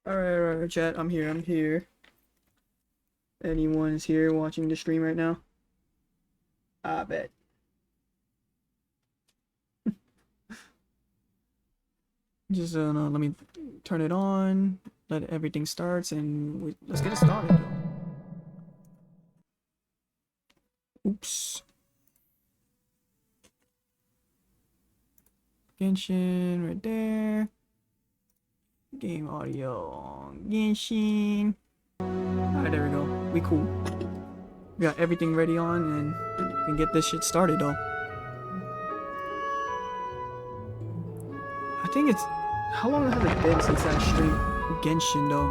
Alright, chat. I'm here. Anyone is here watching the stream right now? I bet. Just let me turn it on, let everything starts, and let's get it started though. Oops. Genshin right there. Game audio. Genshin. Alright, there we go. We cool. We got everything ready on and we can get this shit started though. I think it's... How long has it been since I streamed Genshin though?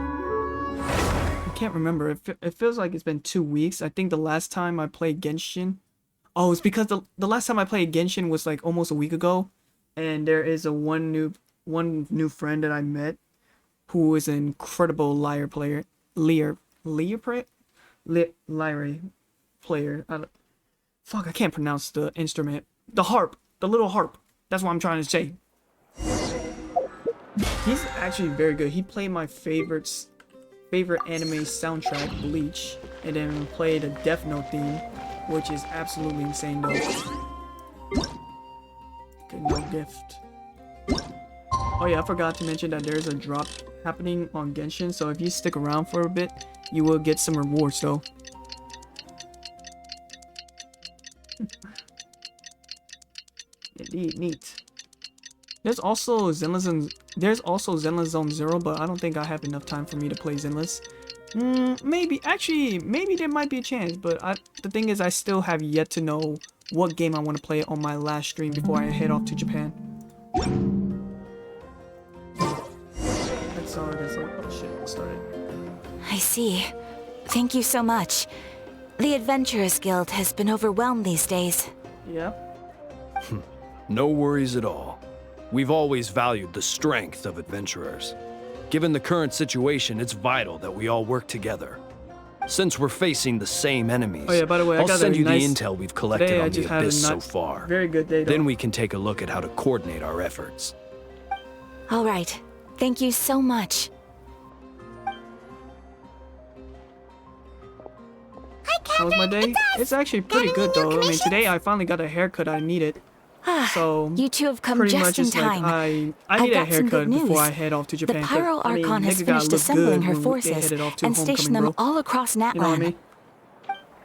I can't remember. It feels like it's been 2 weeks. I think the last time I played Genshin... Oh, it's because the last time I played Genshin was like almost a week ago. And there is one new friend that I met who is an incredible lyre player. Lyre player. Fuck, I can't pronounce the instrument. The harp. The little harp. That's what I'm trying to say. He's actually very good. He played my favorite anime soundtrack, Bleach, and then played a Death Note theme, which is absolutely insane though. Okay, no gift. Oh yeah, I forgot to mention that there's a drop happening on Genshin, so if you stick around for a bit, you will get some rewards though. Indeed, neat. There's also Zenless Zone Zero, but I don't think I have enough time for me to play Zenless. Maybe there might be a chance, but the thing is I still have yet to know what game I want to play on my last stream before I head off to Japan. That's all it is. Oh shit, it started. I see. Thank you so much. The Adventurers Guild has been overwhelmed these days. Yeah. No worries at all. We've always valued the strength of adventurers. Given the current situation, it's vital that we all work together. Since we're facing the same enemies, oh yeah, by the way, I'll send you the intel we've collected on the Abyss so far. Very good day, though. Then we can take a look at how to coordinate our efforts. All right. Thank you so much. How was my day? It's actually pretty good though. I mean, today I finally got a haircut I needed. So you two have come pretty just much in it's time. Like I need a haircut before I head off to Japan. The Pyro Archon has finished assembling her forces and stationed them all across Natlan. You know what I mean?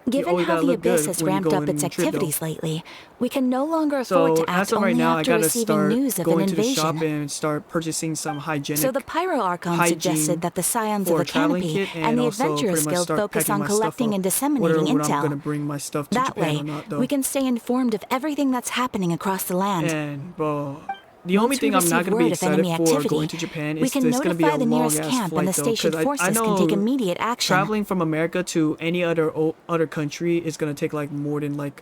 Given how the Abyss has ramped up its activities lately, we can no longer afford to act only after receiving news of an invasion. To the shop and start purchasing some hygienic. So the Pyro Archon suggested that the Scions of the Canopy and the Adventurers Guild focus on collecting and disseminating intel. That way, we can stay informed of everything that's happening across the land. And bro, the only thing I'm not going to be excited for going to Japan is it's going to be a long-ass flight though, because I know traveling from America to any other country is going to take like more than like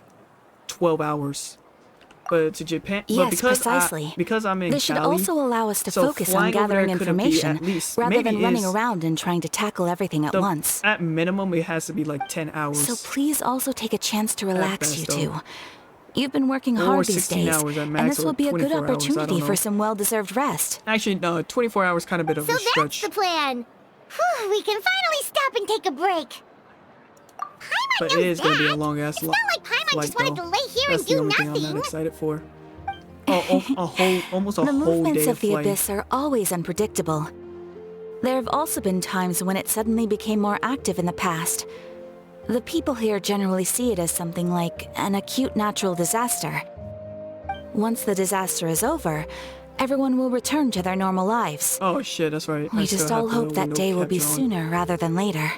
12 hours. But to Japan, yes, but because precisely. Because I'm in this should Cali, also allow us to so focus on gathering information rather than running around and trying to tackle everything at once. At minimum, it has to be like 10 hours. So please also take a chance to relax, you two. You've been working hard these days, and this will be a good opportunity for some well-deserved rest. Actually, no, 24 hours kind of a bit of a stretch. So that's the plan. Whew, we can finally stop and take a break. Paimon but it is going to be a long-ass flight, it's not like Paimon just wanted to lay here That's and do the only nothing. thing I'm not excited for. Almost a whole day of flight. The movements of the Abyss are always unpredictable. There have also been times when it suddenly became more active in the past. The people here generally see it as something like an acute natural disaster. Once the disaster is over, everyone will return to their normal lives. Oh shit, that's right. We just all hope that day will be sooner rather than later.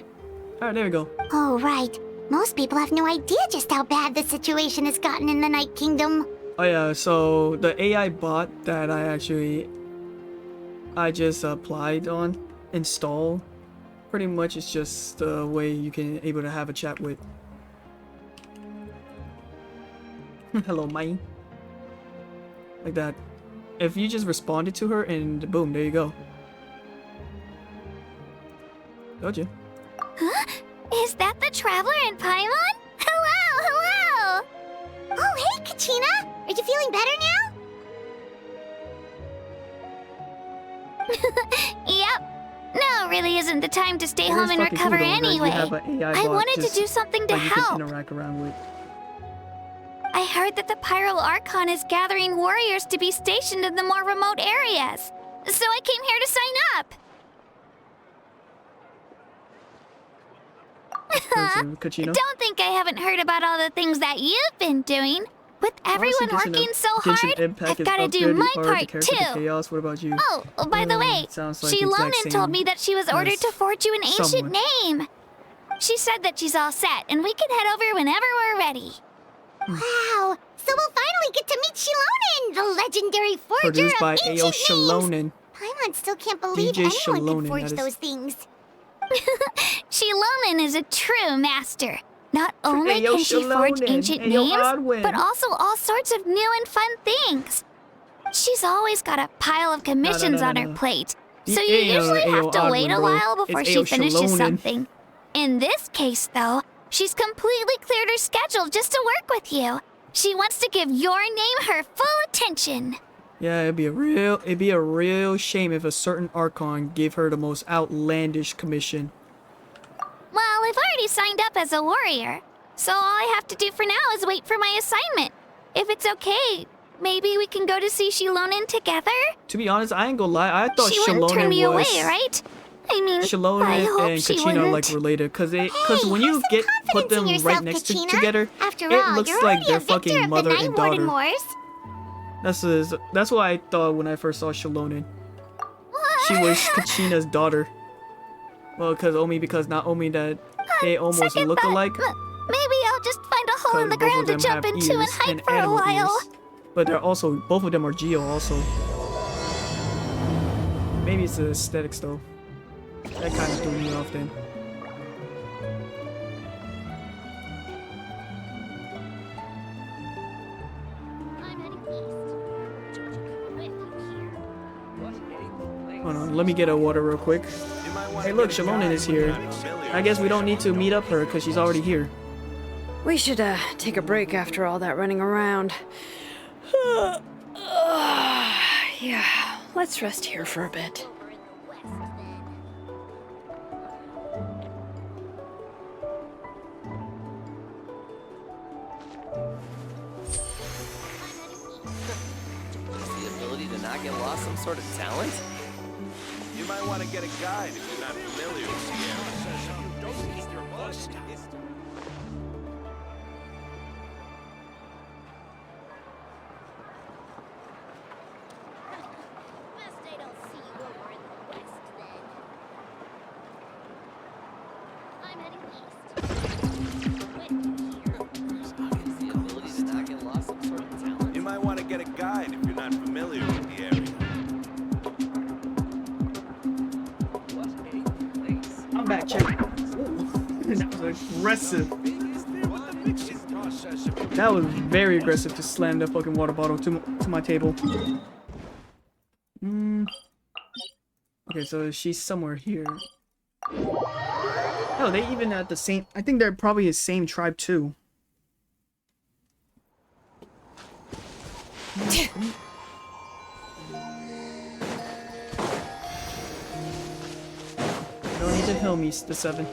Alright, there we go. Oh, right. Most people have no idea just how bad the situation has gotten in the Night Kingdom. Oh yeah, so the AI bot that I just applied on, install, pretty much it's just a way you can able to have a chat with. Hello, Mai. Like that. If you just responded to her and boom, there you go. Told you. Huh? Is that the Traveler and Paimon? Hello, hello! Oh, hey, Kachina! Are you feeling better now? Yep. Now really isn't the time to stay It home is and fucking recover cool, though, that you anyway. have an AI I bot wanted to just, do something to like, you can help. interact around with. I heard that the Pyro Archon is gathering warriors to be stationed in the more remote areas. So I came here to sign up. Kachina. Don't think I haven't heard about all the things that you've been doing. With everyone working so hard, I've got to do my part too. Chaos. What about you? Oh, by the way, Sounds like the exact Shilonen same told me that she was ordered as to forge you an ancient someone. name. She said that she's all set, and we can head over whenever we're ready. Wow! So we'll finally get to meet Shilonen, the legendary forger Produced by of A.O. ancient names. Shilonen. Paimon still can't believe DJ anyone Shilonen, could forge that is- those things. Shilonen is a true master. Not only Ayo, can she forge Shilonen. ancient Ayo, names, Odwin. but also all sorts of new and fun things. She's always got a pile of commissions on her no. plate, The so you Ayo, usually have to Odwin, wait a bro. while before It's she Ayo finishes Shilonen. something. In this case, though, she's completely cleared her schedule just to work with you. She wants to give your name her full attention. Yeah, it'd be a real shame if a certain Archon gave her the most outlandish commission. Well, I've already signed up as a warrior, so all I have to do for now is wait for my assignment. If it's okay, maybe we can go to see Shilonen together? To be honest, I ain't gonna lie. I thought She wouldn't turn me Shilonen away, was right? I mean, I Shilonen hope and she Kachina are wouldn't. like related, cause when Hey, you have some get put confidence them in right yourself, next to Kachina. together, After it all, looks you're like already they're a victor fucking of mother the Night and Warden daughter. Wars. That's what I thought when I first saw Shilonen. She was Kachina's daughter. Well, because not only that they almost Second look thought, alike, Maybe I'll just find a hole in the both of ground to them jump have into and ears hide and for a animal while. ears. But they're also both of them are Geo also. Maybe it's the aesthetics though. That kind of threw me off then. I'm heading east. Hold on, let me get a water real quick. Hey look, Shilonen is here. I guess we don't need to meet up her because she's already here. We should take a break after all that running around. Yeah, let's rest here for a bit. The ability to not get lost some sort of talent? You might want to get a guide if you're not familiar with the area. Don't keep your bus. Best I don't see you over in the west, then. I'm heading east. The ability to not get lost some sort of talent? You might want to get a guide if you're not familiar with the area. I'm back, check. That was aggressive. That was very aggressive to slam that fucking water bottle to my table. Okay, so she's somewhere here. Oh, they even at the same. I think they're probably the same tribe too. Don't need to heal me, the 7.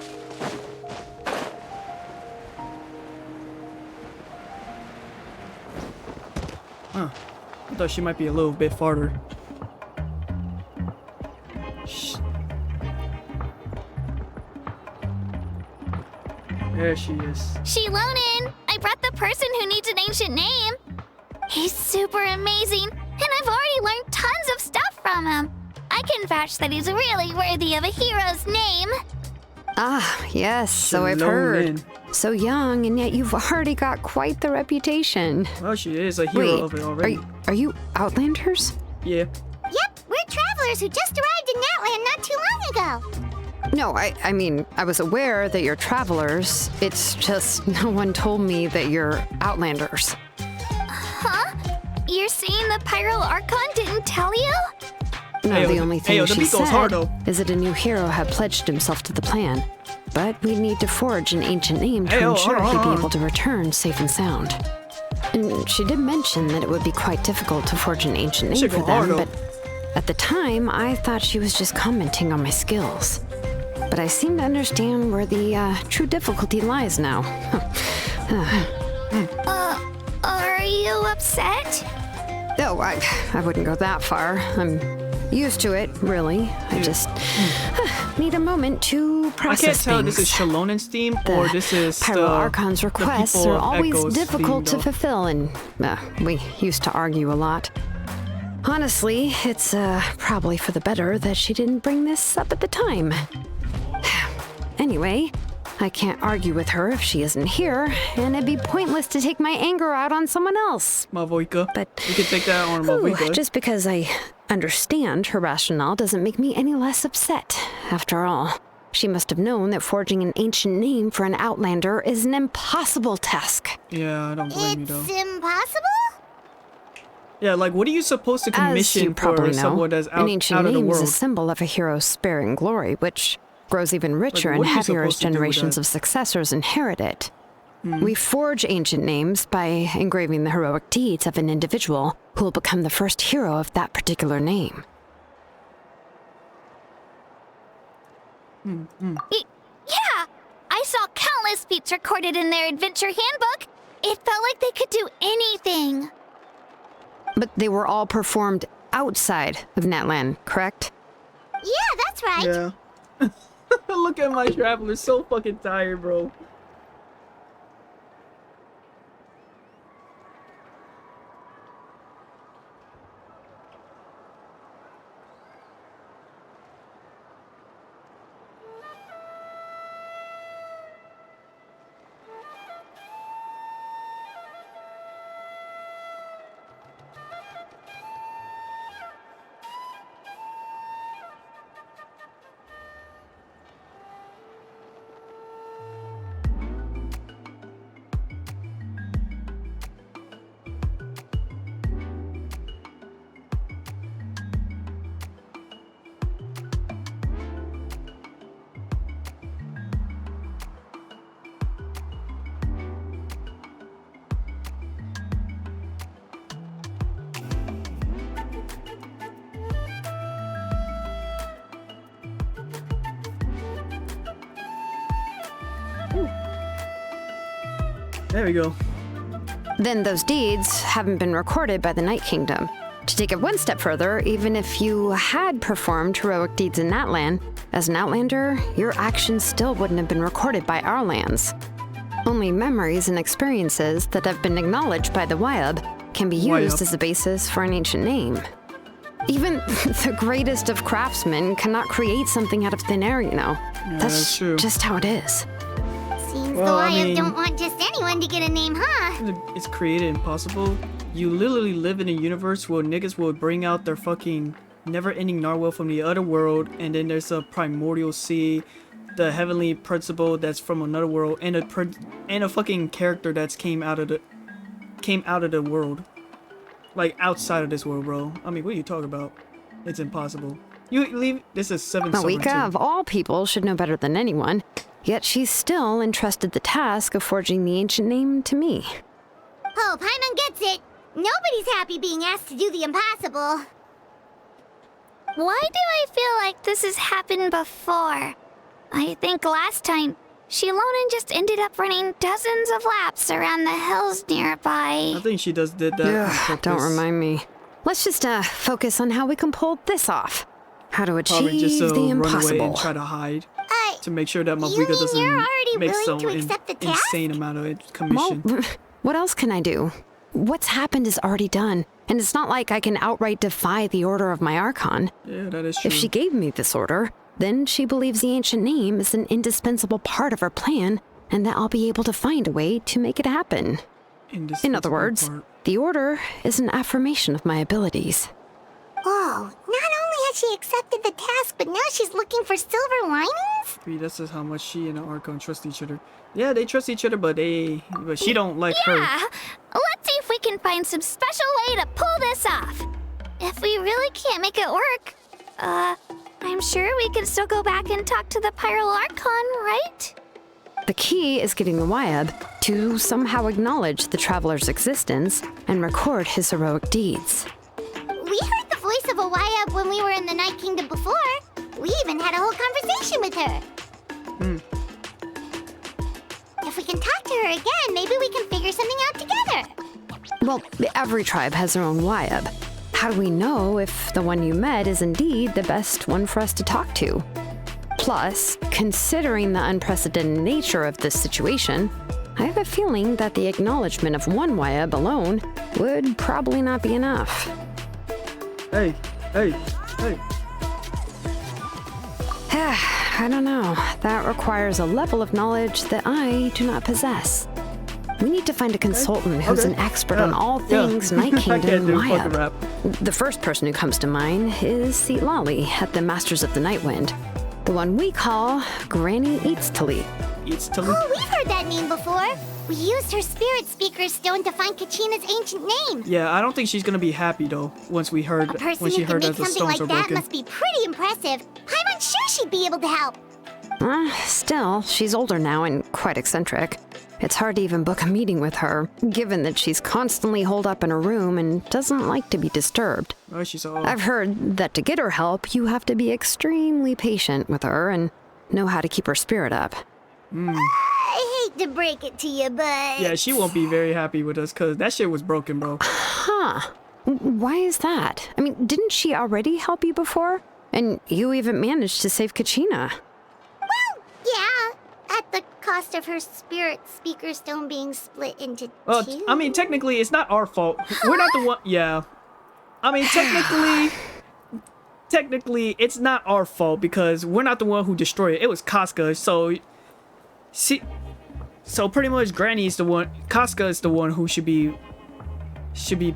Huh. I thought she might be a little bit farther. Shh. There she is. Shilonen! I brought the person who needs an ancient name. He's super amazing, and I've already learned tons of stuff from him. I can vouch that he's really worthy of a hero's name. Ah, yes, so I've heard. Shilonen. So young, and yet you've already got quite the reputation. Well, she is a hero of it already. Are you Outlanders? Yeah. Yep, we're travelers who just arrived in Natland not too long ago. No, I mean, I was aware that you're travelers. It's just no one told me that you're Outlanders. Huh? You're saying the Pyro Archon didn't tell you? No, Ayo, the only thing ayo, the she beat goes said hard, though. is that a new hero had pledged himself to the plan. But we'd need to forge an ancient name to Ayo, ensure hold he'd on. be able to return safe and sound. And she did mention that it would be quite difficult to forge an ancient name Shit for go hard, them, though. but At the time, I thought she was just commenting on my skills. But I seem to understand where the true difficulty lies now. Are you upset? Oh, I wouldn't go that far. I'm used to it, really. I just need a moment to I process can't tell if things. this is Shalonen's theme or this is Pyro Archon's requests people are of always Echo's difficult theme, to fulfill, and we used to argue a lot. Honestly, it's probably for the better that she didn't bring this up at the time. Anyway, I can't argue with her if she isn't here, and it'd be pointless to take my anger out on someone else. Mavoika. But You can take that on ooh, Mavoika. just because I understand her rationale doesn't make me any less upset. After all, she must have known that forging an ancient name for an Outlander is an impossible task. Yeah, I don't blame you It's though. impossible? Yeah, like what are you supposed to As you commission probably for know, someone that's an ancient out of the name is a world? symbol of a hero's sparing glory, which grows even richer and what are you heavier as supposed to do with generations that? of successors inherit it. We forge ancient names by engraving the heroic deeds of an individual who will become the first hero of that particular name. Yeah! I saw countless feats recorded in their adventure handbook. It felt like they could do anything. But they were all performed outside of Natlan, correct? Yeah, that's right. Yeah. Look at my traveler, so fucking tired, bro. There we go. Then those deeds haven't been recorded by the Night Kingdom. To take it one step further, even if you had performed heroic deeds in that land, as an Outlander, your actions still wouldn't have been recorded by our lands. Only memories and experiences that have been acknowledged by the Wyab can be used Wyab. as a basis for an ancient name. Even the greatest of craftsmen cannot create something out of thin air, you know. that's true. Just how it is. Seems Well, the I Wyeth mean- don't want just anyone to get a name, huh? It's created impossible. You literally live in a universe where niggas will bring out their fucking never-ending narwhal from the other world, and then there's a primordial sea, the heavenly principle that's from another world, and a fucking character that's came out of the world, like outside of this world, bro. I mean, what are you talking about? It's impossible. You leave. This is 772. Mawika, of all people, should know better than anyone. Yet she's still entrusted the task of forging the ancient name to me. Oh, Paimon gets it. Nobody's happy being asked to do the impossible. Why do I feel like this has happened before? I think last time, Shilonen just ended up running dozens of laps around the hills nearby. I think she did that on purpose. Don't remind me. Let's just focus on how we can pull this off. How to Probably just achieve the run away impossible. and try to hide to make sure that you Mavika mean doesn't you're already make willing some to accept the task? insane amount of Well, commission. what else can I do? What's happened is already done, and it's not like I can outright defy the order of my Archon. Yeah, that is true. If she gave me this order, then she believes the ancient name is an indispensable part of her plan, and that I'll be able to find a way to make it happen. In other words, the order is an affirmation of my abilities. Whoa, not only has she accepted the task, but now she's looking for silver linings? This is how much she and the Archon trust each other. Yeah, they trust each other, but she don't like her. Yeah, let's see if we can find some special way to pull this off. If we really can't make it work, I'm sure we can still go back and talk to the Pyral Archon, right? The key is getting the Wyab to somehow acknowledge the traveler's existence and record his heroic deeds. We heard the voice of a Wyatt when we were in the Night Kingdom before. We even had a whole conversation with her. If we can talk to her again, maybe we can figure something out together. Well, every tribe has their own Wyatt. How do we know if the one you met is indeed the best one for us to talk to? Plus, considering the unprecedented nature of this situation, I have a feeling that the acknowledgement of one Wyatt alone would probably not be enough. Hey. I don't know. That requires a level of knowledge that I do not possess. We need to find a consultant who's an expert on all things Night I can't Kingdom do and fucking Wyatt. rap. The first person who comes to mind is Lolly at the Masters of the Nightwind. The one we call Granny Eatstali. Oh, we've heard that name before. We used her spirit speaker stone to find Kachina's ancient name. Yeah, I don't think she's gonna be happy though once we heard A person when she who can heard make that the something stones like are that broken. must be pretty impressive. I'm unsure she'd be able to help. Still, she's older now and quite eccentric. It's hard to even book a meeting with her, given that she's constantly holed up in her room and doesn't like to be disturbed. Oh, she's all. I've heard that to get her help, you have to be extremely patient with her and know how to keep her spirit up. I hate to break it to you, but... Yeah, she won't be very happy with us because that shit was broken, bro. Huh. Why is that? I mean, didn't she already help you before? And you even managed to save Kachina. Well, yeah. At the cost of her spirit speaker stone being split into two. I mean, technically, it's not our fault. We're not the one. Yeah. I mean, technically, it's not our fault because we're not the one who destroyed it. It was Casca. So pretty much, Granny is the one. Casca is the one who should be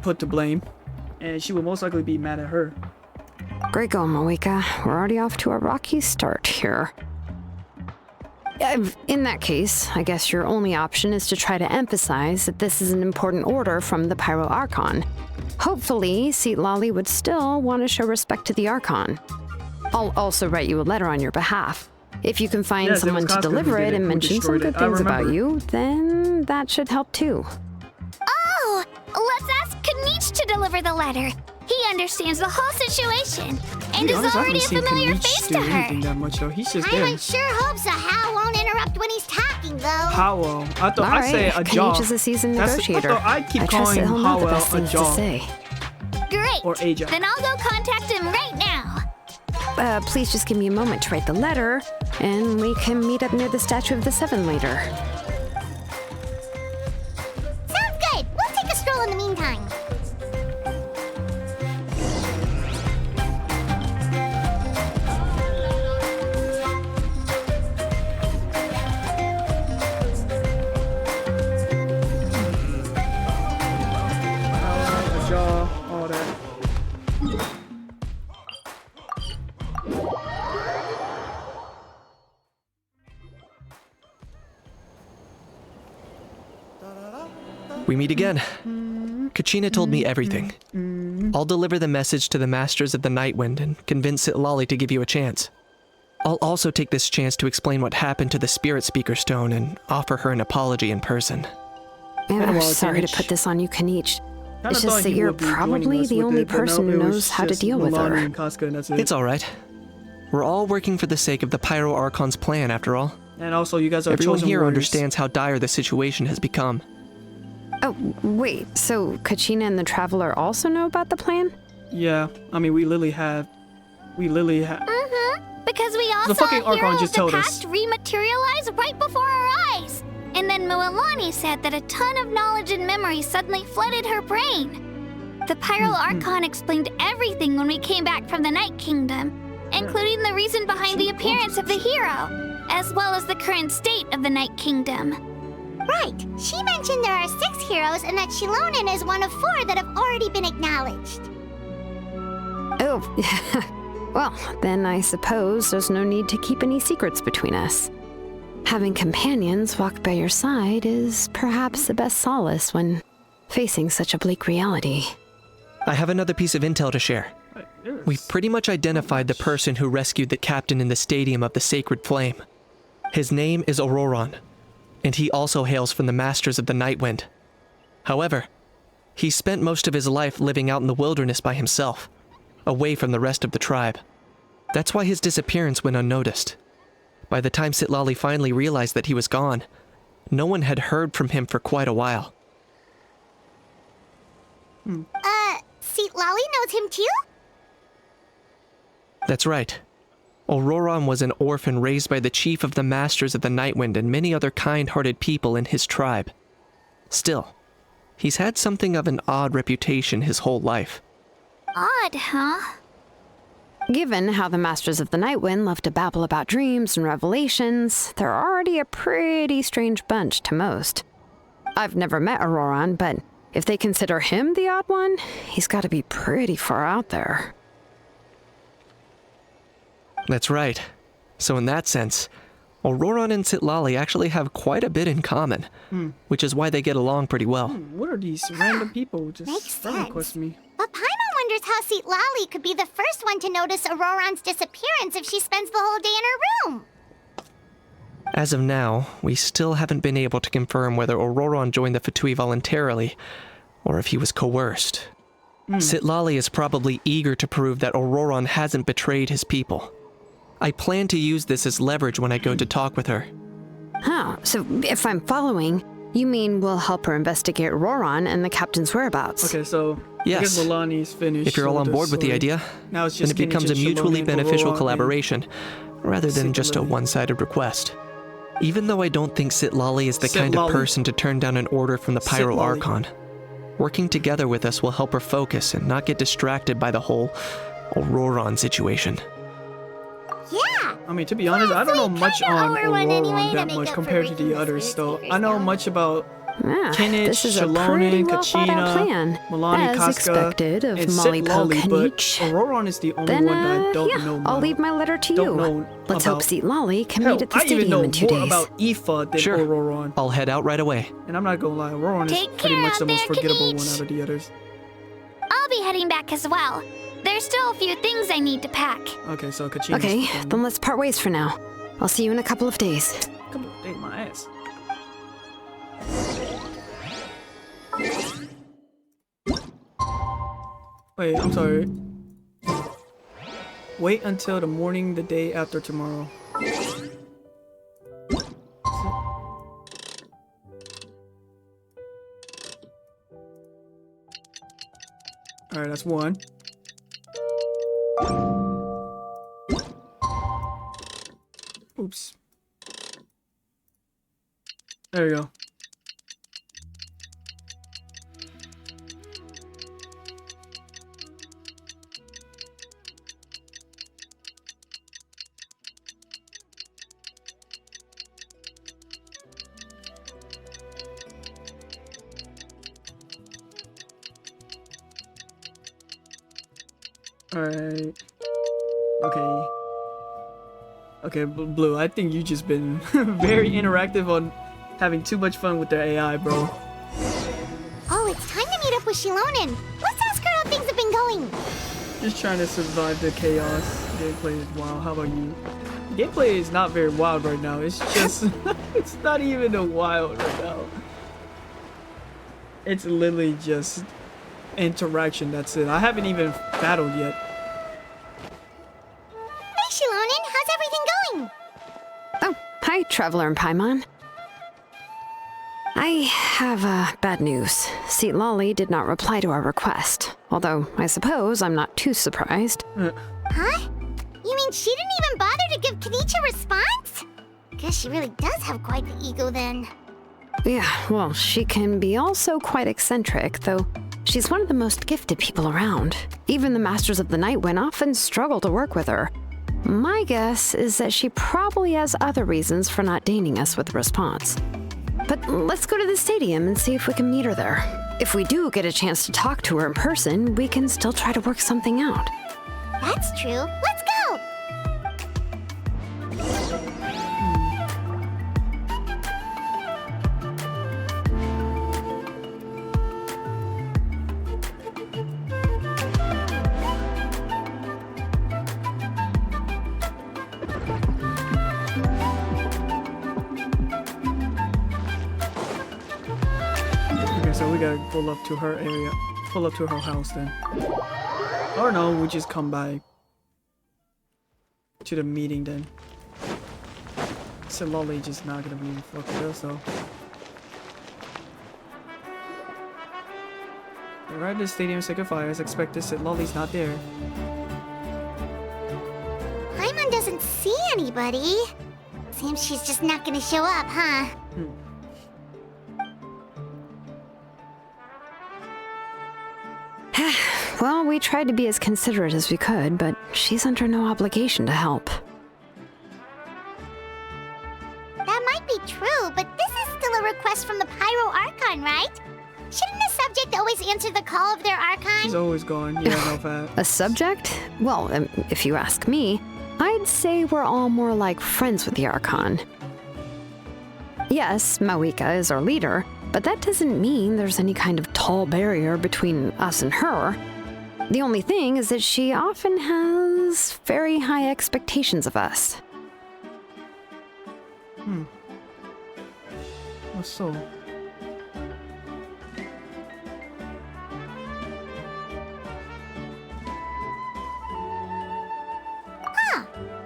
put to blame, and she would most likely be mad at her. Great going, Moeka. We're already off to a rocky start here. In that case, I guess your only option is to try to emphasize that this is an important order from the Pyro Archon. Hopefully, Lolly would still want to show respect to the Archon. I'll also write you a letter on your behalf. If you can find Yes, it was someone to Casca who deliver did it it, and who mention some destroyed good it. I things about remember. you, then that should help too. Oh, let's ask Kanich to deliver the letter. He understands the whole situation and is Honestly, I already a haven't seen familiar Kanich face do to anything her. that much though. He's just I'm there. unsure hopes a How won't interrupt when he's talking, though. Howell. I thought All I'd say right, a jaw. Kanich is a seasoned I negotiator. thought I'd keep I trust calling that he'll know the Howell best a things to jaw. say. Great. Or Aja. Then I'll go contact him right now. Please just give me a moment to write the letter, and we can meet up near the Statue of the Seven later. Sounds good. We'll take a stroll in the meantime. A jaw, all that. We meet again. Kachina told me everything. I'll deliver the message to the Masters of the Nightwind and convince Lolly to give you a chance. I'll also take this chance to explain what happened to the Spirit Speaker Stone and offer her an apology in person. I'm well, sorry to Kanich. put this on you, Kanich. Kinda It's thought just that he you're would be joining probably us the with only it, but person no, who it was knows how to just deal with Milani her. and Casca, and that's it. It's alright. We're all working for the sake of the Pyro Archon's plan, after all. And also, you guys are Everyone chosen here warriors. understands how dire the situation has become. Oh, wait, so Kachina and the Traveler also know about the plan? Yeah, I mean, we literally have. Because we all The saw fucking a Archon hero of just the told past us. rematerialize right before our eyes. And then Mualani said that a ton of knowledge and memory suddenly flooded her brain. The Pyro Archon explained everything when we came back from the Night Kingdom, including the reason behind the appearance of the hero, as well as the current state of the Night Kingdom. Right. She mentioned there are 6 heroes and that Shilonen is one of 4 that have already been acknowledged. Oh, well, then I suppose there's no need to keep any secrets between us. Having companions walk by your side is perhaps the best solace when facing such a bleak reality. I have another piece of intel to share. We've pretty much identified the person who rescued the captain in the Stadium of the Sacred Flame. His name is Auroron, and he also hails from the Masters of the Nightwind. However, he spent most of his life living out in the wilderness by himself. away from the rest of the tribe. That's why his disappearance went unnoticed. By the time Sitlali finally realized that he was gone, no one had heard from him for quite a while. Lolly knows him too? That's right. Auroron was an orphan raised by the chief of the Masters of the Nightwind and many other kind-hearted people in his tribe. Still, he's had something of an odd reputation his whole life. Odd, huh? Given how the Masters of the Nightwind love to babble about dreams and revelations, they're already a pretty strange bunch to most. I've never met Auroron, but if they consider him the odd one, he's got to be pretty far out there. That's right. So in that sense, Auroron and Sitlali actually have quite a bit in common, which is why they get along pretty well. What are these random people just Makes spelling sense. request me? But Paimon wonders how Lolly could be the first one to notice Auroron's disappearance if she spends the whole day in her room. As of now, we still haven't been able to confirm whether Auroron joined the Fatui voluntarily, or if he was coerced. Sitlali is probably eager to prove that Auroron hasn't betrayed his people. I plan to use this as leverage when I go to talk with her. Huh, so if I'm following, you mean we'll help her investigate Auroron and the captain's whereabouts? Okay, so Yes. I guess Milani's finished. If you're all on board with the idea, now it's then just it becomes a Kinich and mutually Shaloni and beneficial Auroron collaboration, rather than just a Sitlali. one-sided request. Even though I don't think Sitlali is the kind of Sitlali. person to turn down an order from the Pyro Sitlali. Archon, working together with us will help her focus and not get distracted by the whole Auroron situation. Yeah. I mean, to be honest, I don't know we much kinda on owe her one anyway Auroron to that make much up for compared to breaking the the others, though. spirit I know fairies much about Yeah, Kinich, this is a Shaloni, pretty well-thought-out Kachina, plan, Milani, as Casca, expected of and Molly Sitlali, but Kinich. Auroron is the only Then, one that I don't yeah, know. I'll about. leave my letter to Don't you. know Let's hope about- Sitlali can Hell, meet at the I even know stadium in 2 more days. about Aoife than Sure. Auroron. I'll head out right away. And I'm not gonna lie, Auroron is Take pretty care much out the most there, forgettable one Kinich. out of the others. I'll be heading back as well. There's still a few things I need to pack. Okay, so Kachina's Okay, then let's part ways for now. I'll see you in a couple of days. Come on, date my ass. Wait, I'm sorry. Wait until the morning the day after tomorrow. Alright, that's one. Oops. There you go. Alright. Okay. Okay, Blue, I think you just been very interactive on having too much fun with their AI, bro. Oh, it's time to meet up with Shilonin. Let's ask her how things have been going. Just trying to survive the chaos. Gameplay is wild. How about you? Gameplay is not very wild right now. It's just, it's not even a wild right now. It's literally just interaction, that's it. I haven't even battled yet. Hey, Shilonin, how's everything going? Oh, hi, Traveler and Paimon. I have bad news. Sitlali did not reply to our request, although I suppose I'm not too surprised. Huh? You mean she didn't even bother to give Kinich a response? Guess she really does have quite the ego then. Yeah, well, she can be also quite eccentric, though she's one of the most gifted people around. Even the Masters of the Nightwind often struggle to work with her. My guess is that she probably has other reasons for not deigning us with a response. But let's go to the stadium and see if we can meet her there. If we do get a chance to talk to her in person, we can still try to work something out. That's true. Let's go! Okay, so we gotta pull up to her area. Pull up to her house then. Or no, we just come by to the meeting then. So Lolly just not gonna be fucked with us, so. Arrived at the stadium, say goodbye. As expected, said Lolly's not there. Paimon doesn't see anybody. Seems she's just not gonna show up, huh? Well, we tried to be as considerate as we could, but she's under no obligation to help. That might be true, but this is still a request from the Pyro Archon, right? Shouldn't the subject always answer the call of their Archon? She's always gone. Yeah, no fat. A subject? Well, if you ask me, I'd say we're all more like friends with the Archon. Yes, Mawika is our leader, but that doesn't mean there's any kind of tall barrier between us and her. The only thing is that she often has very high expectations of us. What's so?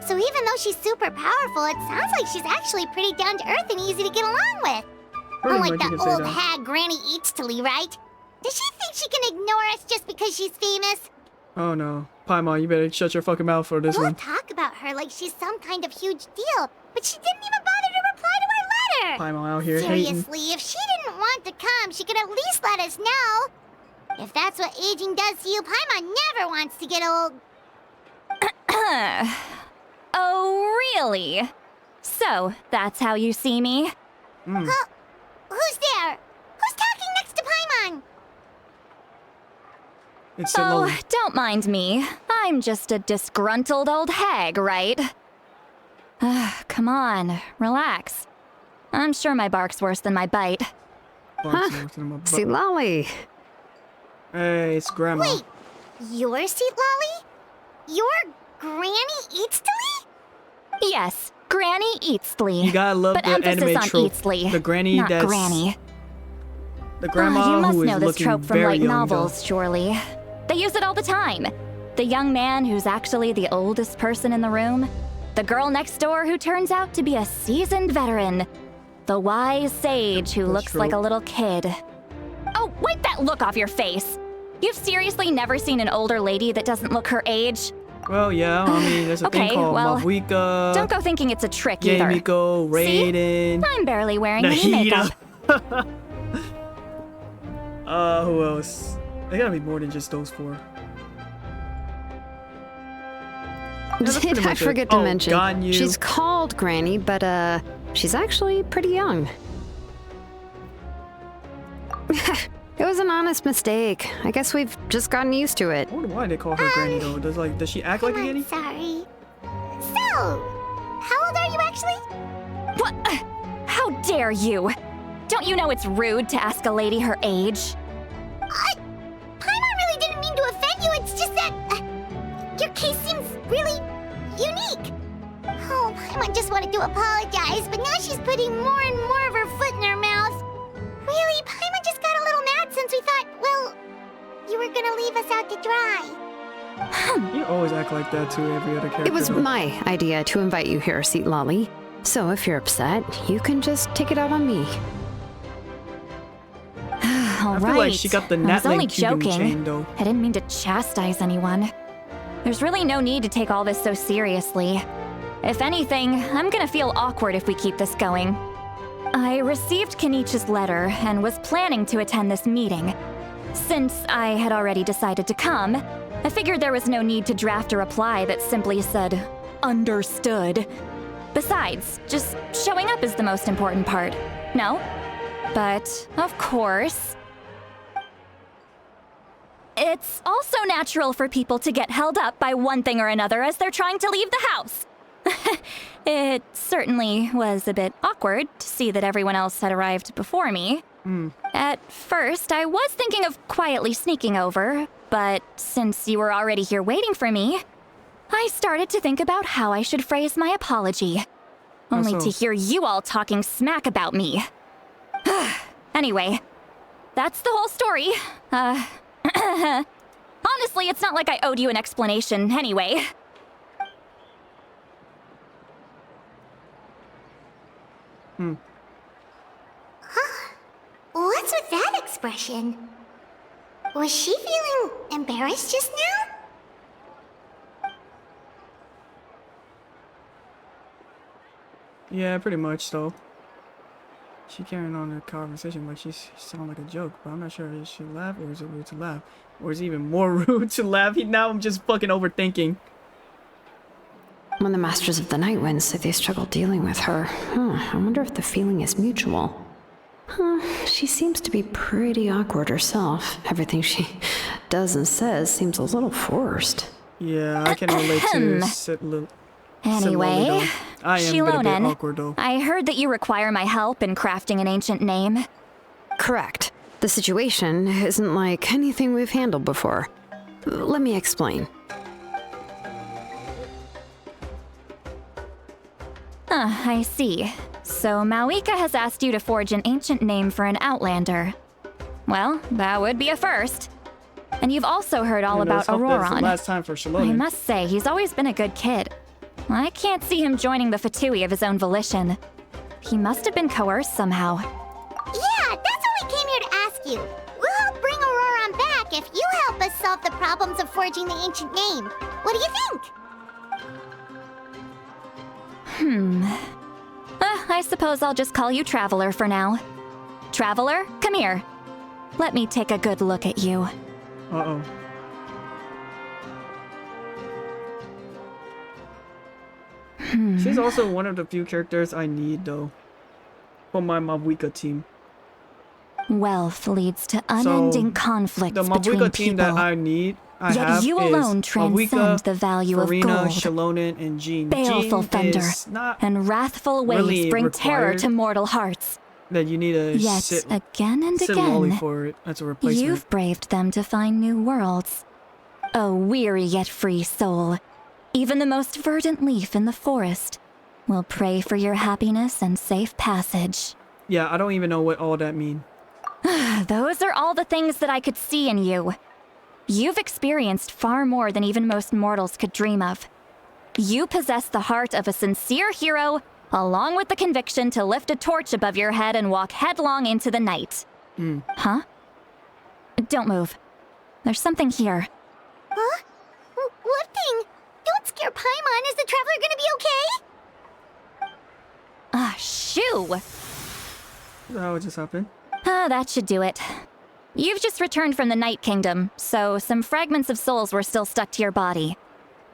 So even though she's super powerful, it sounds like she's actually pretty down to earth and easy to get along with. Pretty Unlike much you that can say old that. hag Granny Eatstily, right? Does she think she can ignore us just because she's famous? Oh no. Paimon, you better shut your fucking mouth for this We'll one. talk about her like she's some kind of huge deal, but she didn't even bother to reply to our letter. Paimon out here hating. Seriously, if she didn't want to come, she could at least let us know. If that's what aging does to you, Paimon never wants to get old. Oh, really? So, that's how you see me? Who's there? Who's talking next to Paimon? It's so Oh, Lolly. don't mind me. I'm just a disgruntled old hag, right? Come on, relax. I'm sure my bark's worse than my bite. See, Lolly. Hey, it's Grandma. Wait, your seat, Lolly? Your Granny Eatstily? Yes, Granny Eatsley. You gotta love but the emphasis anime on trope. Eatsley, The granny not that's Granny. the grandma you must who is know this looking trope from very light young. novels, surely. They use it all the time. The young man who's actually the oldest person in the room. The girl next door who turns out to be a seasoned veteran. The wise sage who That's looks true. like a little kid. Oh, wipe that look off your face! You've seriously never seen an older lady that doesn't look her age? Well, yeah, I mean, there's a thing Okay, called well, Mawika, Don't go thinking it's a trick either. Yamiko, Raiden, I'm barely wearing any Nahida. makeup. Who else? There gotta be more than just those four. that's Did pretty I much it. forget to Oh, mention? Ganyu. She's called Granny, but she's actually pretty young. It was an honest mistake. I guess we've just gotten used to it. I wonder why they call her Granny though. Does she act like a I'm granny? sorry. So, how old are you actually? What? How dare you? Don't you know it's rude to ask a lady her age? Paimon really didn't mean to offend you. It's just that your case seems really unique. Oh, Paimon just wanted to apologize, but now she's putting more and more of her foot in her mouth. Really, Paimon just got a little mad since we thought, well, you were gonna leave us out to dry. You always act like that to every other character. It was though. my idea to invite you here, Seat Lolly. So if you're upset, you can just take it out on me. All I feel like she got the I was only Natlan Cuban joking. chain though. I didn't mean to chastise anyone. There's really no need to take all this so seriously. If anything, I'm gonna feel awkward if we keep this going. I received Kenichi's letter and was planning to attend this meeting. Since I had already decided to come, I figured there was no need to draft a reply that simply said, "Understood." Besides, just showing up is the most important part, no? But, of course, it's also natural for people to get held up by one thing or another as they're trying to leave the house. It certainly was a bit awkward to see that everyone else had arrived before me. At first, I was thinking of quietly sneaking over, but since you were already here waiting for me, I started to think about how I should phrase my apology. Only so? to hear you all talking smack about me. Anyway, that's the whole story. Honestly, it's not like I owed you an explanation anyway. What's with that expression? Was she feeling embarrassed just now? Yeah, pretty much though. She carrying on the conversation like she sounded like a joke, but I'm not sure if she laugh or is it rude to laugh, or is it even more rude to laugh? Now I'm just fucking overthinking. When the Masters of the Night Wind say they struggle dealing with her, I wonder if the feeling is mutual. She seems to be pretty awkward herself. Everything she does and says seems a little forced. Yeah, I can relate to Anyway, I am a bit Shilonen, awkward though. I heard that you require my help in crafting an ancient name. Correct. The situation isn't like anything we've handled before. Let me explain. I see. So Mawika has asked you to forge an ancient name for an Outlander. Well, that would be a first. And you've also heard all about Let's hope that's the Auroron. last time for I Shilonen. must say, he's always been a good kid. I can't see him joining the Fatui of his own volition. He must have been coerced somehow. Yeah, that's why we came here to ask you. We'll help bring Auroron back if you help us solve the problems of forging the ancient name. What do you think? I suppose I'll just call you Traveler for now. Traveler, come here. Let me take a good look at you. Uh-oh. She's also one of the few characters I need, though, for my Mawika team. Wealth leads to unending conflicts The between Mawika team people. that I need, I Yet have you is alone transcend Mawika, the value of Farina, gold. Shilonen, and Jean. Baleful Jean thunder is not and wrathful waves really bring terror required. to mortal hearts. that you need to Yet sit again and lolly again, for it. That's a replacement. you've braved them to find new worlds. O weary yet free soul, even the most verdant leaf in the forest will pray for your happiness and safe passage. Yeah, I don't even know what all that mean. Those are all the things that I could see in you. You've experienced far more than even most mortals could dream of. You possess the heart of a sincere hero, along with the conviction to lift a torch above your head and walk headlong into the night. Huh? Don't move. There's something here. Huh? What thing? Don't scare Paimon. Is the Traveler gonna be okay? Shoo! What just happened? That should do it. You've just returned from the Night Kingdom, so some fragments of souls were still stuck to your body.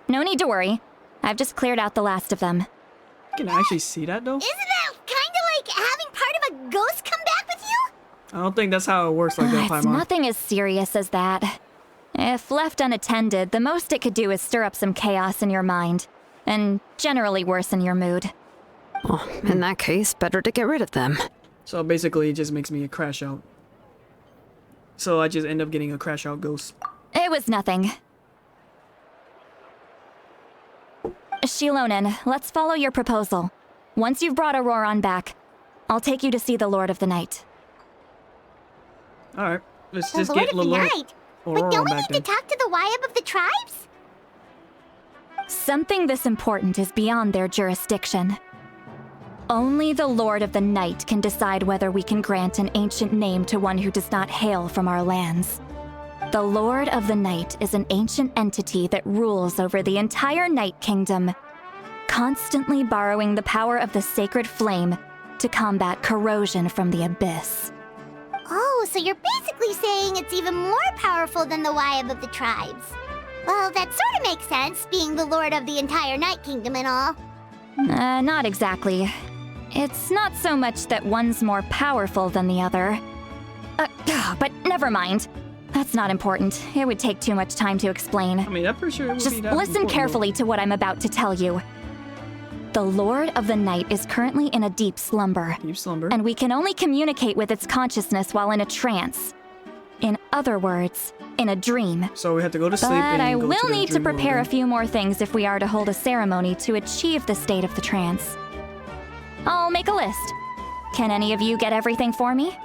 No need to worry. I've just cleared out the last of them. Can I actually see that though? Isn't that kinda like having part of a ghost come back with you? I don't think that's how it works like that, It's Paimon. nothing as serious as that. If left unattended, the most it could do is stir up some chaos in your mind, and generally worsen your mood. Well, in that case, better to get rid of them. So basically, it just makes me a crash out. So I just end up getting a crash out ghost. It was nothing. Shilonen, let's follow your proposal. Once you've brought Auroron back, I'll take you to see the Lord of the Night. All right, let's The just Lord get of the Lord Night. But Auroron don't we back need to then. talk to the Wyab of the tribes? Something this important is beyond their jurisdiction. Only the Lord of the Night can decide whether we can grant an ancient name to one who does not hail from our lands. The Lord of the Night is an ancient entity that rules over the entire Night Kingdom, constantly borrowing the power of the sacred flame to combat corrosion from the abyss. Oh, so you're basically saying it's even more powerful than the Wyab of the tribes. Well, that sort of makes sense, being the lord of the entire Night Kingdom and all. Not exactly. It's not so much that one's more powerful than the other. But never mind. That's not important. It would take too much time to explain. I mean, I'm pretty sure it would Just be that listen important, carefully to what I'm about to tell you. The Lord of the Night is currently in a deep slumber, though. Deep slumber. and we can only communicate with its consciousness while in a trance. In other words, in a dream. So we have to go to sleep But and I go will to the need to dream world prepare a then. few more things if we are to hold a ceremony to achieve the state of the trance. I'll make a list. Can any of you get everything for me?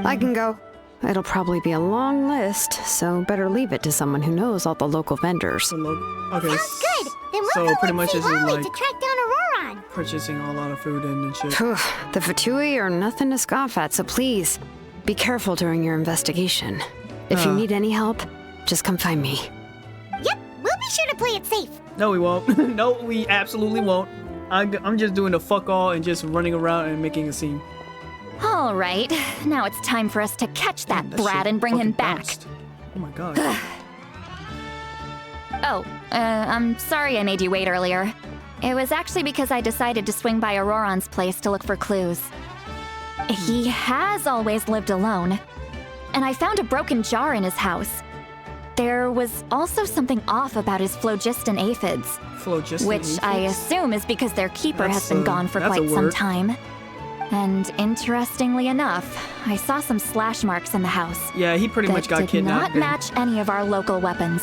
I can go. It'll probably be a long list, so better leave it to someone who knows all the local vendors. Okay. Sounds good. Then we'll So go pretty and much see this is Lolly like- to track down Auroron. Purchasing a lot of food and shit. Phew, the Fatui are nothing to scoff at, so please, be careful during your investigation. If you need any help, just come find me. Yep, we'll be sure to play it safe. No, we won't. No, we absolutely won't. I'm just doing the fuck all and just running around and making a scene. All right, now it's time for us to catch that Damn, brat shit and bring him fucking back. bounced. Oh my god. Oh, I'm sorry I made you wait earlier. It was actually because I decided to swing by Auroron's place to look for clues. He has always lived alone, and I found a broken jar in his house. There was also something off about his phlogiston aphids, Phlogiston which I aphids? assume is because their keeper has That's been a- gone for that's a quite some word. time. And interestingly enough, I saw some slash marks in the house. Yeah, he pretty that much got did kidnapped. not then. match any of our local weapons.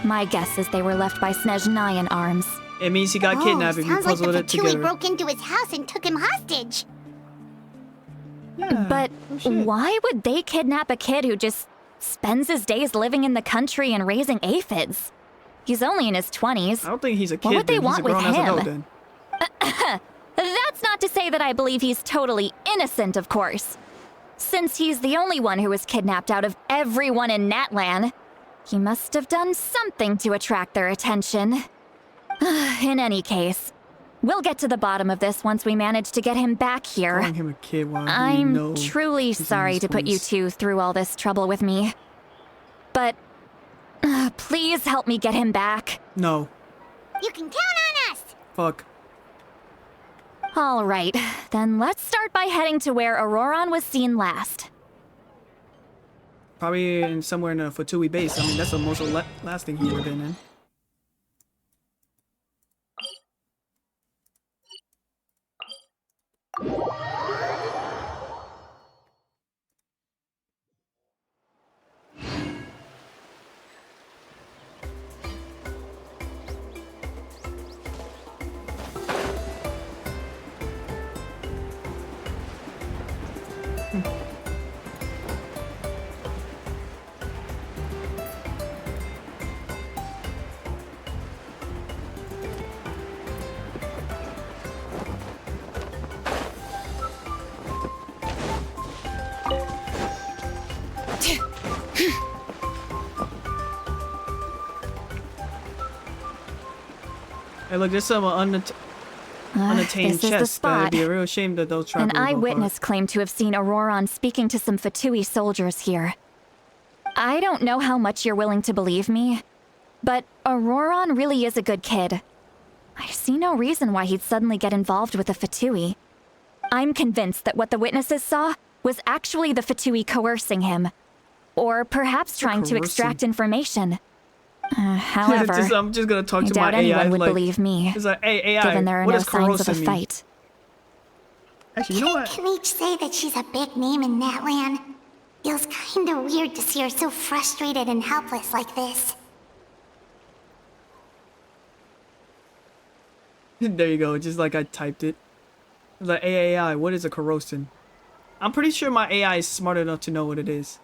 My guess is they were left by Snezhnayan arms. It means he got kidnapped if you sounds like puzzled the it Fatui together. broke into his house and took him hostage. Yeah. But Oh, shit. why would they kidnap a kid who just spends his days living in the country and raising aphids? He's only in his 20s. I don't think he's a kid. What would they then. want he's a with grown-ass adult him? then. That's not to say that I believe he's totally innocent, of course. Since he's the only one who was kidnapped out of everyone in Natlan, he must have done something to attract their attention. In any case, we'll get to the bottom of this once we manage to get him back here. Calling him a kid while I'm know truly he's in sorry his to put you 20s. two through all this trouble with me. But please help me get him back. No. You can count on us. Fuck. All right, then let's start by heading to where Auroron was seen last. Probably in somewhere in a Fatui base. I mean, that's the most last thing he ever been in. Hey, look, there's some unattained this is the chests. That it'd spot. be a real shame that those trappers An would go eyewitness claimed to have seen Auroron speaking to some Fatui soldiers here. I don't know how much you're willing to believe me, but Auroron really is a good kid. I see no reason why he'd suddenly get involved with the Fatui. I'm convinced that what the witnesses saw was actually the Fatui coercing him. Or perhaps trying to extract coercing? information. However, I'm just gonna talk I to doubt my AI. anyone would like, believe me, it's like, hey, AI, given there are what no does signs of a corrosive mean? fight. Actually, you know what? Can each say that she's a big name in Natlan? Feels kinda weird to see her so frustrated and helpless like this. There you go, just like I typed it. It's like, hey, AI, what is a corrosin? I'm pretty sure my AI is smart enough to know what it is.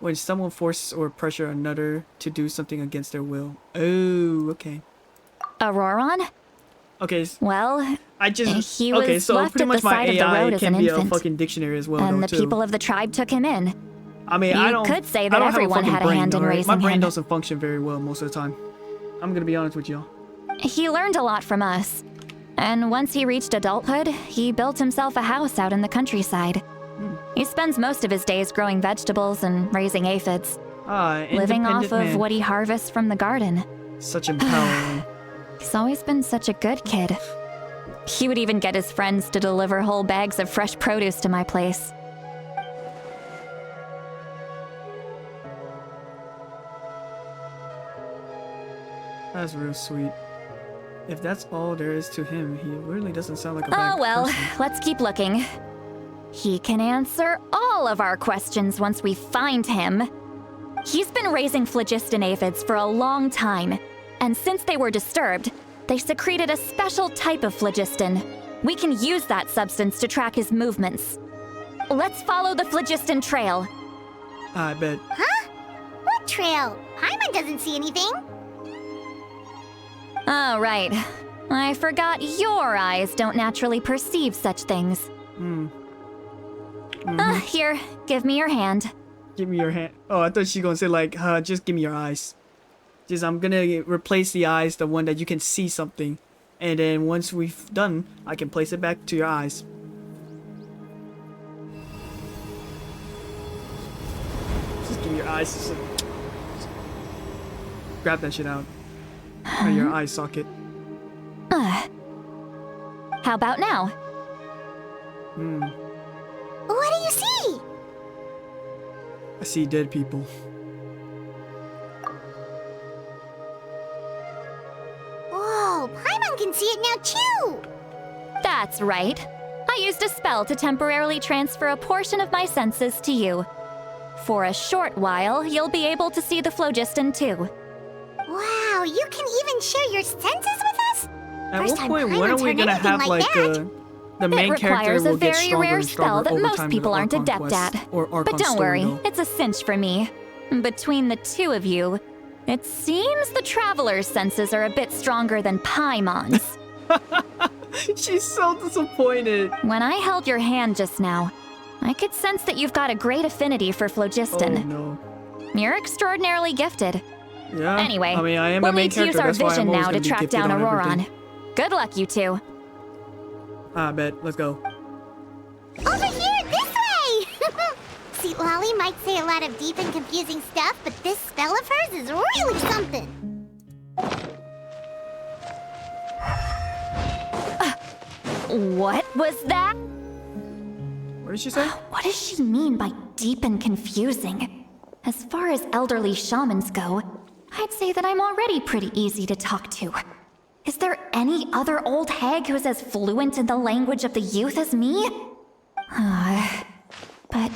When someone forces or pressure another to do something against their will. Oh, okay. Auroron? Okay, Well, I just he okay. was So left pretty at much the my side of the AI road as can an be a infant. fucking dictionary as well, and though, the too. people of the tribe took him in. I mean, I You don't. could say I that don't have everyone fucking had a brain, hand in alright? raising My brain him. doesn't function very well most of the time. I'm gonna be honest with y'all. He learned a lot from us. And once he reached adulthood, he built himself a house out in the countryside. He spends most of his days growing vegetables and raising aphids, living off Independent of man. what he harvests from the garden. Such empowering. He's always been such a good kid. He would even get his friends to deliver whole bags of fresh produce to my place. That's real sweet. If that's all there is to him, he really doesn't sound like a bad Oh well, person. let's keep looking. He can answer all of our questions once we find him. He's been raising phlogiston aphids for a long time, and since they were disturbed, they secreted a special type of phlogiston. We can use that substance to track his movements. let's follow the phlogiston trail. I bet. Huh? What trail? Paimon doesn't see anything. Oh, right. I forgot your eyes don't naturally perceive such things. Here, give me your hand. Give me your hand. Oh, I thought she gonna say like, just give me your eyes. Just I'm gonna replace the eyes, the one that you can see something, and then once we've done, I can place it back to your eyes. Just give me your eyes. Just grab that shit out. Or your eye socket. How about now? What do you see? I see dead people. Whoa, Paimon can see it now too. That's right. I used a spell to temporarily transfer a portion of my senses to you. For a short while, you'll be able to see the phlogiston too. Wow, you can even share your senses with us? At First what time point, when Paimon's are we heard gonna anything have like that. the main It character requires will a get very stronger rare and spell stronger that over most time in people aren't Archon adept Quest, at. or Archon But don't Story, worry, though. it's a cinch for me. Between the two of you, it seems the Traveler's senses are a bit stronger than Paimon's. She's so disappointed. When I held your hand just now, I could sense that you've got a great affinity for phlogiston. Oh no. You're extraordinarily gifted. Yeah. Anyway, I mean, I am we'll a main need to use character. our That's why I'm vision always now gonna to be track gifted down on Auroron. everything. Good luck, you two. I bet. Let's go. Over here, this way! See, Lolly might say a lot of deep and confusing stuff, but this spell of hers is really something. What was that? What did she say? What does she mean by deep and confusing? As far as elderly shamans go, I'd say that I'm already pretty easy to talk to. Is there any other old hag who's as fluent in the language of the youth as me? But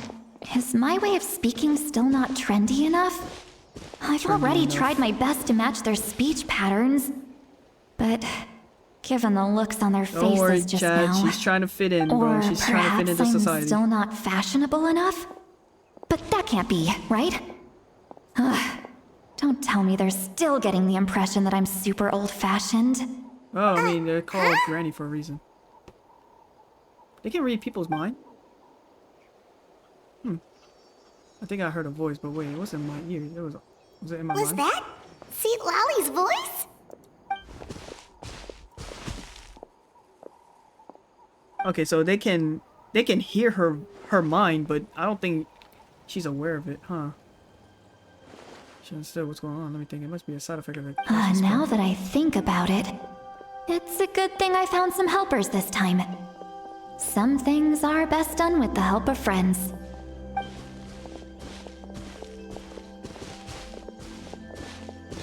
is my way of speaking still not trendy enough? I've already tried my best to match their speech patterns. But given the looks on their Don't worry, faces just Chad. now... She's trying to fit in, bro. Or She's trying to fit perhaps into I'm society. still not fashionable enough? But that can't be, right? Don't tell me they're still getting the impression that I'm super old-fashioned. Oh, I mean, they're called Granny for a reason. They can read people's mind. I think I heard a voice, but wait, it wasn't in my ears. Was it in my Was mind? that? See Lolly's voice? Okay, so they can hear her mind, but I don't think she's aware of it, huh? She understood what's going on. Let me think. It must be a side effect of it. Now that I think about it, it's a good thing I found some helpers this time. Some things are best done with the help of friends.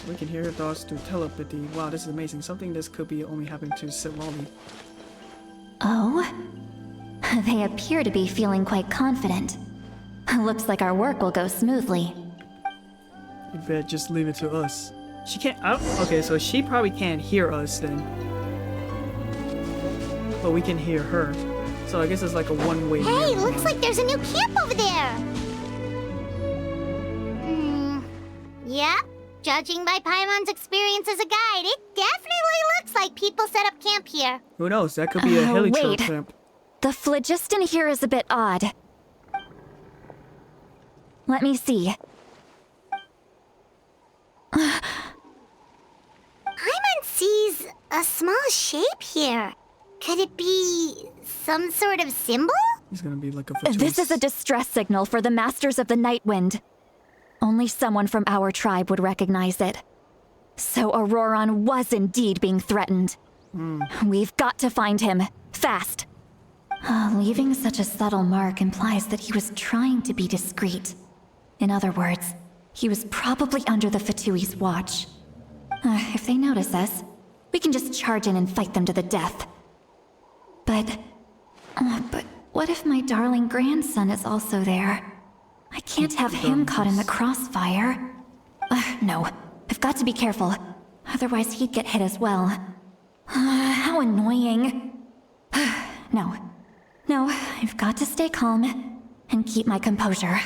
We can hear her thoughts through telepathy. Wow, this is amazing. Something this could be only happening to Sitlali. Oh? They appear to be feeling quite confident. Looks like our work will go smoothly. You bet, just leave it to us. She can't. Okay, so she probably can't hear us then. But we can hear her. So I guess it's like a one-way. Hey, looks like there's a new camp over there. Yeah. Judging by Paimon's experience as a guide, it definitely looks like people set up camp here. Who knows? That could be a heliotrope wait. camp. The phlogiston here is a bit odd. Let me see. Paimon sees a small shape here. Could it be some sort of symbol? It's gonna be like a. This is a distress signal for the Masters of the Night Wind. Only someone from our tribe would recognize it. So Auroron was indeed being threatened. We've got to find him. Fast. Leaving such a subtle mark implies that he was trying to be discreet. In other words, he was probably under the Fatui's watch. If they notice us, we can just charge in and fight them to the death. But what if my darling grandson is also there? I can't have him caught in the crossfire. No, I've got to be careful. Otherwise he'd get hit as well. How annoying. No, I've got to stay calm. and keep my composure.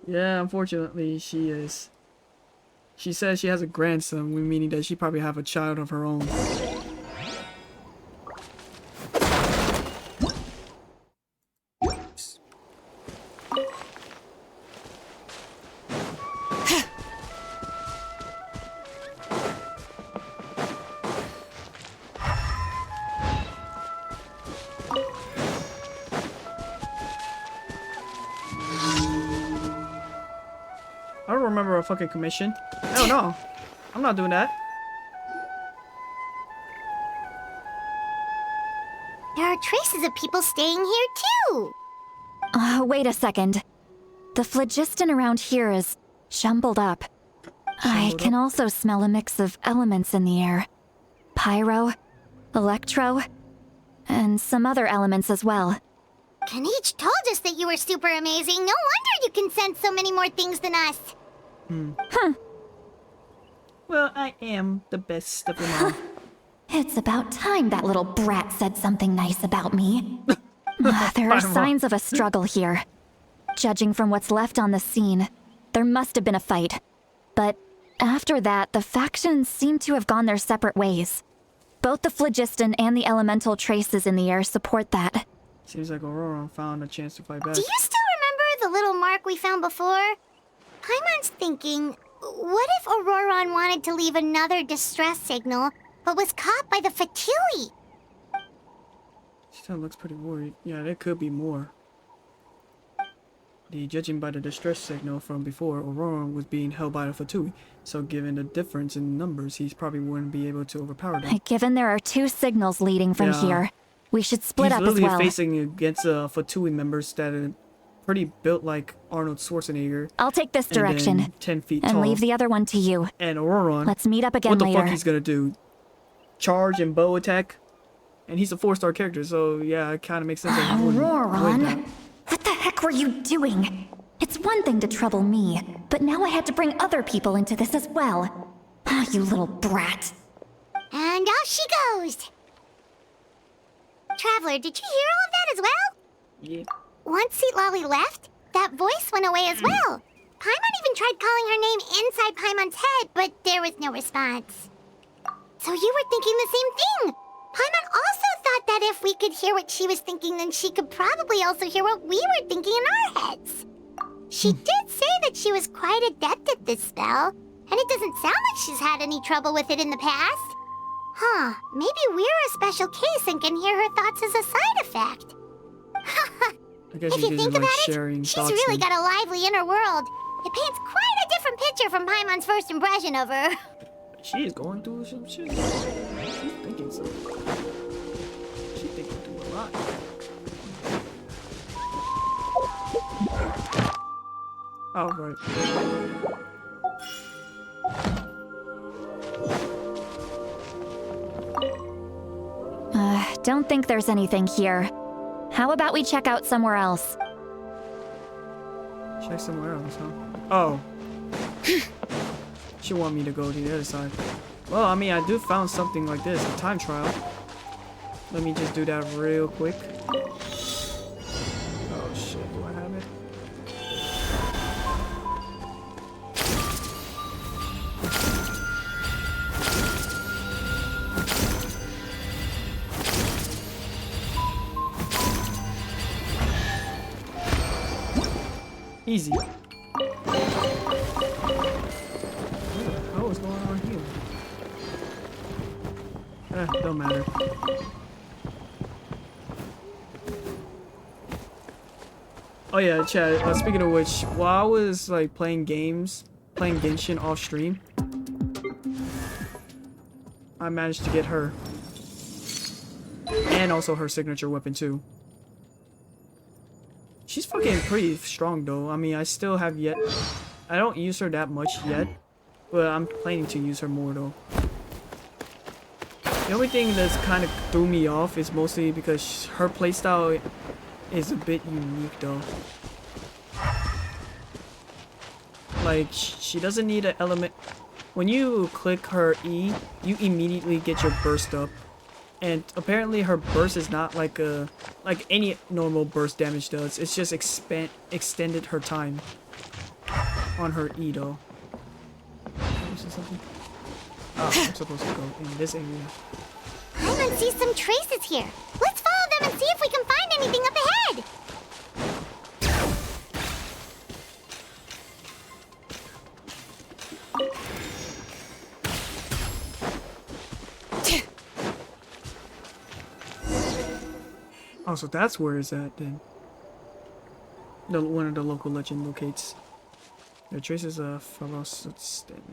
Yeah, unfortunately, she is. She says she has a grandson, meaning that she probably have a child of her own. I don't remember a fucking commission. Oh no, I'm not doing that. There are traces of people staying here too. Wait a second. The phlogiston around here is jumbled up. I can also smell a mix of elements in the air. Pyro, electro, and some other elements as well. Kanich told us that you were super amazing. No wonder you can sense so many more things than us. Well, I am the best of them all. It's about time that little brat said something nice about me. There are signs of a struggle here. Judging from what's left on the scene, there must have been a fight. But after that, the factions seem to have gone their separate ways. Both the phlogiston and the elemental traces in the air support that. Seems like Aurora found a chance to fight back. Do you still remember the little mark we found before? Paimon's thinking, what if Auroron wanted to leave another distress signal, but was caught by the Fatui? Still looks pretty worried. Yeah, there could be more. Judging by the distress signal from before, Aurora was being held by the Fatui. So given the difference in numbers, he probably wouldn't be able to overpower them. Given there are two signals leading from here, we should split up as well. He's literally facing against Fatui members that are pretty built like Arnold Schwarzenegger. I'll take this direction. And 10 feet and tall. Leave the other one to you. And Auroron. Let's meet up again later. What the fuck he's gonna do? Charge and bow attack? And he's a 4-star character, so yeah, it kind of makes sense. Auroron, what the heck were you doing? It's one thing to trouble me, but now I had to bring other people into this as well. Ah, you little brat. And off she goes. Traveler, did you hear all of that as well? Yeah. Once Seatlolly left, that voice went away as well. Paimon even tried calling her name inside Paimon's head, but there was no response. So you were thinking the same thing. Paimon also thought that if we could hear what she was thinking, then she could probably also hear what we were thinking in our heads. She did say that she was quite adept at this spell, and it doesn't sound like she's had any trouble with it in the past. Huh, maybe we're a special case and can hear her thoughts as a side effect. If you think about it, she's really got a lively inner world. It paints quite a different picture from Paimon's first impression of her. She is going through some shit. She's thinking something. She's thinking through a lot. Oh, right. Don't think there's anything here. How about we check out somewhere else? Check somewhere else, huh? Oh. She want me to go to the other side. Well, I mean, I do found something like this, a time trial. Let me just do that real quick. Oh shit, do I have it? Easy. What the hell is going on here? Don't matter. Oh yeah, Chad, speaking of which, while I was like playing Genshin off stream, I managed to get her. And also her signature weapon too. She's fucking pretty strong though. I mean, I still have yet... I don't use her that much yet, but I'm planning to use her more though. The only thing that's kind of threw me off is mostly because her playstyle is a bit unique though. Like, she doesn't need an element... When you click her E, you immediately get your burst up. And apparently her burst is not like any normal burst damage does. It's just extended her time on her Edo. Is there something? Oh, I'm supposed to go in this area. Paimon sees some traces here. Let's follow them and see if we can find anything up ahead. Oh, so that's where it's at then. One of the local legend locates. The traces of Phlogiston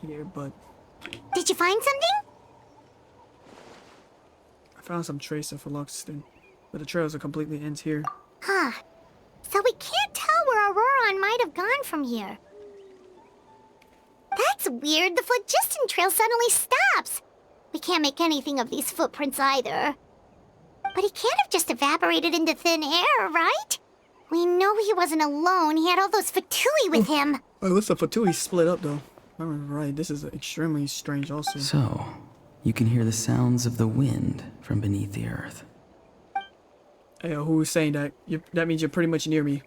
here, but Did you find something? I found some trace of Phlogiston, but the trails are completely ends here. Huh. So we can't tell where Auroron might have gone from here. That's weird. The Phlogiston trail suddenly stops. We can't make anything of these footprints either. But he can't have just evaporated into thin air, right? We know he wasn't alone. He had all those Fatui with him. Oh, looks like Fatui split up though. I remember right. This is extremely strange also. So, you can hear the sounds of the wind from beneath the earth. Hey, who was saying that? That means you're pretty much near me.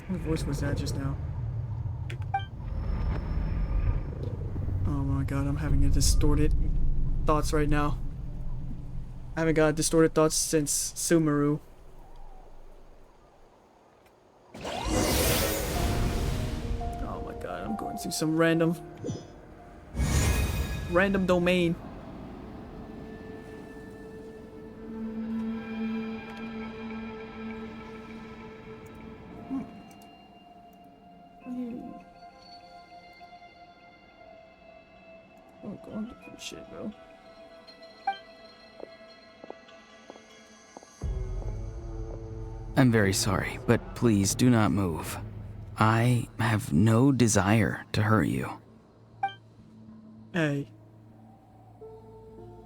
What voice was that just now? Oh my god, I'm having a distorted thoughts right now. I haven't got distorted thoughts since Sumeru. Oh my god, I'm going to some random domain. Oh, going through shit, bro. I'm very sorry, but please do not move. I have no desire to hurt you. Hey.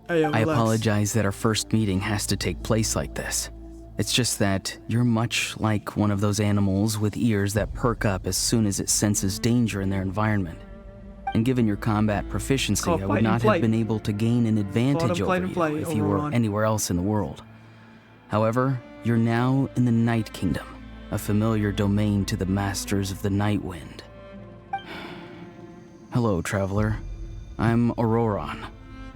Hey, I relax. apologize that our first meeting has to take place like this. It's just that you're much like one of those animals with ears that perk up as soon as it senses danger in their environment. And given your combat proficiency, Called I fight would and not flight. have been able to gain an advantage Flight over and you flight, if you were Auroron. anywhere else in the world. However, you're now in the Night Kingdom, a familiar domain to the Masters of the Night Wind. Hello, traveler. I'm Auroron,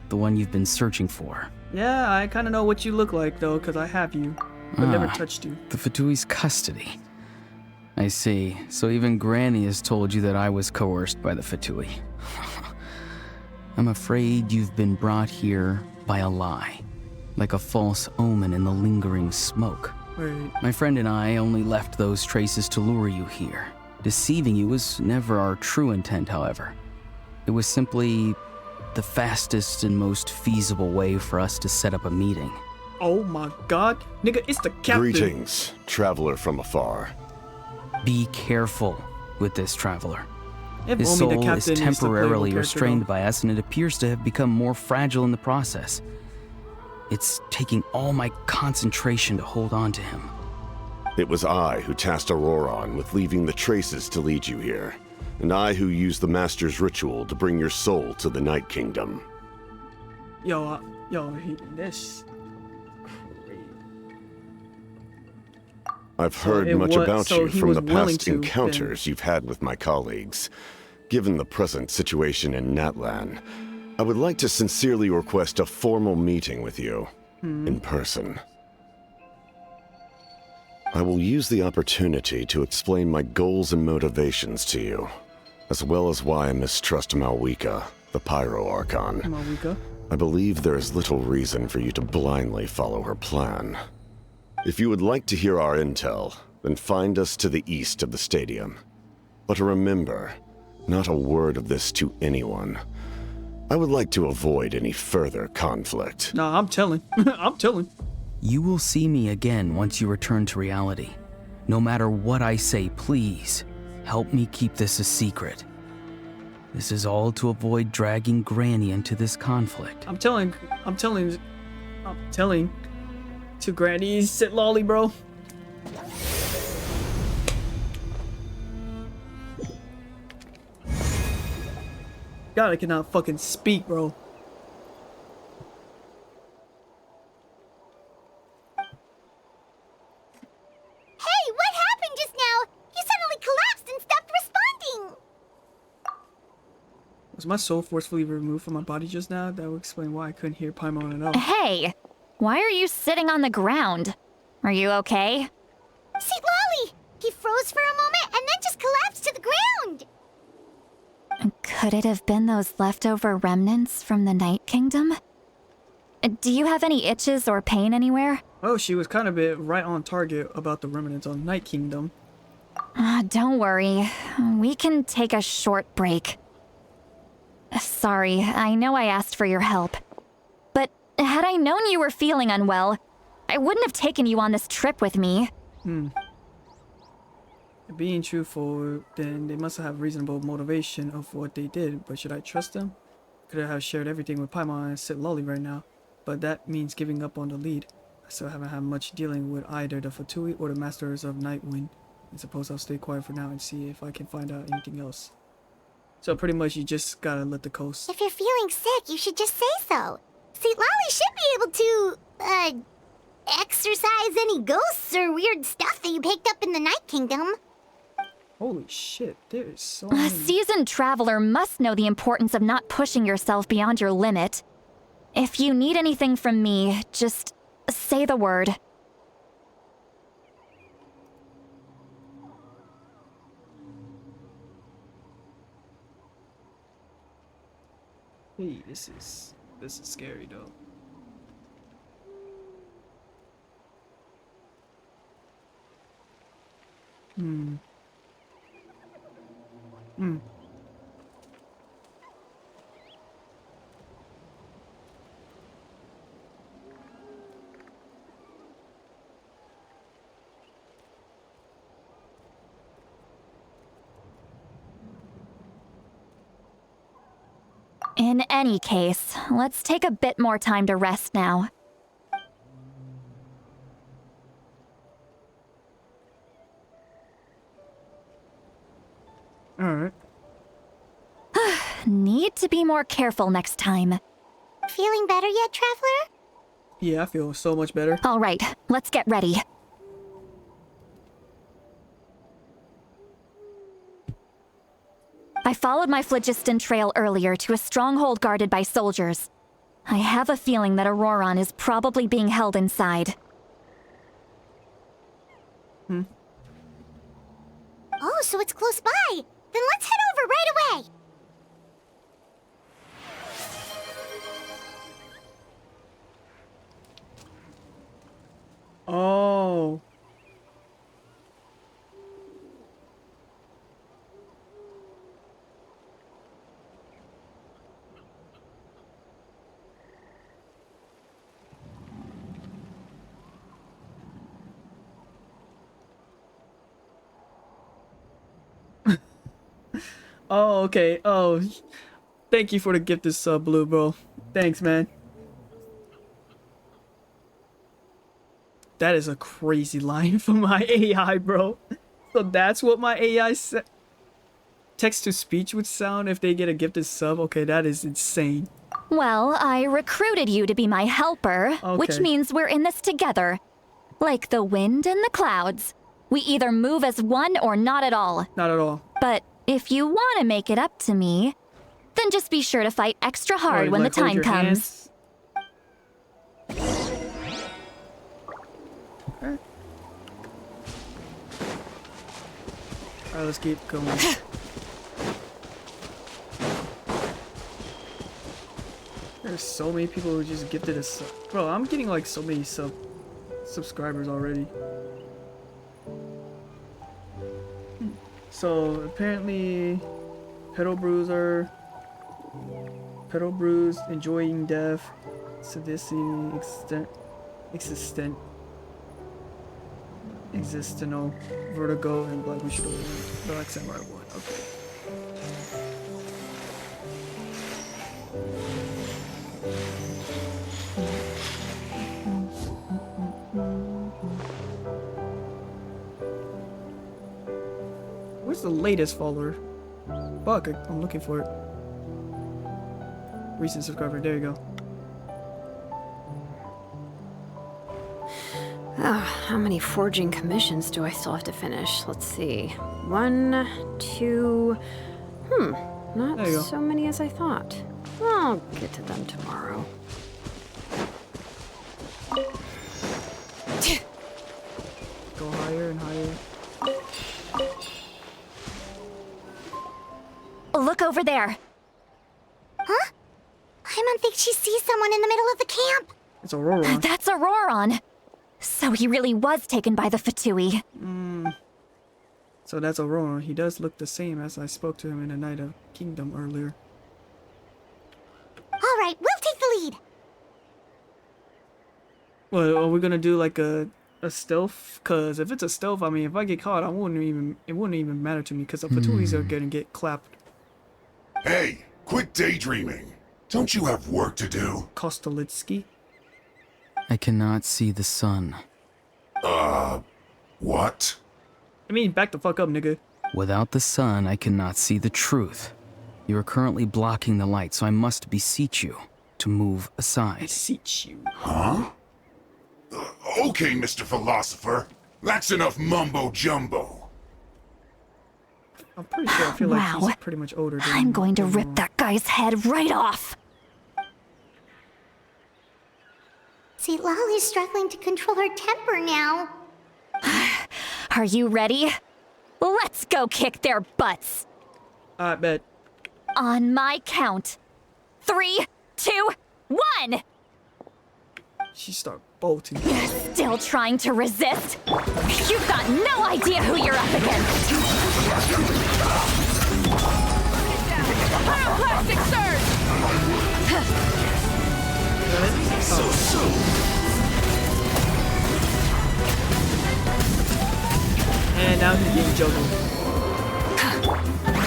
the one you've been searching for. Yeah, I kind of know what you look like though, because I have you, but never touched you. The Fatui's custody. I see. So even Granny has told you that I was coerced by the Fatui. I'm afraid you've been brought here by a lie, like a false omen in the lingering smoke. Wait. My friend and I only left those traces to lure you here. Deceiving you was never our true intent, however. It was simply the fastest and most feasible way for us to set up a meeting. Oh my god. Nigga, it's the captain. Greetings, traveler from afar. Be careful with this traveler. If His only the soul is captain used to play temporarily with restrained character, by us, and it appears to have become more fragile in the process. It's taking all my concentration to hold on to him. It was I who tasked Auroron with leaving the traces to lead you here, and I who used the Master's ritual to bring your soul to the Night Kingdom. though. This. I've heard it much was- about so you he from was the willing past to, then. encounters you've had with my colleagues. Given the present situation in Natlan, I would like to sincerely request a formal meeting with you, in person. I will use the opportunity to explain my goals and motivations to you, as well as why I mistrust Malwika, the Pyro Archon. Malwika. I believe there is little reason for you to blindly follow her plan. If you would like to hear our intel, then find us to the east of the stadium. But remember, not a word of this to anyone. I would like to avoid any further conflict. Nah, I'm telling. I'm telling. You will see me again once you return to reality. No matter what I say, please, help me keep this a secret. This is all to avoid dragging Granny into this conflict. I'm telling to Granny, sit lolly, bro. God, I cannot fucking speak, bro. Hey, what happened just now? You suddenly collapsed and stopped responding. Was my soul forcefully removed from my body just now? That would explain why I couldn't hear Paimon at all. Hey, why are you sitting on the ground? Are you okay? See, Lolly! He froze for a moment and then just collapsed to the ground. Could it have been those leftover remnants from the Night Kingdom? Do you have any itches or pain anywhere? Oh, she was kind of bit right on target about the remnants on Night Kingdom. Don't worry. We can take a short break. Sorry, I know I asked for your help. But had I known you were feeling unwell, I wouldn't have taken you on this trip with me. Being truthful, then they must have reasonable motivation of what they did, but should I trust them? Could I have shared everything with Paimon and sit lolly right now? But that means giving up on the lead. I still haven't had much dealing with either the Fatui or the Masters of Nightwind. I suppose I'll stay quiet for now and see if I can find out anything else. So pretty much you just gotta let the coast. If you're feeling sick, you should just say so. See, Lolly should be able to, exorcise any ghosts or weird stuff that you picked up in the Night Kingdom. Holy shit, there is so A many. seasoned traveler must know the importance of not pushing yourself beyond your limit. If you need anything from me, just say the word. Hey, this is scary though. In any case, let's take a bit more time to rest now. Alright. Need to be more careful next time. Feeling better yet, Traveler? Yeah, I feel so much better. All right, let's get ready. I followed my phlogiston trail earlier to a stronghold guarded by soldiers. I have a feeling that Auroron is probably being held inside. Oh, so it's close by. Then let's head over right away. Oh. Oh, okay. Oh, thank you for the gift of sub, Blue, bro. Thanks, man. That is a crazy line from my AI, bro. So that's what my AI text-to-speech would sound if they get a gifted sub? Okay, that is insane. Well, I recruited you to be my helper, which Okay. means we're in this together. Like the wind and the clouds. We either move as one or not at all. Not at all. But if you want to make it up to me, then just be sure to fight extra hard Oh, when the like, hold time your comes. hands. Okay. Alright, let's keep going. There's so many people who just gifted us. Bro, I'm getting like so many subscribers already. So apparently, Pedal Bruiser, Pedal Bruise, Enjoying Death, Sadissi, Existential, Vertigo, and BlacBushido, Black Samurai 1. Okay. Where's the latest follower? Fuck, I'm looking for it. Recent subscriber. There you go. How many forging commissions do I still have to finish? Let's see. 1, 2... not There you go. so many as I thought. I'll get to them tomorrow. Go higher and higher. Look over there. Huh? Paimon thinks she sees someone in the middle of the camp. It's Aurora. That's Auroron. So he really was taken by the Fatui. So that's Aurora. He does look the same as I spoke to him in the Night of Kingdom earlier. All right, we'll take the lead. Well, are we gonna do like a stealth? Cause if it's a stealth, I mean, if I get caught, it wouldn't even matter to me. Cause the Fatuis are gonna get clapped. Hey, quit daydreaming. Don't you have work to do? Kostelitsky. I cannot see the sun. What? I mean, back the fuck up, nigga. Without the sun, I cannot see the truth. You are currently blocking the light, so I must beseech you to move aside. Beseech you. Huh? Okay, Mr. Philosopher. That's enough mumbo-jumbo. I'm pretty sure I feel like Wow. he's pretty much older than I'm going to than rip Aurora. that guy's head right off. See, Lolly's struggling to control her temper now. Are you ready? Let's go kick their butts. I bet. On my count. 3, 2, 1! She start bolting. Still trying to resist? You've got no idea who you're up against! Pyroclastic surge! So soon. And now he's getting juggled.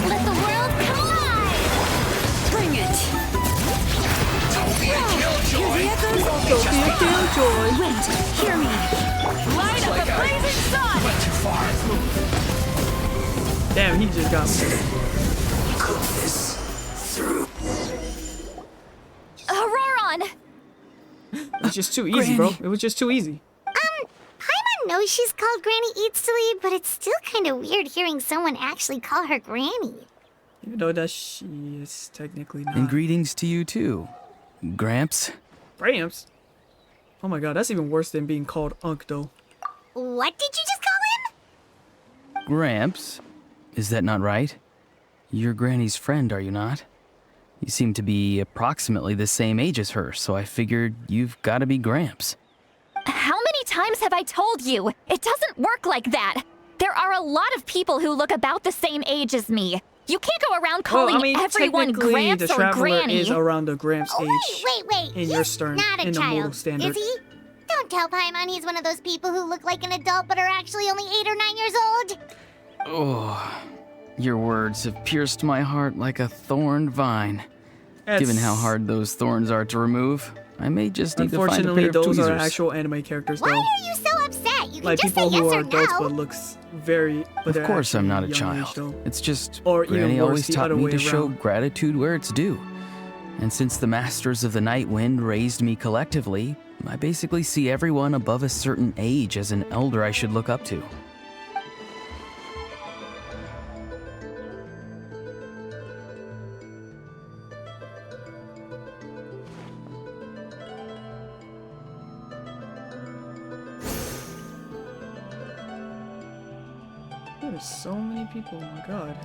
Let the world collide! Bring it! Wait, hear me! Light up the blazing sun! Damn, he just got Auroron! It was just too easy, bro. It was just too easy. Paimon knows she's called Granny Eats to Lead, but it's still kind of weird hearing someone actually call her Granny. Even though that she is technically not. And greetings to you too, Gramps. Gramps? Oh my god, that's even worse than being called Unk, though. What did you just call him? Gramps? Is that not right? You're Granny's friend, are you not? You seem to be approximately the same age as her, so I figured you've got to be Gramps. How many times have I told you? It doesn't work like that. There are a lot of people who look about the same age as me. You can't go around calling Well, I mean, everyone technically, Gramps the or Traveler Granny. is around the Gramps age. Wait. In your stern, not a in the child, mortal standard. is he? Don't tell Paimon he's one of those people who look like an adult but are actually only 8 or 9 years old. Oh, your words have pierced my heart like a thorned vine. That's- Given how hard those thorns are to remove, I may just need to find a Unfortunately, pair of those tweezers. are actual anime characters, Why though. are you so upset? You can Like just people say yes who are or adults no. but looks very. But Of they're course I'm not a actually young child. age, though. It's just Or even Granny worse, always the taught other me way to show around. gratitude where it's due. And since the Masters of the Night Wind raised me collectively, I basically see everyone above a certain age as an elder I should look up to. There's so many people. Oh my god.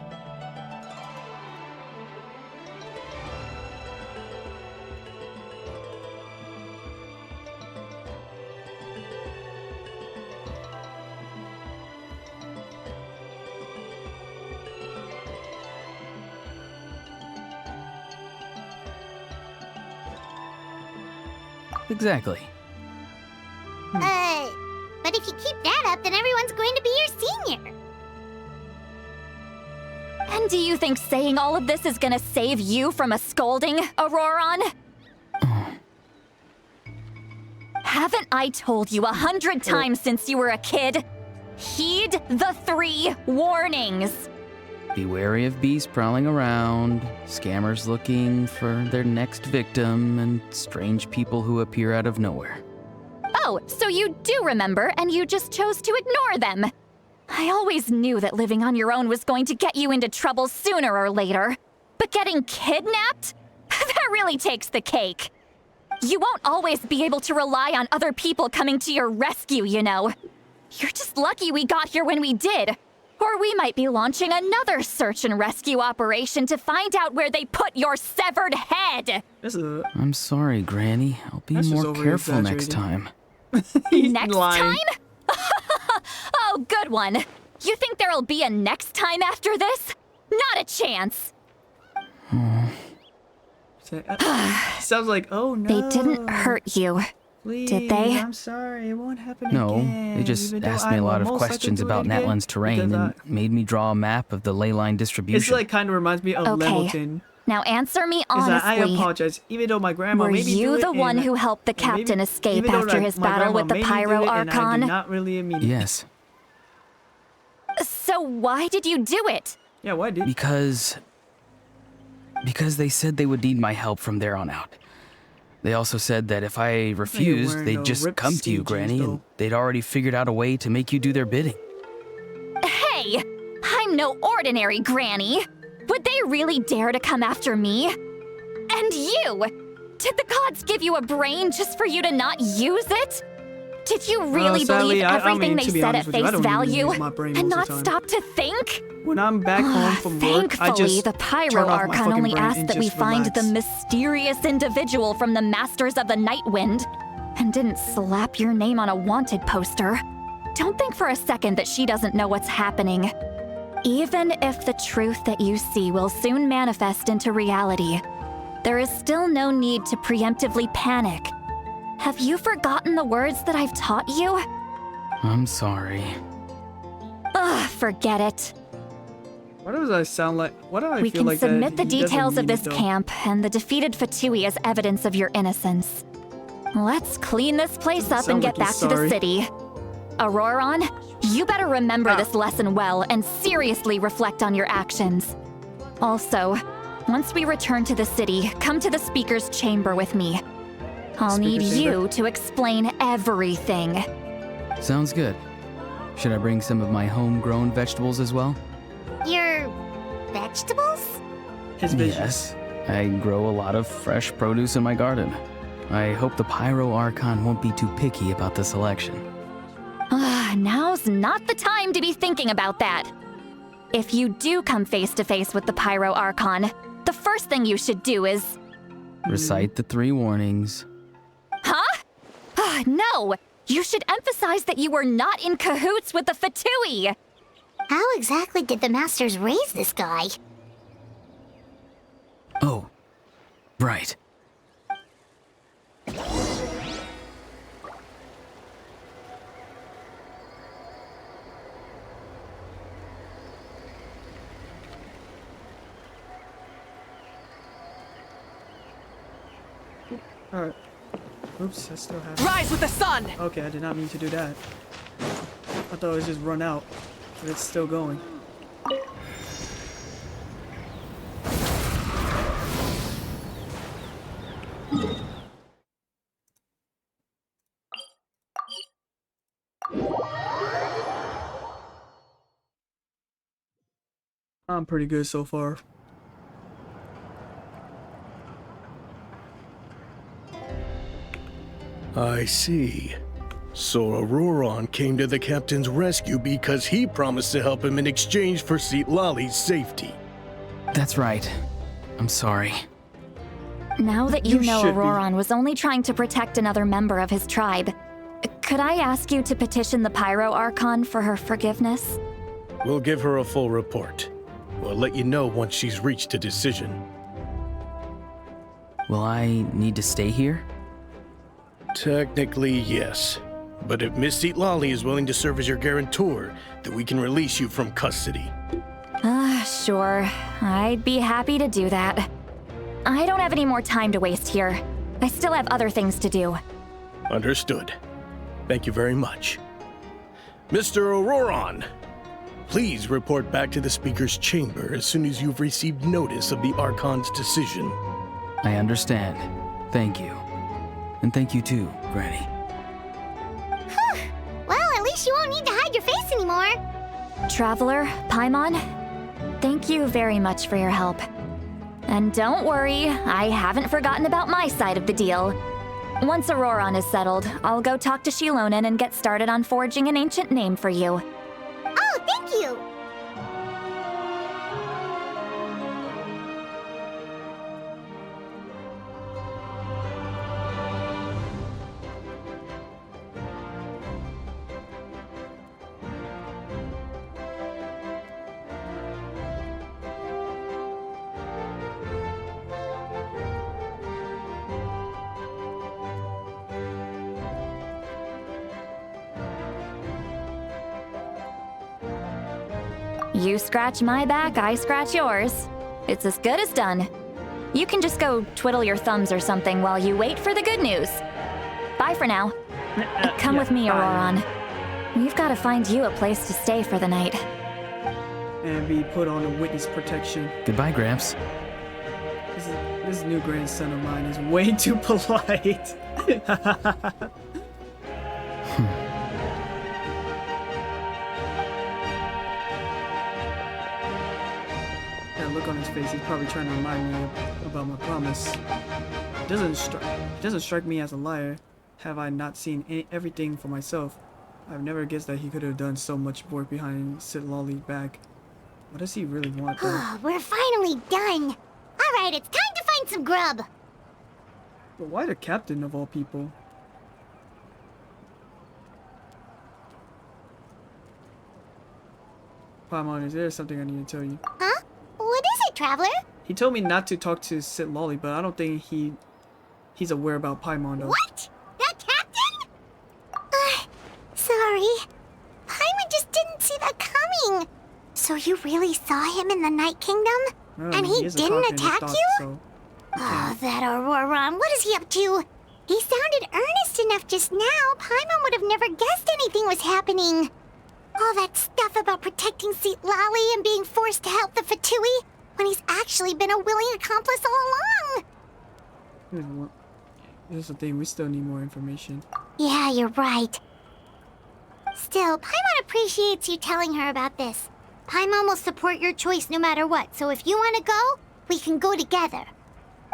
Exactly. But if you keep that up, then everyone's going to be your senior. And do you think saying all of this is gonna save you from a scolding, Auroron? Haven't I told you 100 times since you were a kid? Heed the 3 warnings. Be wary of beasts prowling around, scammers looking for their next victim, and strange people who appear out of nowhere. Oh, so you do remember, and you just chose to ignore them. I always knew that living on your own was going to get you into trouble sooner or later. But getting kidnapped? That really takes the cake. You won't always be able to rely on other people coming to your rescue, you know. You're just lucky we got here when we did. Or we might be launching another search and rescue operation to find out where they put your severed head. I'm sorry, Granny. I'll be more careful next time. Next time? Oh, good one. You think there'll be a next time after this? Not a chance. Sounds like, oh no. They didn't hurt you, Please, did they? I'm sorry, it won't happen No, again. they just Even though asked me I a lot will of most likely questions do it about again, Natlan's terrain because and made me draw a map of the ley line distribution. It's like kind of reminds me of Okay. Levelton. Now answer me Is that I honestly. apologize, even though my grandma Were made me do you it, the one and who helped the and maybe- captain escape even though, after like, his my battle grandma with the made me do Pyro it, and I Archon? did not really mean it. Yes, So why did you do it? Yeah, why did? because they said they would need my help from there on out. They also said that if I refused, wearing they'd no just ripped come to you, skin Granny, jeans, and they'd already figured out a way to make you do their bidding. Hey, I'm no ordinary granny. Would they really dare to come after me? And you! Did the gods give you a brain just for you to not use it? Did you really sadly, believe I everything mean, they to be said honest at with you, I face don't even value use my brain and most not of the time. stop to think? When I'm back home from work, I Thankfully, just the turn Pyro off my Archon fucking only brain asked and that we just find relax. the mysterious individual from the Masters of the Nightwind, and didn't slap your name on a wanted poster. Don't think for a second that she doesn't know what's happening. Even if the truth that you see will soon manifest into reality, there is still no need to preemptively panic. Have you forgotten the words that I've taught you? I'm sorry. Ugh, forget it. Why does I sound like? Why do I We feel can like submit the that he doesn't details of mean it, this though? camp and the defeated Fatui as evidence of your innocence. Let's clean this place up and sound get like back he's to the sorry. city. Auroron, you better remember this lesson well and seriously reflect on your actions. Also, once we return to the city, come to the speaker's chamber with me. I'll need Speaker's chamber? you to explain everything. Sounds good. Should I bring some of my homegrown vegetables as well? Your vegetables? His vision. Yes. I grow a lot of fresh produce in my garden. I hope the Pyro Archon won't be too picky about the selection. Now's not the time to be thinking about that. If you do come face to face with the Pyro Archon, the first thing you should do is... Recite the 3 warnings. Huh? No! You should emphasize that you were not in cahoots with the Fatui! How exactly did the Masters raise this guy? Oh, right. Alright. Oops, I still have. Rise with the sun! Okay, I did not mean to do that. I thought it was just run out, but it's still going. I'm pretty good so far. I see. So Auroron came to the captain's rescue because he promised to help him in exchange for Lali's safety. That's right. I'm sorry. Now that you You know should be. Auroron was only trying to protect another member of his tribe, could I ask you to petition the Pyro Archon for her forgiveness? We'll give her a full report. We'll let you know once she's reached a decision. Will I need to stay here? Technically, yes. But if Miss Lali is willing to serve as your guarantor, then we can release you from custody. Sure. I'd be happy to do that. I don't have any more time to waste here. I still have other things to do. Understood. Thank you very much. Mr. Auroron, Please report back to the Speaker's chamber as soon as you've received notice of the Archon's decision. I understand. Thank you. And thank you too, Granny. Well, at least you won't need to hide your face anymore. Traveler, Paimon, thank you very much for your help. And don't worry, I haven't forgotten about my side of the deal. Once Auroron is settled, I'll go talk to Shilonen and get started on forging an ancient name for you. Oh, thank you. You scratch my back, I scratch yours. It's as good as done. You can just go twiddle your thumbs or something while you wait for the good news. Bye for now. Come with me, Auroron. We've got to find you a place to stay for the night. And be put on a witness protection. Goodbye, Gramps. This new grandson of mine is way too polite. That look on his face, he's probably trying to remind me about my promise. It doesn't strike me as a liar. Have I not seen everything for myself? I've never guessed that he could have done so much work behind Sid Lolly's back. What does he really want, though? We're finally done. All right, it's time to find some grub. But why the captain of all people? Paimon, is there something I need to tell you? Huh? What is it, Traveler? He told me not to talk to Sid Lolly, but I don't think he's aware about Paimon, though. What? That captain? Sorry. Paimon just didn't see that coming. So you really saw him in the Night Kingdom? And he didn't attack you? So oh, that Auroron. What is he up to? He sounded earnest enough just now. Paimon would have never guessed anything was happening. All that stuff about protecting Seat Lolly and being forced to help the Fatui when he's actually been a willing accomplice all along. Here's the thing, we still need more information. Yeah, you're right. Still, Paimon appreciates you telling her about this. Paimon will support your choice no matter what, so if you want to go, we can go together.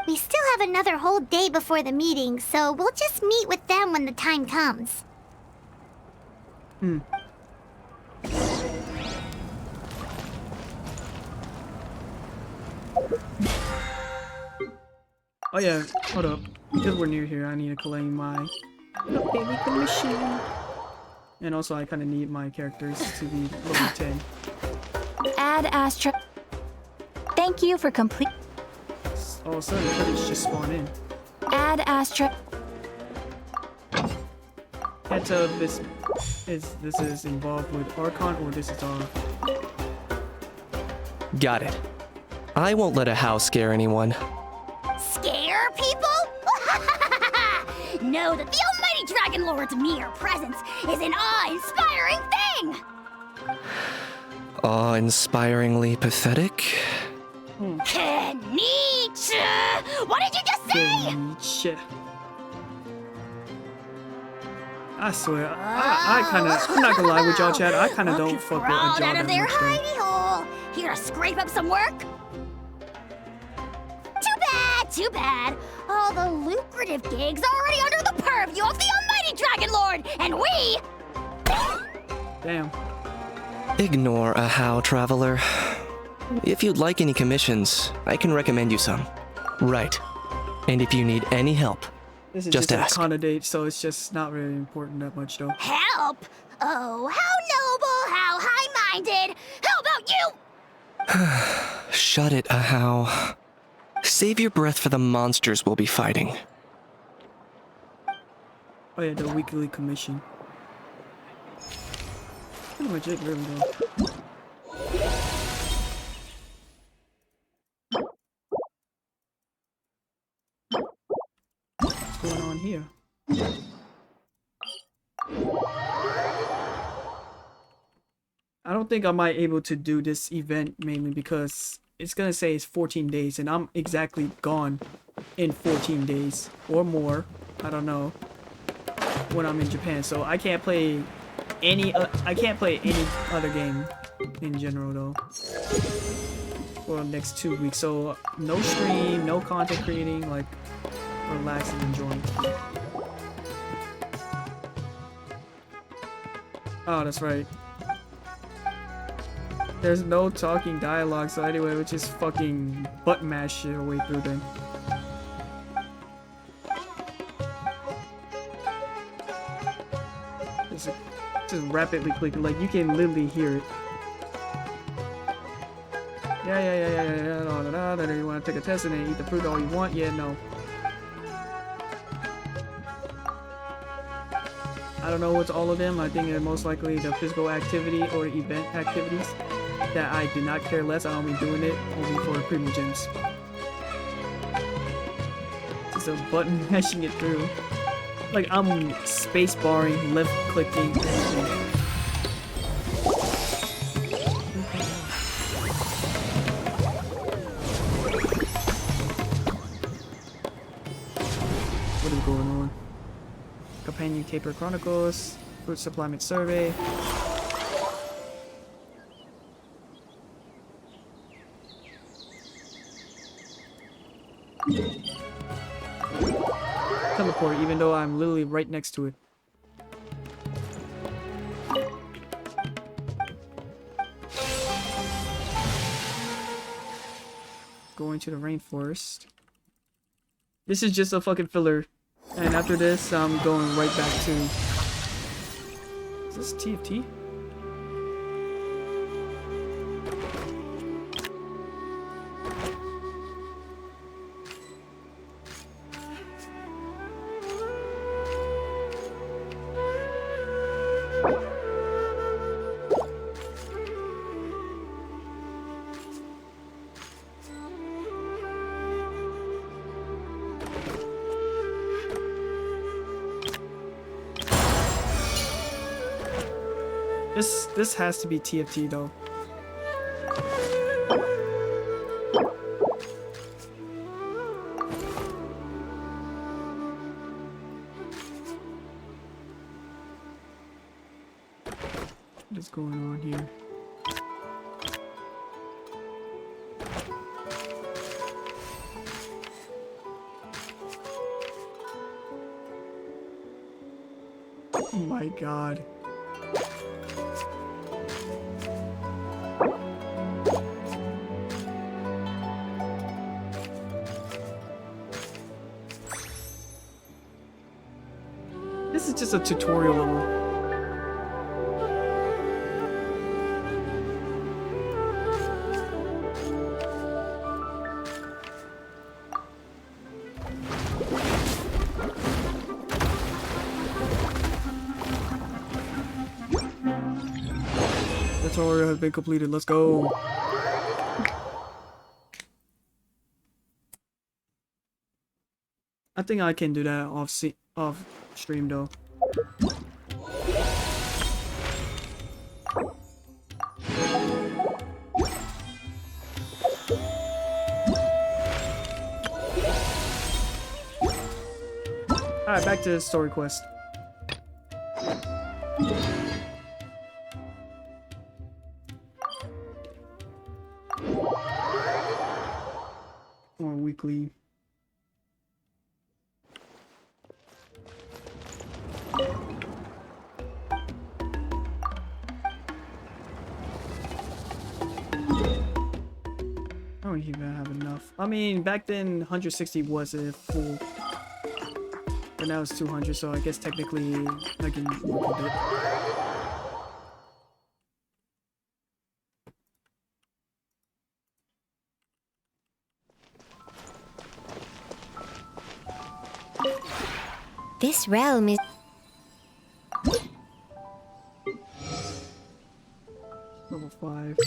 We still have another whole day before the meeting, so we'll just meet with them when the time comes. Oh yeah, hold up. Because we're near here, I need to claim my baby commission. And also, I kind of need my characters to be level 10. Add Astra. Thank you for complete. All of a sudden, credits just spawn in. Add Astra. Can't tell if this is involved with Archon or this is all. Got it. I won't let a house scare anyone. Scare people? Know that the Almighty Dragon Lord's mere presence is an awe-inspiring thing! Awe-inspiringly pathetic? Kenichi! What did you just say? Kenichi. I swear, I'm not gonna lie with y'all, Chad. I kind of don't fuck with Crawled Ajah out of that their much, though. hidey hole. Here to scrape up some work? Too bad. All the lucrative gigs already under the purview of the Almighty Dragon Lord, and we... Damn. Ignore a how, traveler. If you'd like any commissions, I can recommend you some. Right. And if you need any help, This is just just ask. a candidate, so it's just not really important that much, though. Help? Oh, how noble, how high-minded. How about you? Shut it, Ahau. Save your breath for the monsters we'll be fighting. Oh yeah, the weekly commission. Pretty much it, really, though. What's going on here? I don't think I might able to do this event mainly because it's gonna say it's 14 days and I'm exactly gone in 14 days or more. I don't know when I'm in Japan, so I can't play any other game in general though for the next 2 weeks. So no stream, no content creating, like relax and enjoying. Oh, that's right. There's no talking dialogue, so anyway, we just fucking butt mash your way through them. Just rapidly clicking, like you can literally hear it. Yeah. Then you want to take a test and then eat the fruit all you want? Yeah, no. I don't know what's all of them. I think they're most likely the physical activity or event activities that I do not care less. I don't be doing it only for premium gems. Just a button mashing it through. Like I'm space barring, left clicking, everything. What is going on? Companion Caper Chronicles, Fruit Supplement Survey. Teleport, even though I'm literally right next to it. Going to the rainforest. This is just a fucking filler. And after this, I'm going right back to... Is this TFT? This has to be TFT though. What is going on here? Oh my god. This is just a tutorial level. The tutorial has been completed. Let's go. I think I can do that off stream though. Alright, back to the story quest. Or weekly. I don't even have enough. I mean, back then 160 was a full, but now it's 200, so I guess technically I can work with it. This realm is... Level 5.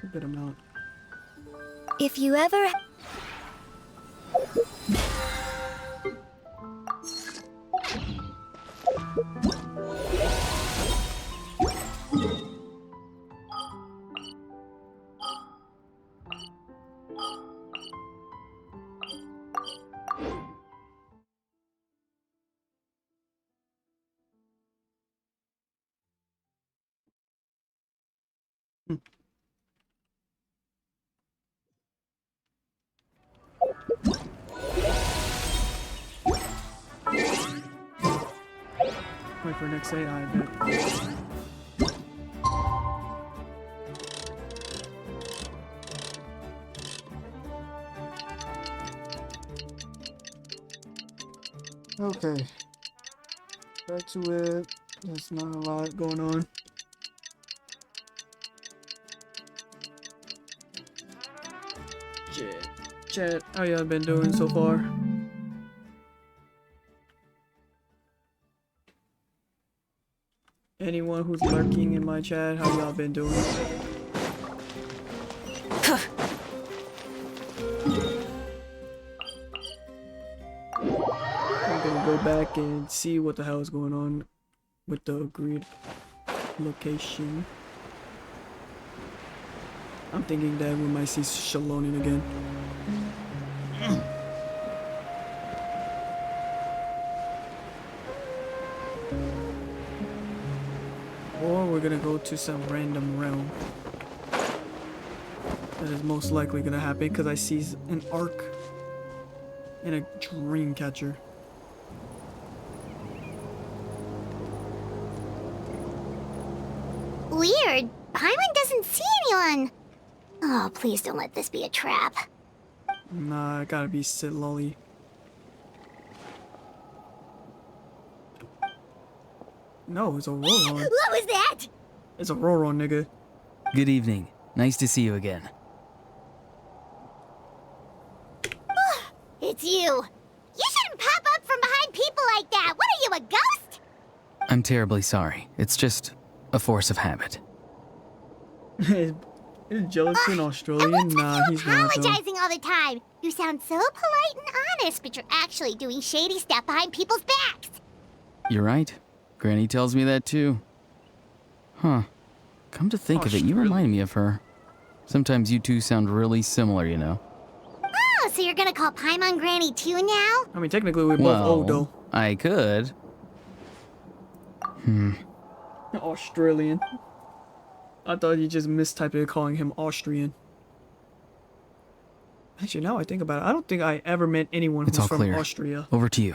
A good amount. If you ever... for next day, I bet. Okay. Back to it. There's not a lot going on. Chat, how y'all been doing so far? Anyone who's lurking in my chat, how y'all been doing? I'm gonna go back and see what the hell is going on with the agreed location. I'm thinking that we might see Shalonin again. Or we're gonna go to some random realm. That is most likely gonna happen because I see an arc and a dream catcher. Weird. Paimon doesn't see anyone. Oh, please don't let this be a trap. Nah, it gotta be Sid Lolly. No, it's a Roron. What was that? It's a Roron, nigga. Good evening. Nice to see you again. It's you. You shouldn't pop up from behind people like that. What are you, a ghost? I'm terribly sorry. It's just a force of habit. Is Jealousy in Australian? Nah, he's not. Though. Apologizing all the time. You sound so polite and honest, but you're actually doing shady stuff behind people's backs. You're right. Granny tells me that too. Huh. Come to think of it, you remind me of her. Sometimes you two sound really similar, you know. Oh, so you're gonna call Paimon Granny too now? I mean, technically we're both Well, old, though. I could. Australian. I thought you just mistyped it calling him Austrian. Actually, now I think about it, I don't think I ever met anyone who's It's all from clear. Austria. Over to you.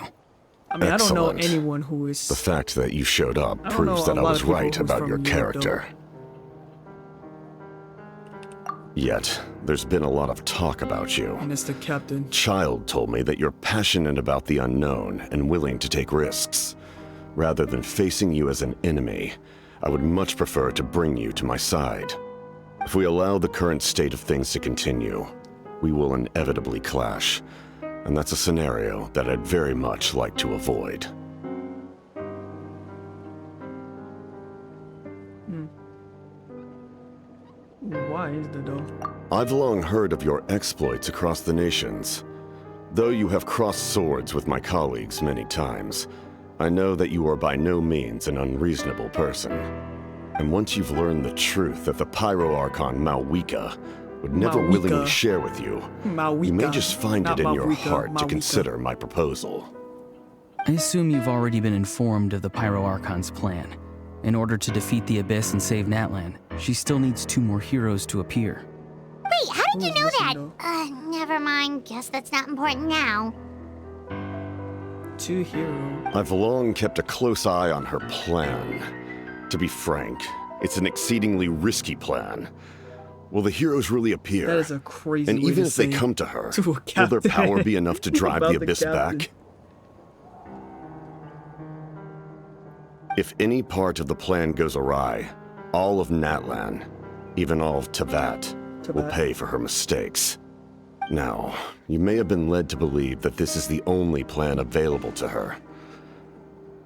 I mean, Excellent. I don't know anyone who is... The fact that you showed up I don't know proves a that I lot was of people right who's about from your Europe, character. Yet, there's been a lot of talk about you. And it's the captain. Child told me that you're passionate about the unknown and willing to take risks. Rather than facing you as an enemy, I would much prefer to bring you to my side. If we allow the current state of things to continue, we will inevitably clash. And that's a scenario that I'd very much like to avoid. Why is that, though? I've long heard of your exploits across the nations. Though you have crossed swords with my colleagues many times, I know that you are by no means an unreasonable person. And once you've learned the truth that the Pyro Archon Malwika would never willingly share with you, you may just find it in your heart to consider my proposal. I assume you've already been informed of the Pyro Archon's plan. In order to defeat the Abyss and save Natlan, she still needs 2 more heroes to appear. Wait, how did you know that? Never mind. Guess that's not important now. 2 heroes. I've long kept a close eye on her plan. To be frank, it's an exceedingly risky plan. Will the heroes really appear? That is a crazy And way even to if they say come to her, to a will their captain. power be enough to drive About the the Abyss captain. back? If any part of the plan goes awry, all of Natlan, even all of Tavat, will pay for her mistakes. Now, you may have been led to believe that this is the only plan available to her.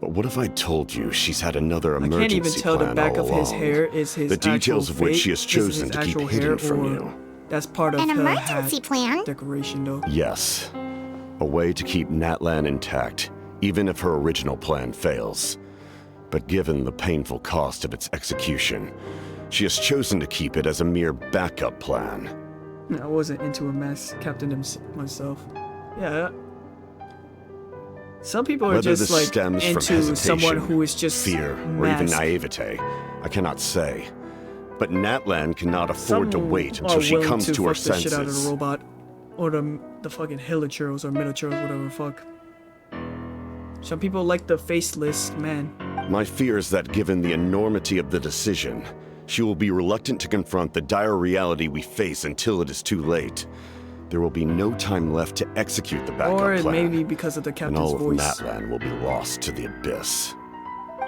But what if I told you she's had another I emergency can't even tell the plan back all of his along? hair is his The details actual of which fake, she has is chosen his to keep actual hidden hair, from or you. That's part of An her emergency hat plan? decoration, though. Yes. A way to keep Natlan intact, even if her original plan fails. But given the painful cost of its execution, she has chosen to keep it as a mere backup plan. I wasn't into a mass captain myself. Yeah. Some people are Whether just this like stems from into hesitation, someone who is just fear, or even masked. naivete, I cannot say. But Natlan cannot afford to Some wait are until she willing comes to her fuck the shit out of the senses. robot, or the fucking Hilichurls or Minochurls, whatever the fuck. Some people like the faceless man. My fear is that given the enormity of the decision, she will be reluctant to confront the dire reality we face until it is too late. There will be no time left to execute the backup Or it plan. may be because of the And captain's all of voice. Natlan will be lost to the abyss.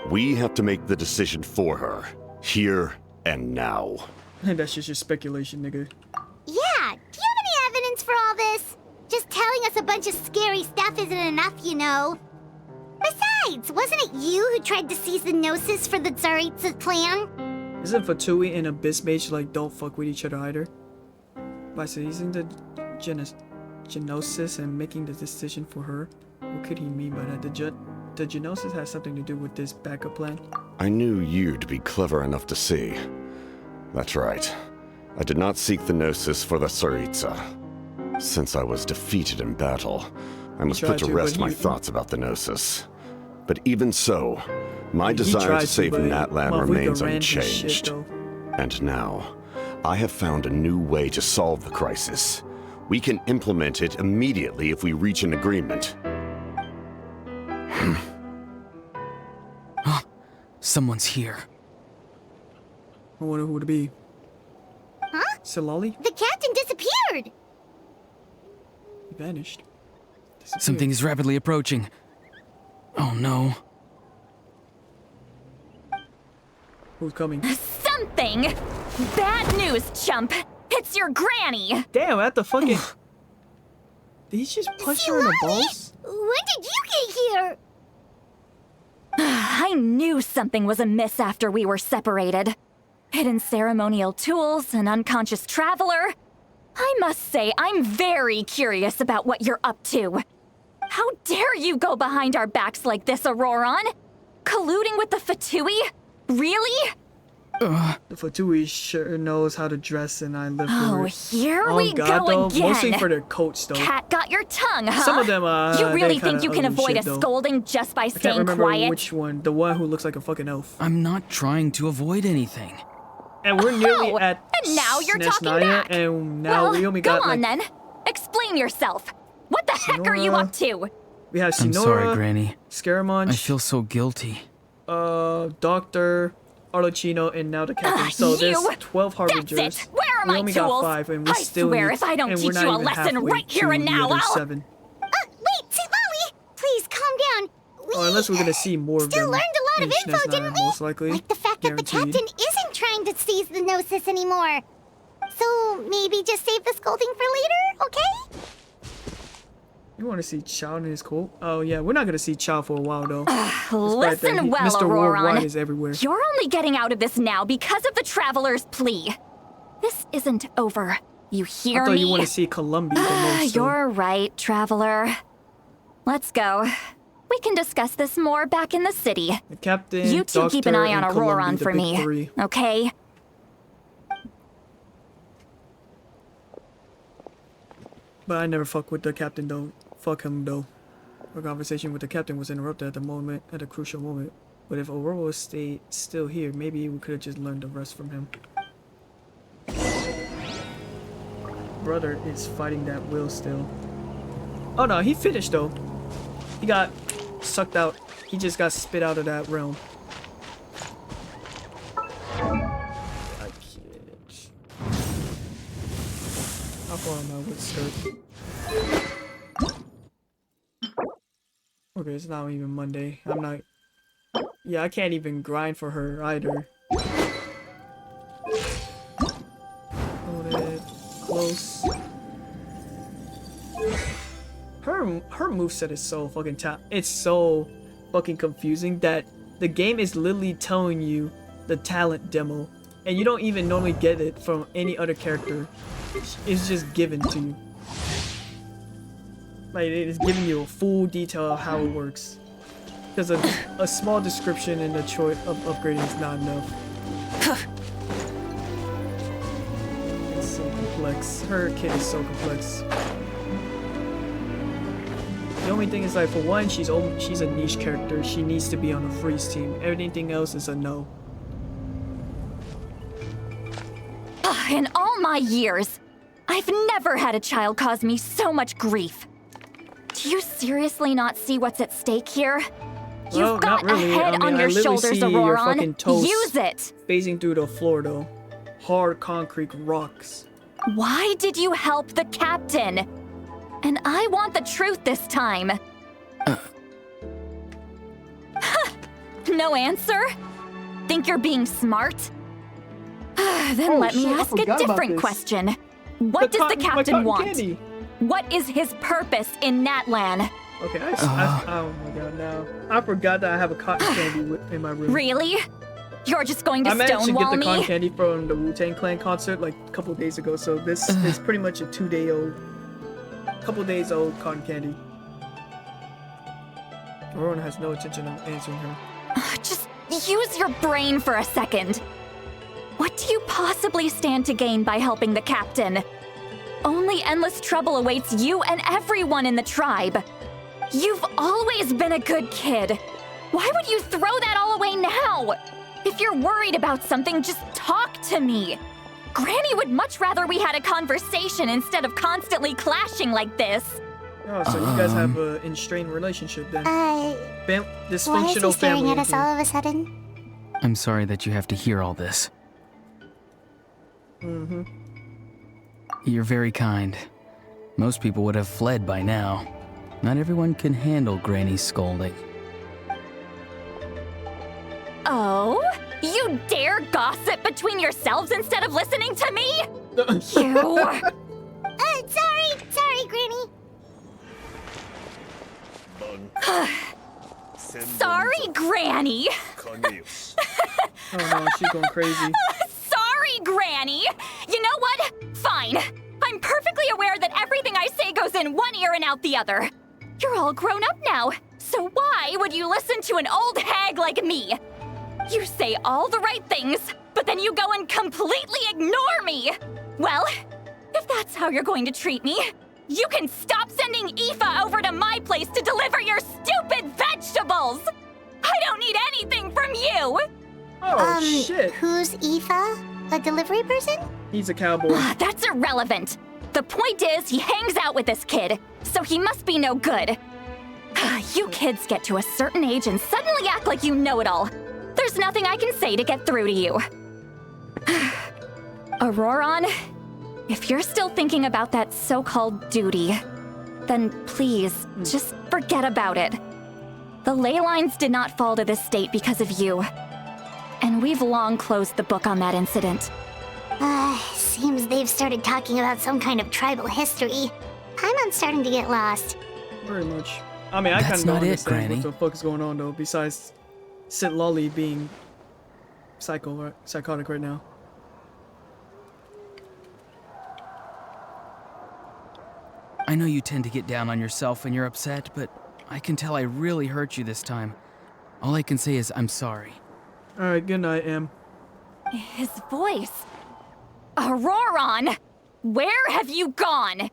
We have to make the decision for her, here and now. That's just your speculation, nigga. Yeah, do you have any evidence for all this? Just telling us a bunch of scary stuff isn't enough, you know. Besides, wasn't it you who tried to seize the Gnosis for the Tsaritsa clan? Isn't Fatui and Abyss Mage like don't fuck with each other either? By seizing the Genosis and making the decision for her? What could he mean by that? The Genosis has something to do with this backup plan? I knew you'd be clever enough to see. That's right. I did not seek the Gnosis for the Tsaritsa. Since I was defeated in battle, I must put to rest my thoughts about the Gnosis. But even so, my desire to save Natlan remains unchanged. And now, I have found a new way to solve the crisis. We can implement it immediately if we reach an agreement. Someone's here. I wonder who it would be. Huh? Silali? The captain disappeared! He vanished. Something is rapidly approaching. Oh no. Who's coming? Something! Bad news, chump! It's your granny! Damn, at the fucking... Did he just punch her in the balls? When did you get here? I knew something was amiss after we were separated. Hidden ceremonial tools, an unconscious traveler. I must say, I'm very curious about what you're up to. How dare you go behind our backs like this, Auroron? Colluding with the Fatui? Really? The Fatui sure knows how to dress and I live for it. Here we God, go though. again. Mostly for their coats, though. Cat got your tongue, huh? Some of them, You really they think you can kinda avoid ugly a shit, though. scolding just by I can't staying remember quiet? which one. The one who looks like a fucking elf. I'm not trying to avoid anything. And we're nearly at And now you're talking Snezhnaya, back. and now we only go got on like... then. Explain yourself. What the heck are you Sinora. up to? We have Sinora, I'm sorry, Granny. Scaramouche, I feel so guilty. Doctor, Arlecchino, and now the captain. So there's 12 harbingers. That's it. Where are we my only tools? got 5, and we I still swear need, if I don't and we're teach not you a even lesson halfway right here to and the now, other I'll... 7. Wait, Silali! Please, calm down. Oh, unless we're gonna see more of them. Still learned a lot of in info, Snezhnaya, didn't we? most likely. Like the fact that the Guaranteed. captain isn't trying to seize the Gnosis anymore. So maybe just save the scolding for later, okay? You want to see Chow in his coat? Oh yeah, we're not gonna see Chow for a while though. Listen well, Mr. Worldwide Auroron. is everywhere. You're only getting out of this now because of the Traveler's plea. This isn't over. You hear I thought me? you want to see Columbia the most. though. You're right, Traveler. Let's go. We can discuss this more back in the city. The captain, You two keep an Doctor, eye on and Columbia, Auroron the for big me, 3. okay? But I never fuck with the captain though. Fuck him though. Our conversation with the captain was interrupted at a crucial moment. But if Aurora stayed still here, maybe we could have just learned the rest from him. Brother is fighting that will still. Oh no, he finished though. He got sucked out. He just got spit out of that realm. I can't. How far am I with skirt? Okay, it's not even Monday. I'm not... Yeah, I can't even grind for her either. Hold it. Close. Her moveset is so fucking it's so fucking confusing that the game is literally telling you the talent demo. And you don't even normally get it from any other character. It's just given to you. Like, it is giving you a full detail of how it works. Because a small description in the choice of upgrading is not enough. It's so complex. Her kit is so complex. The only thing is, like, for one, she's a niche character. She needs to be on a freeze team. Everything else is a no. In all my years, I've never had a child cause me so much grief. Do you seriously not see what's at stake here? Well, You've got not really. a head I mean, on I your literally shoulders, see your Auroron. fucking toes Use it. phasing through the floor, though. Hard concrete rocks. Why did you help the captain? And I want the truth this time. No answer? Think you're being smart? Then let me ask a different question. What does the captain want? Candy. What is his purpose in Natlan? Okay, oh my god, no. I forgot that I have a cotton candy in my room. Really? You're just going to I managed to get stonewall the cotton me? candy from the Wu-Tang Clan concert like a couple days ago, so this is pretty much a couple days old cotton candy. Auroron has no intention of answering her. Just use your brain for a second. What do you possibly stand to gain by helping the captain? Only endless trouble awaits you and everyone in the tribe. You've always been a good kid. Why would you throw that all away now? If you're worried about something, just talk to me. Granny would much rather we had a conversation instead of constantly clashing like this. Oh, so you guys have an strained relationship then? Why is he Dysfunctional staring family. at us here. all of a sudden? I'm sorry that you have to hear all this. Mm-hmm. You're very kind. Most people would have fled by now. Not everyone can handle Granny's scolding. Oh? You dare gossip between yourselves instead of listening to me? You! Sorry, Granny. Sorry, Granny! Oh no, she's going crazy. Sorry, Granny! You know what? Fine. I'm perfectly aware that everything I say goes in one ear and out the other. You're all grown up now, so why would you listen to an old hag like me? You say all the right things, but then you go and completely ignore me! Well, if that's how you're going to treat me, you can stop sending Aoife over to my place to deliver your stupid vegetables! I don't need anything from you! Oh, shit. Who's Aoife? A delivery person? He's a cowboy. That's irrelevant. The point is, he hangs out with this kid, so he must be no good. You kids get to a certain age and suddenly act like you know it all. There's nothing I can say to get through to you. Auroron, if you're still thinking about that so-called duty, then please, just forget about it. The ley lines did not fall to this state because of you. And we've long closed the book on that incident. Seems they've started talking about some kind of tribal history. I'm starting to get lost. Very much. I mean, I kind That's of don't not it, understand Granny. what the fuck is going on though, besides Sid Lolly being psychotic right now. I know you tend to get down on yourself when you're upset, but I can tell I really hurt you this time. All I can say is I'm sorry. Alright, good night, Em. His voice. Auroron! Where have you gone?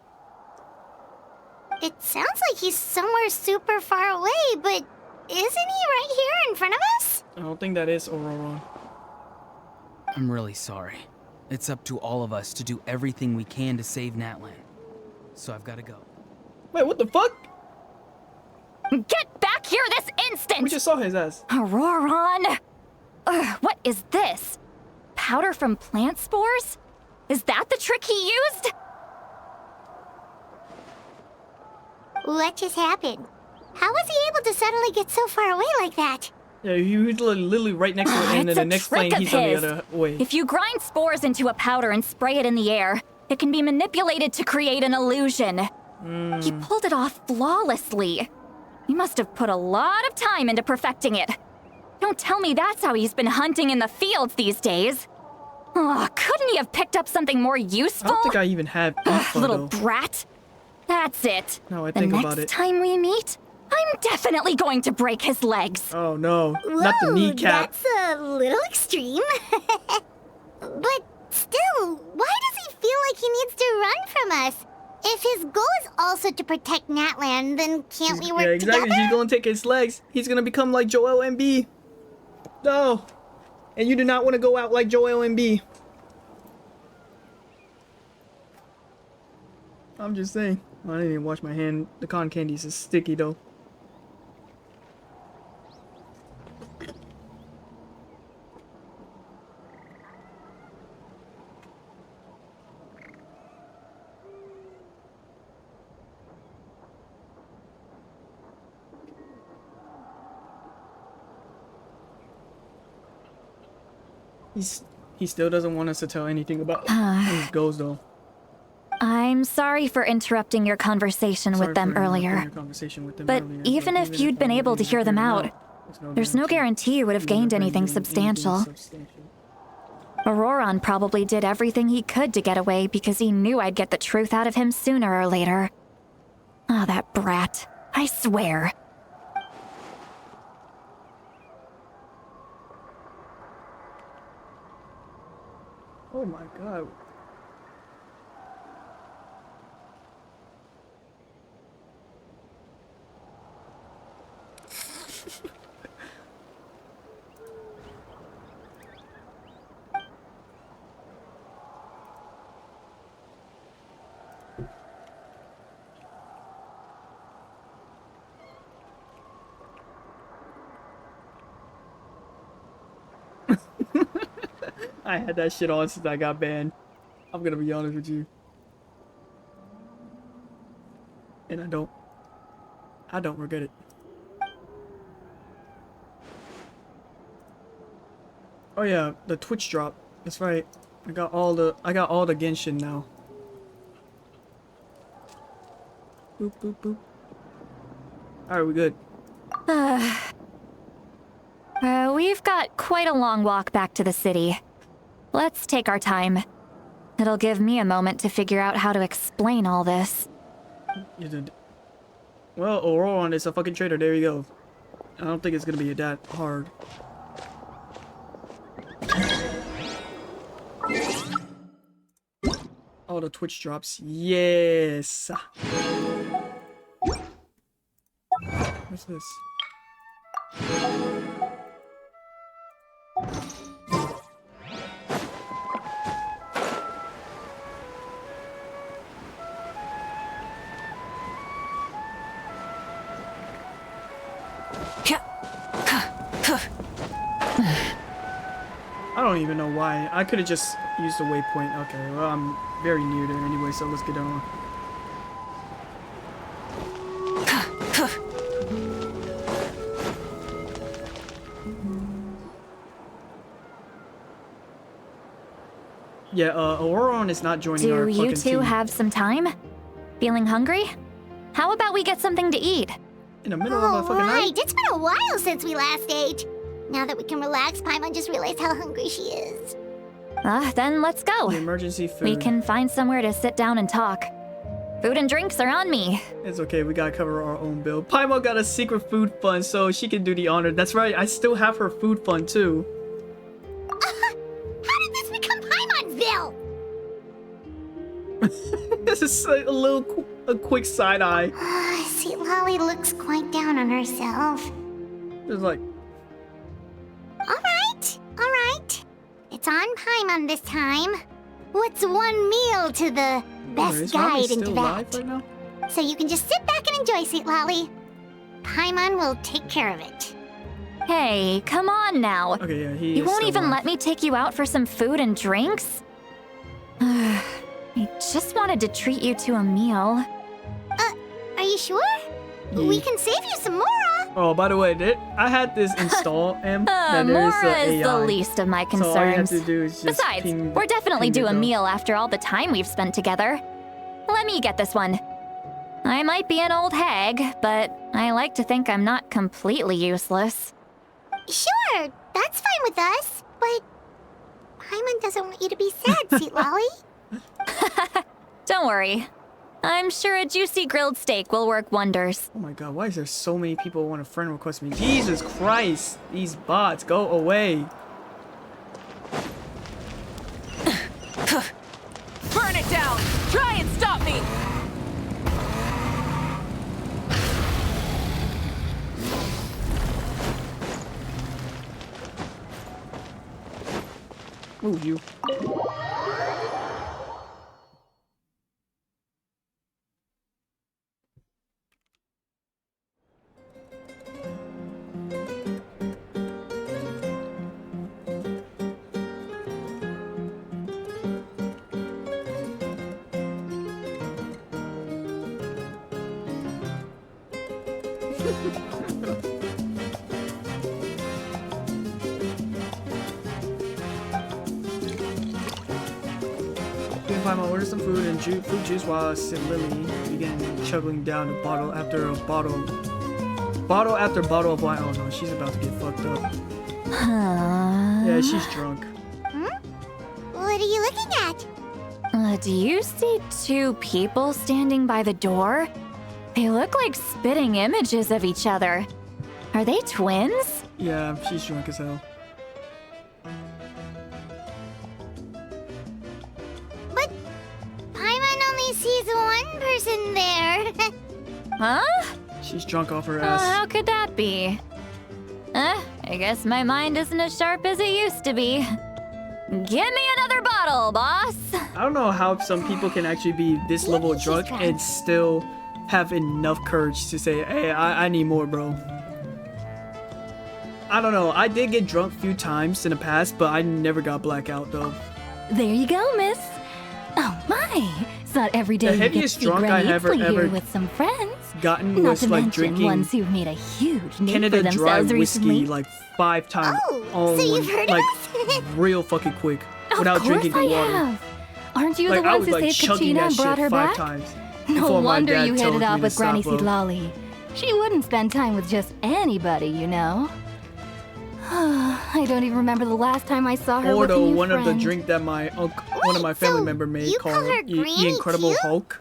It sounds like he's somewhere super far away, but isn't he right here in front of us? I don't think that is Auroron. I'm really sorry. It's up to all of us to do everything we can to save Natlan. So I've got to go. Wait, what the fuck? Get back here this instant! We just saw his ass. Auroron! What is this? Powder from plant spores? Is that the trick he used? What just happened? How was he able to suddenly get so far away like that? Yeah, he was literally right next to it, and then It's the a next trick plane of he's on the his. other way. If you grind spores into a powder and spray it in the air, it can be manipulated to create an illusion. He pulled it off flawlessly. He must have put a lot of time into perfecting it. Don't tell me that's how he's been hunting in the fields these days. Oh, couldn't he have picked up something more I useful? don't think I even have info, Little though. brat. That's it. No, I The think next about it. time we meet, I'm definitely going to break his legs. Oh no, not the kneecap. That's a little extreme. But still, why does he feel like he needs to run from us? If his goal is also to protect Natlan, then can't we work Yeah, exactly. together? He's gonna take his legs. He's gonna become like Joel Embiid. No. And you do not want to go out like Joel Embiid. I'm just saying. I didn't even wash my hand. The cotton candies is sticky though. He still doesn't want us to tell anything about his goals, though. I'm sorry for interrupting your conversation with them earlier. But even if you'd been able to hear them out, there's no guarantee you would have gained anything substantial. Auroron probably did everything he could to get away because he knew I'd get the truth out of him sooner or later. Oh, that brat. I swear. Oh my god. I had that shit on since I got banned. I'm gonna be honest with you. And I don't regret it. Oh yeah, the Twitch drop. That's right. I got all the Genshin now. Boop boop boop. Alright, we good. We've got quite a long walk back to the city. Let's take our time. It'll give me a moment to figure out how to explain all this. You did. Well, Auroron is a fucking traitor. There you go. I don't think it's gonna be that hard. All the Twitch drops. Yes. What's this? I don't even know why. I could have just used the waypoint. Okay, well, I'm very near there anyway, so let's get on. Yeah, Auroron is not joining our fucking team. Do you two have some time? Feeling hungry? How about we get something to eat? In the middle of a fucking night? It's been a while since we last ate. Now that we can relax, Paimon just realized how hungry she is. Then let's go. The emergency food. We can find somewhere to sit down and talk. Food and drinks are on me. It's okay, we gotta cover our own bill. Paimon got a secret food fund, so she can do the honor. That's right, I still have her food fund too. How did this become Paimon's bill? This is a quick side eye. See, Lolly looks quite down on herself. It's like... Alright. It's on Paimon this time. What's one meal to the best guide into that? Right now? So you can just sit back and enjoy, sweet Lolly. Paimon will take care of it. Hey, come on now. Okay, yeah, You won't even let me take you out for some food and drinks? I just wanted to treat you to a meal. Are you sure? We can save you some Mora. Oh, by the way, I had this installed, and Mora is the least of my concerns. So all you have to do is just Besides, we're definitely due a meal after all the time we've spent together. Let me get this one. I might be an old hag, but I like to think I'm not completely useless. Sure, that's fine with us, but Paimon doesn't want you to be sad, sweet Lolly. Don't worry. I'm sure a juicy grilled steak will work wonders. Oh my god, why is there so many people who want to friend request me? Jesus Christ! These bots, go away! Burn it down! Try and stop me! Ooh, you. Paimon orders some food and fruit juice while Lily began chugging down a bottle after bottle of wine. Oh no, she's about to get fucked up. Yeah, she's drunk. What are you looking at? Do you see two people standing by the door? They look like spitting images of each other. Are they twins? Yeah, she's drunk as hell. But Paimon only sees one person there. Huh? She's drunk off her ass. How could that be? I guess my mind isn't as sharp as it used to be. Give me another bottle, boss. I don't know how some people can actually be this level of drunk and still have enough courage to say, hey, I need more, bro. I don't know. I did get drunk a few times in the past, but I never got blackout, though. There you go, miss. Oh my! It's not every day The you get to heaviest see drunk I Granny ever here with some friends. gotten Not was to like mention drinking ones who've made a huge name Canada for Dry themselves whiskey recently. like 5 times. So you've heard like us? real fucking quick Of without course drinking I water. have. Aren't you Like, the I ones was who like saved chugging Kachina that and brought shit her 5 back? times. No before my wonder dad you hit tells it me off to with Granny stop, bro. Seedlolly. She wouldn't spend time with just anybody, you know. I don't even remember the last time I saw her with a Ordo, new one of the friend. drink that my one of my family member made you call called her the Granny Incredible too? Hulk.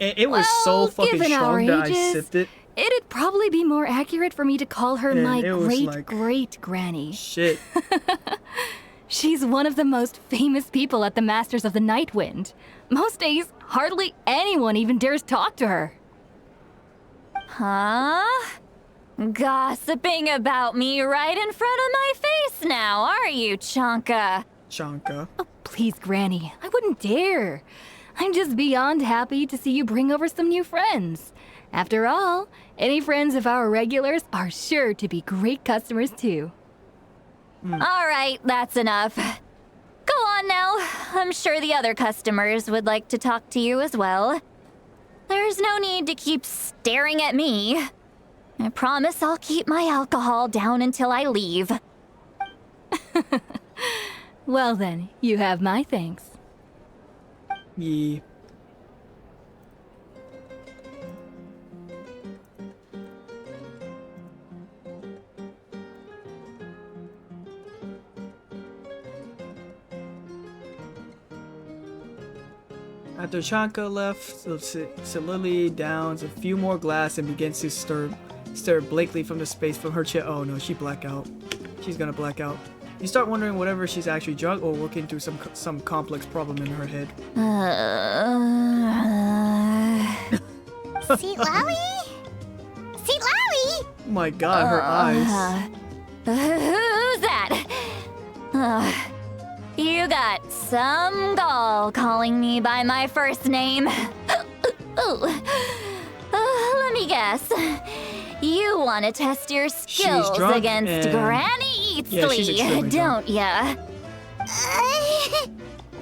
It was so Well, fucking given our strong that I ages, sipped it. It'd probably be more accurate for me to call her And my it was like- great-great-granny. Shit. She's one of the most famous people at the Masters of the Nightwind. Most days, hardly anyone even dares talk to her. Huh? Gossiping about me right in front of my face now, are you, Chonka? Chanka. Oh, please, Granny, I wouldn't dare. I'm just beyond happy to see you bring over some new friends. After all, any friends of our regulars are sure to be great customers too. All right, that's enough. Go on now. I'm sure the other customers would like to talk to you as well. There's no need to keep staring at me. I promise I'll keep my alcohol down until I leave. Well then, you have my thanks. Yeah. After Chanka left, Lily downs a few more glass and begins to stare blankly from the space from her chair. Oh no, she black out. She's gonna black out. You start wondering whether she's actually drunk or working through some complex problem in her head. Seat Lally? Seat Lally? Oh my god, her eyes. Who's that? You got some gall calling me by my first name. Let me guess. You want to test your skills drunk against and- Granny Yeah, she's Eatsley, extremely don't ya?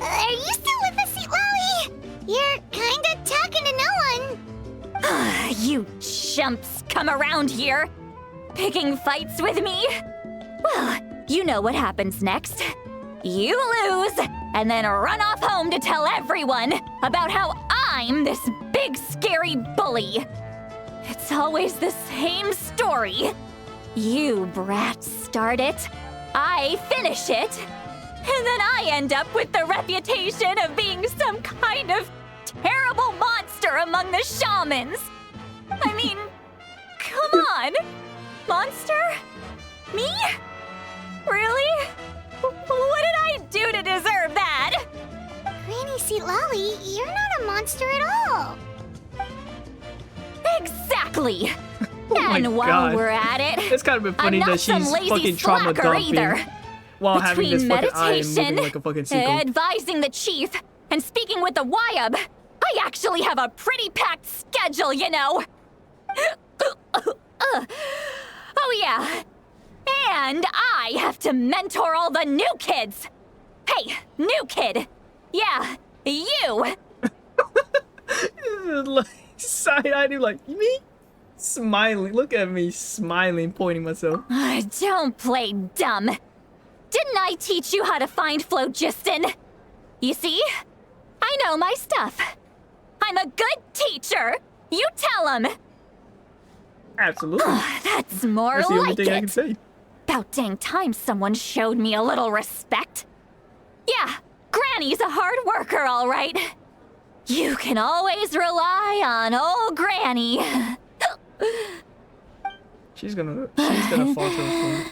Are you still with us, Seat Lally? You're kinda talking to no one. You chumps come around here, picking fights with me? Well, you know what happens next. You lose, and then run off home to tell everyone about how I'm this big scary bully. It's always the same story. You brats start it, I finish it, and then I end up with the reputation of being some kind of terrible monster among the shamans. I mean, come on. Monster? Me? Really? What did I do to deserve that? Granny Seat Lally, you're not a monster at all. Exactly. Oh and while God. we're at it, It's kind of been funny I'm not that some she's lazy fucking trauma slacker dumping either. while having this Between fucking eye and meditation, moving like a fucking seagull. advising the chief, and speaking with the Wyab, I actually have a pretty packed schedule, you know. Oh yeah. And I have to mentor all the new kids. Hey, new kid. Yeah, you. Like, side-eyed him like, me? Smiling. Look at me smiling, pointing myself. Don't play dumb. Didn't I teach you how to find phlogiston? You see? I know my stuff. I'm a good teacher. You tell him. Absolutely. That's more That's the only like thing I can it. say. About dang time someone showed me a little respect. Yeah, Granny's a hard worker, all right. You can always rely on old Granny. She's gonna fall to the floor.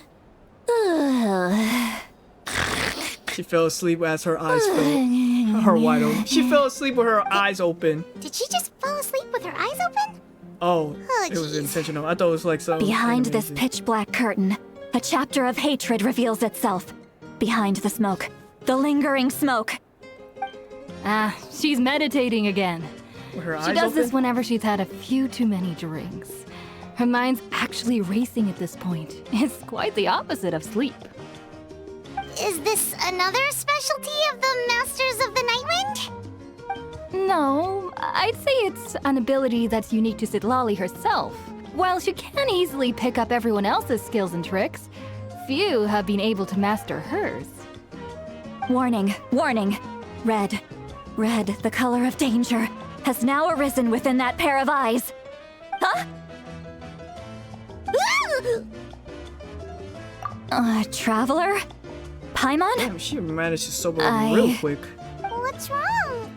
She fell asleep as her eyes fell. Her wide open. She fell asleep with her eyes open. Did she just fall asleep with her eyes open? Oh, it was intentional. I thought it was like some. Behind this pitch-black curtain, a chapter of hatred reveals itself. Behind the smoke, the lingering smoke. Ah, she's meditating again. With her She eyes does open? this whenever she's had a few too many drinks. Her mind's actually racing at this point. It's quite the opposite of sleep. Is this another specialty of the Masters of the Nightwind? No, I'd say it's an ability that's unique to Citlali herself. While she can easily pick up everyone else's skills and tricks, few have been able to master hers. Warning, warning. Red, red, the color of danger, has now arisen within that pair of eyes. Huh? Traveler? Paimon? Damn, she managed to sober up real quick. What's wrong?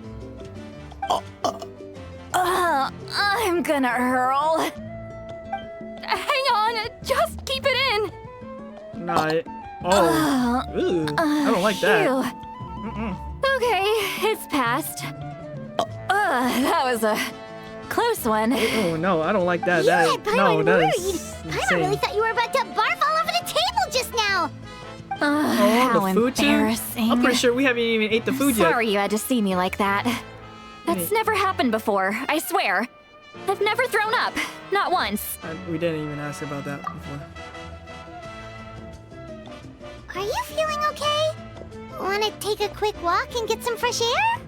I'm gonna hurl. Hang on, just keep it in. Nah. Ooh, I don't like that. Okay, it's passed. That was a close one. Oh no, I don't like that. You That had Paimon no, that worried. is Paimon really insane. thought you were about to barf all over the table just now. How the food too? embarrassing. I'm pretty sure we haven't even ate the food yet. Sorry you had to see me like that. That's never happened before, I swear. I've never thrown up. Not once. We didn't even ask about that before. Are you feeling okay? Want to take a quick walk and get some fresh air?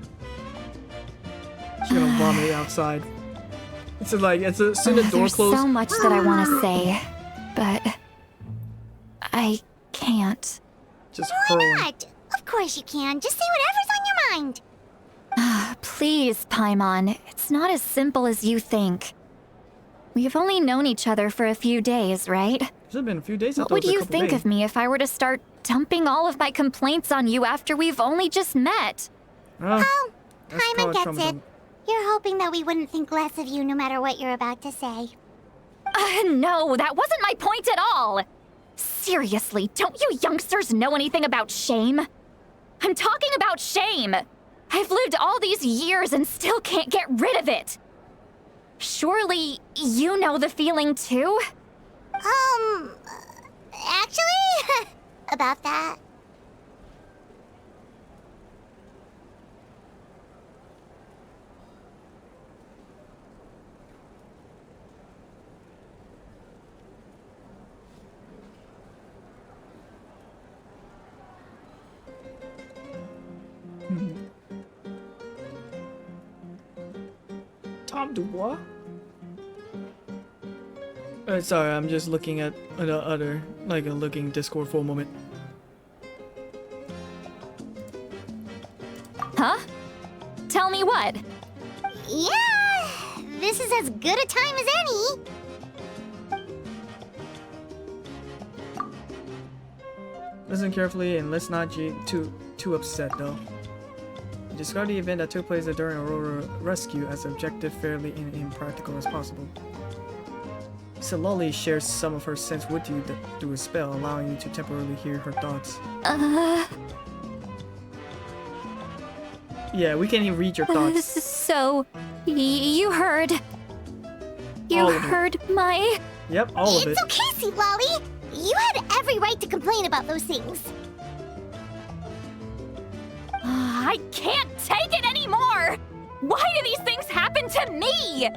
She's gonna vomit outside. It's like as soon as the door There's closed. so much that I want to say, but I can't. Just Why not? Of course you can. Just say whatever's on your mind. Please, Paimon, it's not as simple as you think. We've only known each other for a few days, right? It's been a few days. I What thought it would was a you couple think days. of me if I were to start dumping all of my complaints on you after we've only just met? Oh, that's Paimon called gets troublesome. it. You're hoping that we wouldn't think less of you no matter what you're about to say. No, that wasn't my point at all. Seriously, don't you youngsters know anything about shame? I'm talking about shame. I've lived all these years and still can't get rid of it. Surely you know the feeling too? Actually, about that. Tom Dubois? Sorry, I'm just looking at the other, looking Discord for a moment. Huh? Tell me what? Yeah, this is as good a time as any. Listen carefully and let's not get too upset though. Describe the event that took place during Aurora rescue as objective, fairly, and impractical as possible. Citlali shares some of her sense with you through a spell, allowing you to temporarily hear her thoughts. Yeah, we can't even read your thoughts. So, you heard... You All of it. heard my... Yep, all of it. It's okay, Citlali. You had every right to complain about those things. I can't take it anymore! Why do these things happen to me?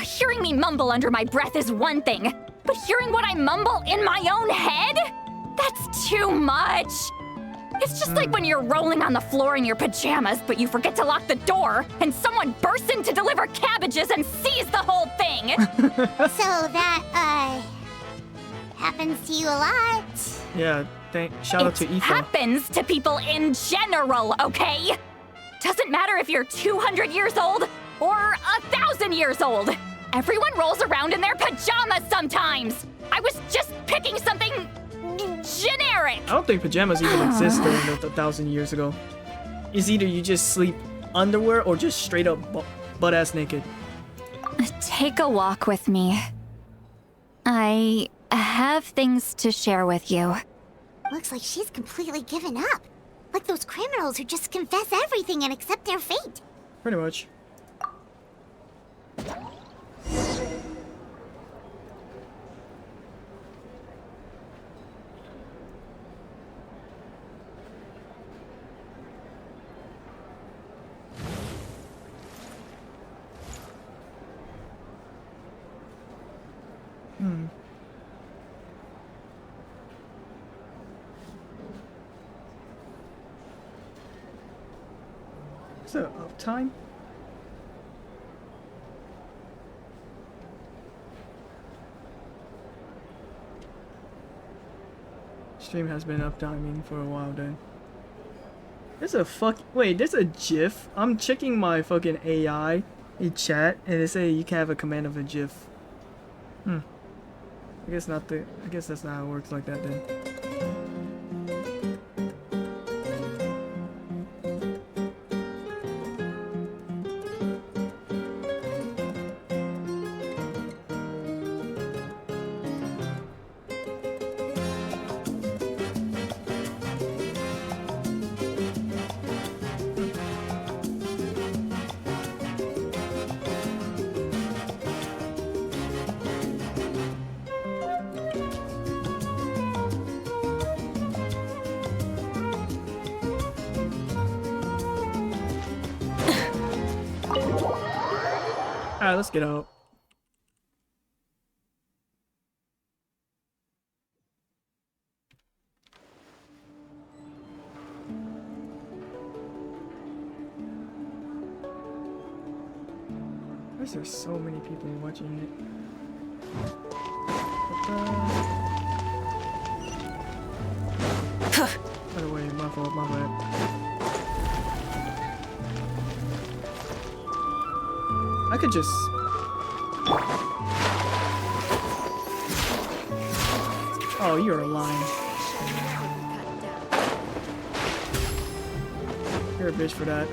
Hearing me mumble under my breath is one thing, but hearing what I mumble in my own head? That's too much! It's just like when you're rolling on the floor in your pajamas, but you forget to lock the door, and someone bursts in to deliver cabbages and sees the whole thing! So that, happens to you a lot. Yeah, shout out to Aoife. Happens to people in general, okay? Doesn't matter if you're 200 years old or 1,000 years old. Everyone rolls around in their pajamas sometimes. I was just picking something generic. I don't think pajamas even existed 1,000 years ago. It's either you just sleep underwear or just straight up butt ass naked. Take a walk with me. I have things to share with you. Looks like she's completely given up. Like those criminals who just confess everything and accept their fate. Pretty much. Is it uptime? Stream has been uptiming for a while then. There's a wait, there's a GIF. I'm checking my fucking AI in chat and they say you can have a command of a GIF. I guess that's not how it works like that then. Alright, let's get out. Why is there so many people watching it? By the way, my fault, my bad. I could just... Oh, you're a lion. You're a bitch for that.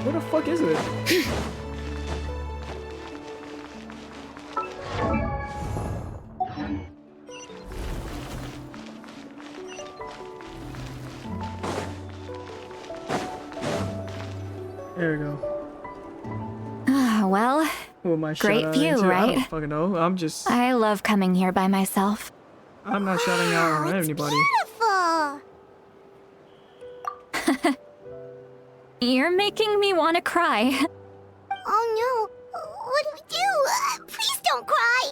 Where the fuck is it? There we go. Well, Who am I great shouting view, into? I right? don't fucking know. I love coming here by myself. I'm not shouting out on anybody. Beautiful! You're making me want to cry. Oh no, what do we do? Please don't cry!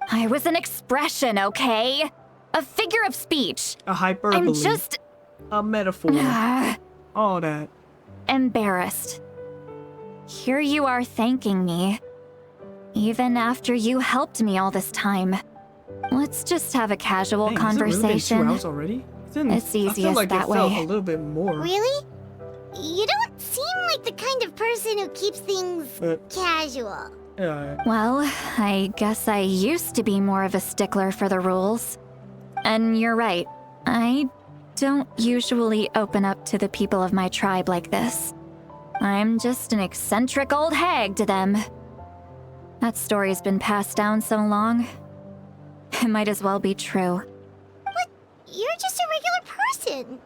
I was an expression, okay? A figure of speech. A hyperbole. I'm just... a metaphor. All that. Embarrassed. Here you are thanking me. Even after you helped me all this time. Let's just have a casual Dang, conversation. Has it really been 2 hours already? It's easiest I feel like that it felt way. a little bit more. Really? You don't seem like the kind of person who keeps things casual. Yeah. Well, I guess I used to be more of a stickler for the rules. And you're right. I don't usually open up to the people of my tribe like this. I'm just an eccentric old hag to them. That story's been passed down so long. It might as well be true. But you're just a regular person.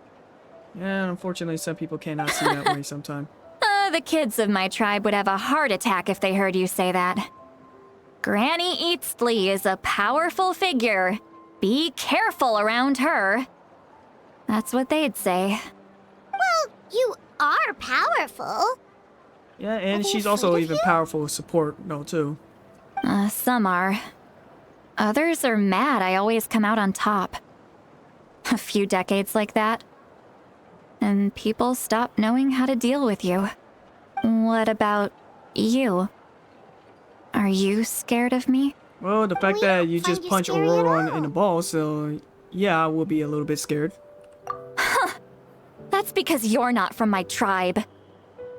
Yeah, unfortunately, some people cannot see that way sometimes. The kids of my tribe would have a heart attack if they heard you say that. Granny Eatsley is a powerful figure. Be careful around her. That's what they'd say. Well, you are powerful. Yeah, and she's also even powerful with support, though, too. Some are. Others are mad I always come out on top. A few decades like that. and people stop knowing how to deal with you. What about you? Are you scared of me? Well, the fact that you just punch Aurora in the ball, so yeah, I will be a little bit scared. That's because you're not from my tribe.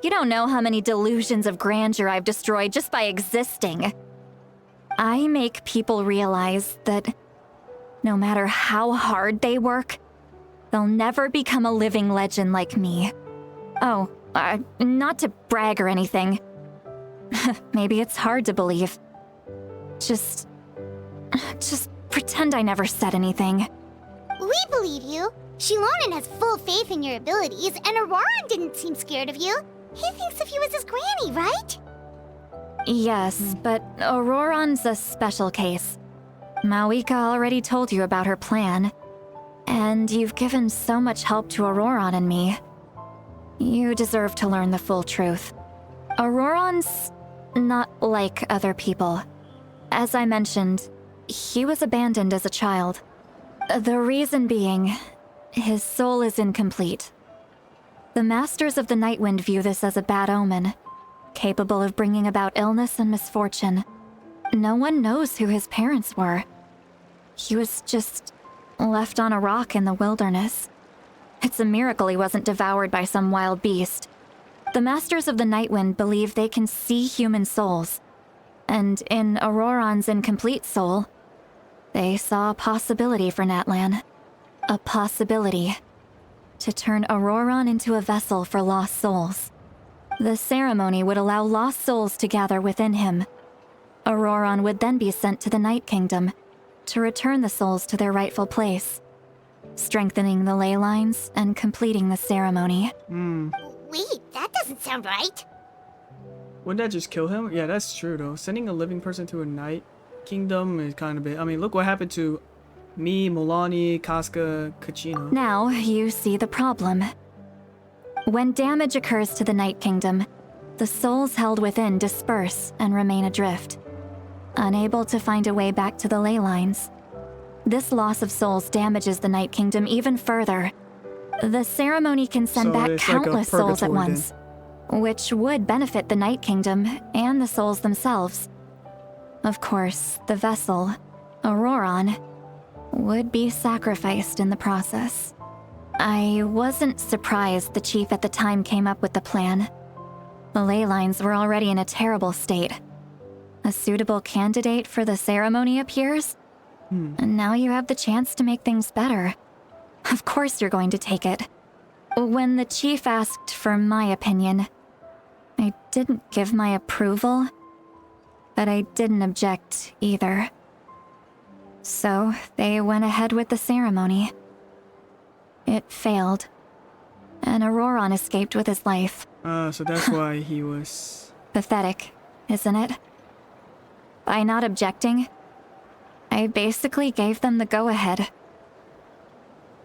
You don't know how many delusions of grandeur I've destroyed just by existing. I make people realize that no matter how hard they work, they'll never become a living legend like me. Oh, not to brag or anything. Maybe it's hard to believe. Just pretend I never said anything. We believe you. Shilonen has full faith in your abilities, and Auroran didn't seem scared of you. He thinks of you as his granny, right? Yes, but Auroran's a special case. Mawika already told you about her plan, and you've given so much help to Auroran and me. You deserve to learn the full truth. Auroran's not like other people. As I mentioned, he was abandoned as a child. The reason being, his soul is incomplete. The Masters of the Nightwind view this as a bad omen, capable of bringing about illness and misfortune. No one knows who his parents were. He was just left on a rock in the wilderness. It's a miracle he wasn't devoured by some wild beast. The Masters of the Nightwind believe they can see human souls, and in Auroran's incomplete soul, they saw a possibility for Natlan. A possibility to turn Auroran into a vessel for lost souls. The ceremony would allow lost souls to gather within him. Auroran would then be sent to the Night Kingdom to return the souls to their rightful place, strengthening the ley lines and completing the ceremony. Wait, that doesn't sound right. Wouldn't that just kill him? Yeah, that's true though. Sending a living person to a Night Kingdom is kind of bit. I mean, look what happened to me, Milani, Casca, Kachina. Now you see the problem. When damage occurs to the Night Kingdom, the souls held within disperse and remain adrift, unable to find a way back to the ley lines. This loss of souls damages the Night Kingdom even further. The ceremony can send back countless souls at once, which would benefit the Night Kingdom and the souls themselves. Of course, the vessel, Auroran, would be sacrificed in the process. I wasn't surprised the chief at the time came up with the plan. The ley lines were already in a terrible state. A suitable candidate for the ceremony appears, and now you have the chance to make things better. Of course you're going to take it. When the chief asked for my opinion, I didn't give my approval, but I didn't object either. So they went ahead with the ceremony. It failed, and Auroran escaped with his life. So that's why he was... Pathetic, isn't it? By not objecting, I basically gave them the go-ahead.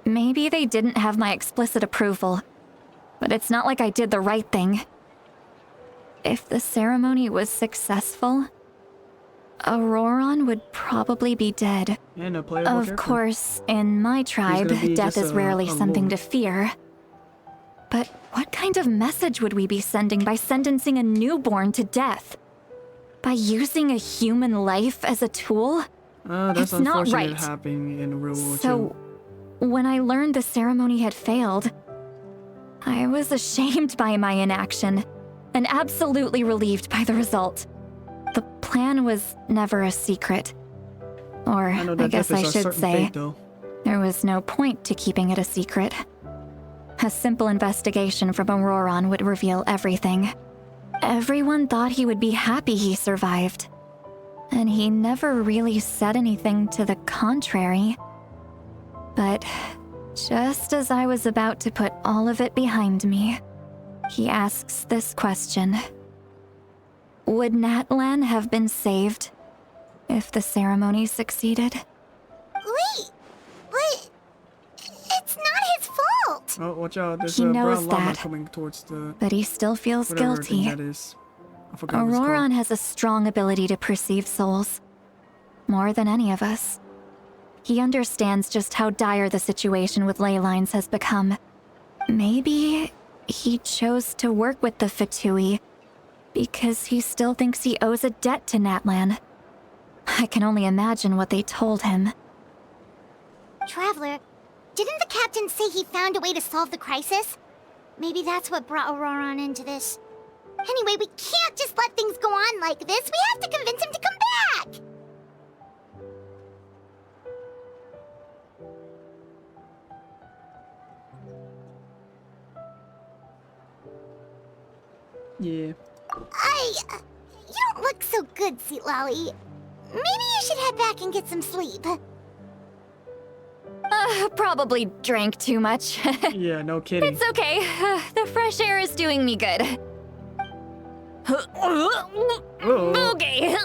Maybe they didn't have my explicit approval, but it's not like I did the right thing. If the ceremony was successful, Auroran would probably be dead. And a playable Of character. course, in my tribe, death is rarely something to fear. But what kind of message would we be sending by sentencing a newborn to death? By using a human life as a tool? That's It's not unfortunate right. happening in the real world So, when I learned the ceremony had failed, I was ashamed by my inaction, and absolutely relieved by the result. The plan was never a secret. Or, I guess I should say, there was no point to keeping it a secret. A simple investigation from Auroran would reveal everything. Everyone thought he would be happy he survived. And he never really said anything to the contrary. But just as I was about to put all of it behind me, he asks this question. Would Natlan have been saved if the ceremony succeeded? Wait, but it's not his fault. Oh, watch out. There's He a knows brown llama that, coming towards the... but he still feels whatever thing guilty. that is. I forgot what it's called. Auroran has a strong ability to perceive souls. More than any of us. He understands just how dire the situation with ley lines has become. Maybe he chose to work with the Fatui because he still thinks he owes a debt to Natlan. I can only imagine what they told him. Traveler, didn't the captain say he found a way to solve the crisis? Maybe that's what brought Auroron into this. Anyway, we can't just let things go on like this. We have to convince him to come back! Yeah. You don't look so good, Sweet Lolly. Maybe you should head back and get some sleep. Probably drank too much. Yeah, no kidding. It's okay. The fresh air is doing me good. Okay.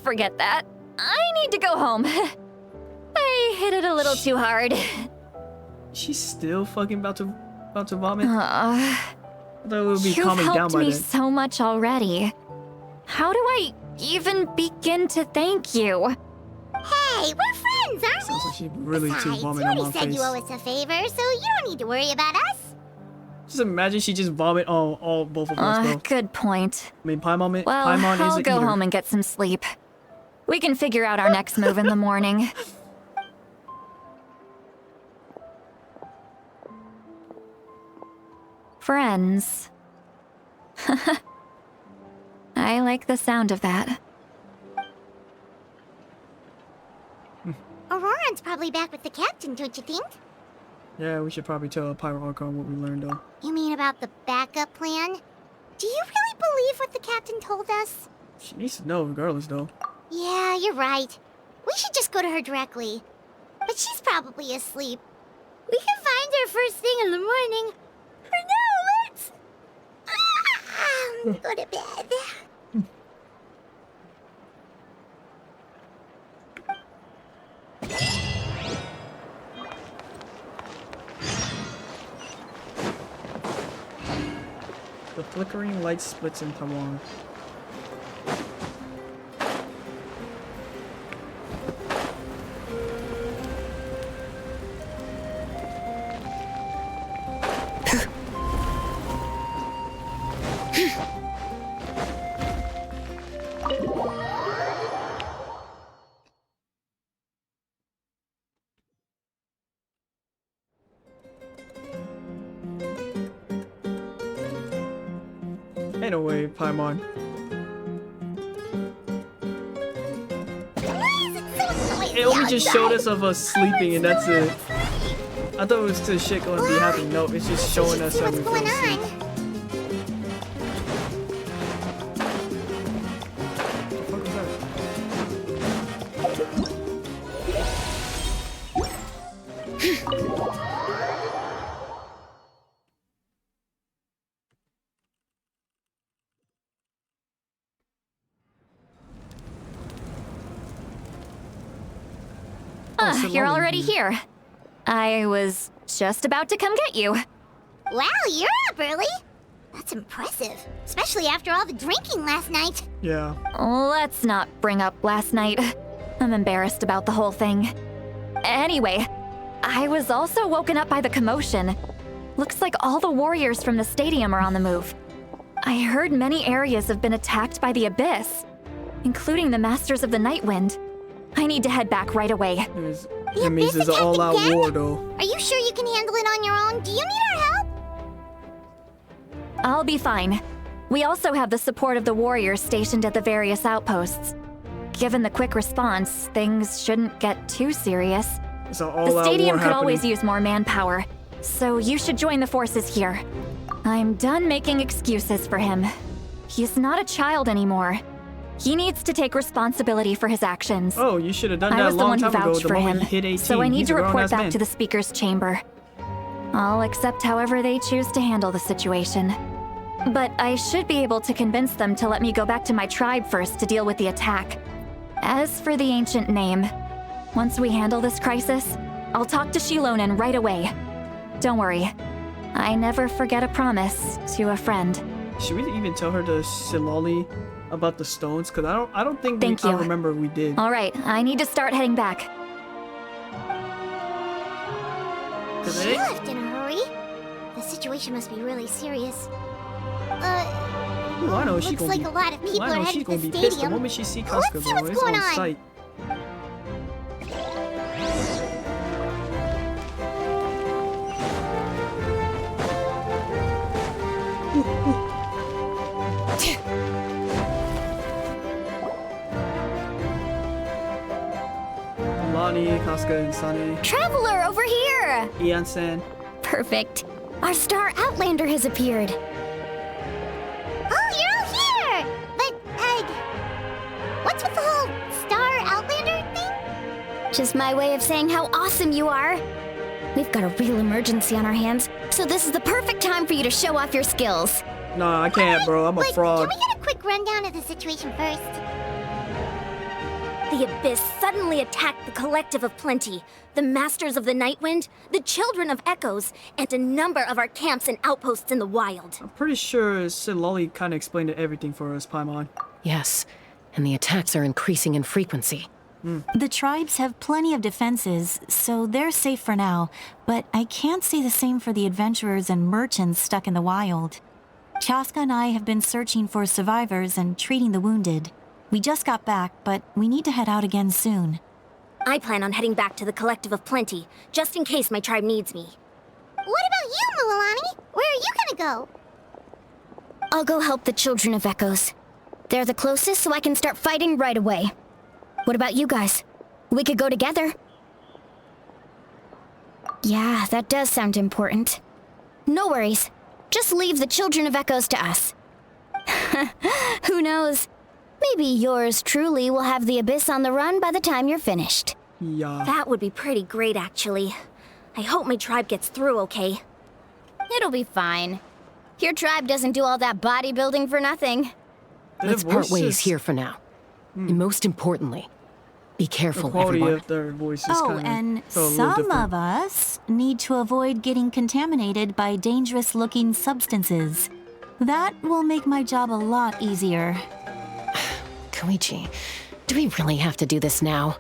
Forget that. I need to go home. I hit it a little too hard. She's still fucking about to vomit. I thought it would be You've calming down helped by me then. so much already. How do I even begin to thank you? Hey, we're friends, aren't Sounds like she's really too Besides, vomit you on already my said face. you owe us a favor, so you don't need to worry about us. Just imagine she just vomit all both of us, though. Good point. I mean, Paimon Well, is I'll a go eater. home and get some sleep. We can figure out our next move in the morning. Friends. I like the sound of that. Auroran's probably back with the captain, don't you think? Yeah, we should probably tell Pyro Archon what we learned, though. You mean about the backup plan? Do you really believe what the captain told us? She needs to know regardless, though. Yeah, you're right. We should just go to her directly. But she's probably asleep. We can find her first thing in the morning. For now, let's... go to bed. The flickering light splits in Taiwan. Ain't no way, Paimon. It only just showed us of us sleeping and that's it. I thought it was still shit going to be happening. No, it's just showing us how we fell asleep. You're already here. I was just about to come get you. Wow, you're up early. That's impressive, especially after all the drinking last night. Yeah. Let's not bring up last night. I'm embarrassed about the whole thing. Anyway, I was also woken up by the commotion. Looks like all the warriors from the stadium are on the move. I heard many areas have been attacked by the Abyss, including the Masters of the Nightwind. I need to head back right away. That means it's an all-out war, though. Are you sure you can handle it on your own? Do you need our help? I'll be fine. We also have the support of the warriors stationed at the various outposts. Given the quick response, things shouldn't get too serious. It's an all-out The war stadium could happening. always use more manpower, so you should join the forces here. I'm done making excuses for him. He's not a child anymore. He needs to take responsibility for his actions. Oh, you should have done I that was a the long one who time ago. vouched The for moment him, he hit 18, so I need he's to a report grown-ass back man. to the speaker's chamber. I'll accept however they choose to handle the situation. But I should be able to convince them to let me go back to my tribe first to deal with the attack. As for the ancient name, once we handle this crisis, I'll talk to Shilonen right away. Don't worry, I never forget a promise to a friend. Should we even tell her the Shillelagh about the stones? Because I don't think Thank I you. remember we did. All right, I need to start heading back. She left in a hurry. The situation must be really serious. Ooh, I know she looks gonna like be, a lot of people I are know headed she's to gonna the be pissed the stadium. moment she see Let's Casca, see bro. what's It's going on on. sight. Lonnie, Casca, and Sunny. Traveler, over here! Ian-san. Perfect. Our star Outlander has appeared. Oh, you're all here! But, what's with the whole star Outlander thing? Just my way of saying how awesome you are. We've got a real emergency on our hands, so this is the perfect time for you to show off your skills. Nah, I can't, bro. I'm a fraud. Can we get a quick rundown of the situation first? The Abyss suddenly attacked the Collective of Plenty, the Masters of the Nightwind, the Children of Echoes, and a number of our camps and outposts in the wild. I'm pretty sure Sid Lolly kind of explained everything for us, Paimon. Yes, and the attacks are increasing in frequency. The tribes have plenty of defenses, so they're safe for now, but I can't say the same for the adventurers and merchants stuck in the wild. Chaska and I have been searching for survivors and treating the wounded. We just got back, but we need to head out again soon. I plan on heading back to the Collective of Plenty, just in case my tribe needs me. What about you, Mualani? Where are you gonna go? I'll go help the Children of Echoes. They're the closest, so I can start fighting right away. What about you guys? We could go together. Yeah, that does sound important. No worries. Just leave the Children of Echoes to us. Who knows? Maybe yours truly will have the Abyss on the run by the time you're finished. Yeah. That would be pretty great, actually. I hope my tribe gets through okay. It'll be fine. Your tribe doesn't do all that bodybuilding for nothing. Let's part ways here for now. And most importantly, be careful, The quality everyone. of their voices Oh, kind and of felt a little some different. of us need to avoid getting contaminated by dangerous-looking substances. That will make my job a lot easier. Koichi, do we really have to do this now?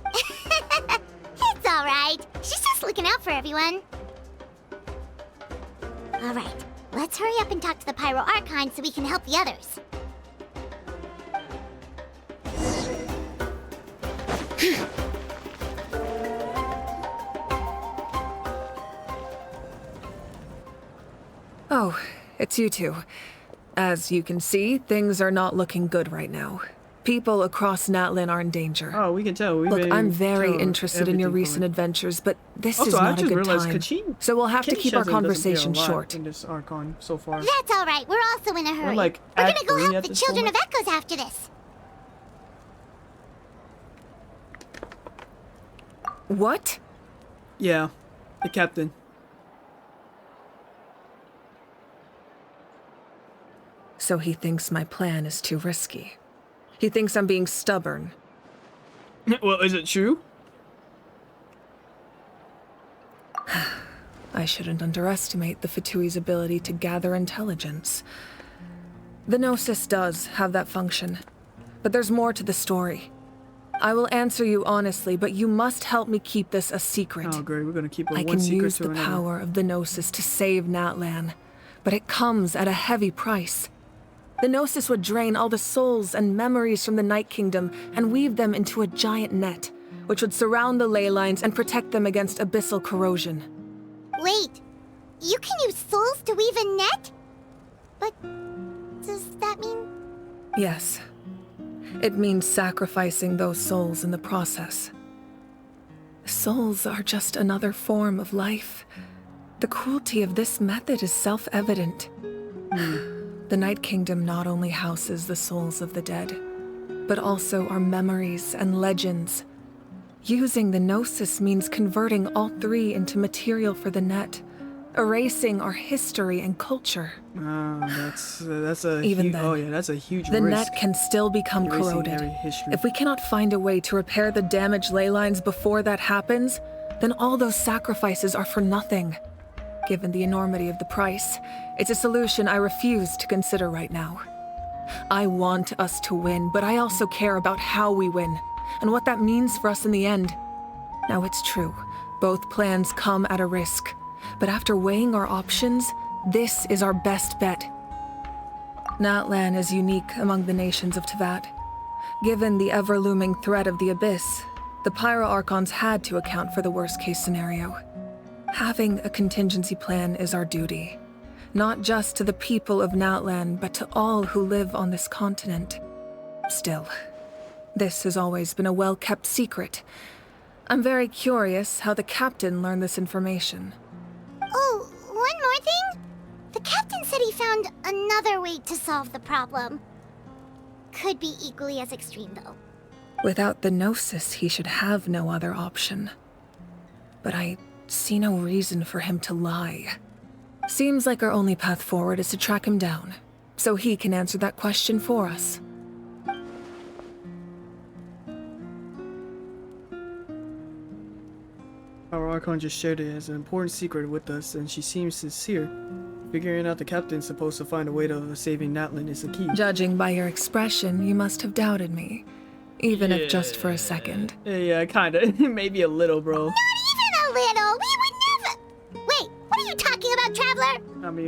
It's alright. She's just looking out for everyone. Alright, let's hurry up and talk to the Pyro Archon so we can help the others. Oh, it's you two. As you can see, things are not looking good right now. People across Natlin are in danger. Oh, we can tell. Look, I'm very interested in your recent adventures, but this is not a good time. So we'll have to keep our conversation short. In this Archon so far. That's alright, we're also in a hurry. like, We're Act gonna go 3 help at the this Children moment. of Echoes after this. What? Yeah, the captain. So he thinks my plan is too risky. He thinks I'm being stubborn. Well, is it true? I shouldn't underestimate the Fatui's ability to gather intelligence. The Gnosis does have that function, but there's more to the story. I will answer you honestly, but you must help me keep this a secret. Oh, great. We're gonna keep it I one can secret use to the another. power of the Gnosis to save Natlan, but it comes at a heavy price. The Gnosis would drain all the souls and memories from the Night Kingdom and weave them into a giant net, which would surround the ley lines and protect them against abyssal corrosion. Wait, you can use souls to weave a net? But does that mean... Yes. It means sacrificing those souls in the process. Souls are just another form of life. The cruelty of this method is self-evident. The Night Kingdom not only houses the souls of the dead, but also our memories and legends. Using the Gnosis means converting all three into material for the net, erasing our history and culture. That's a Even huge, then, oh yeah, that's a huge The risk. net can still become Erasing corroded. every history. If we cannot find a way to repair the damaged ley lines before that happens, then all those sacrifices are for nothing. Given the enormity of the price, it's a solution I refuse to consider right now. I want us to win, but I also care about how we win, and what that means for us in the end. Now it's true, both plans come at a risk, But after weighing our options, this is our best bet. Natlan is unique among the nations of Teyvat. Given the ever-looming threat of the Abyss, the Pyro Archons had to account for the worst-case scenario. Having a contingency plan is our duty, not just to the people of Natlan, but to all who live on this continent. Still, this has always been a well-kept secret. I'm very curious how the captain learned this information. Oh, one more thing? The captain said he found another way to solve the problem. Could be equally as extreme, though. Without the Gnosis, he should have no other option. But I see no reason for him to lie. Seems like our only path forward is to track him down, so he can answer that question for us. Our Archon just shared it as an important secret with us, and she seems sincere. Figuring out the captain's supposed to find a way to saving Natlan is the key. Judging by your expression, you must have doubted me. Even if just for a second. Yeah, kinda. Maybe a little, bro. Not even a little! We would never... Wait, what are you talking about, Traveler? I mean,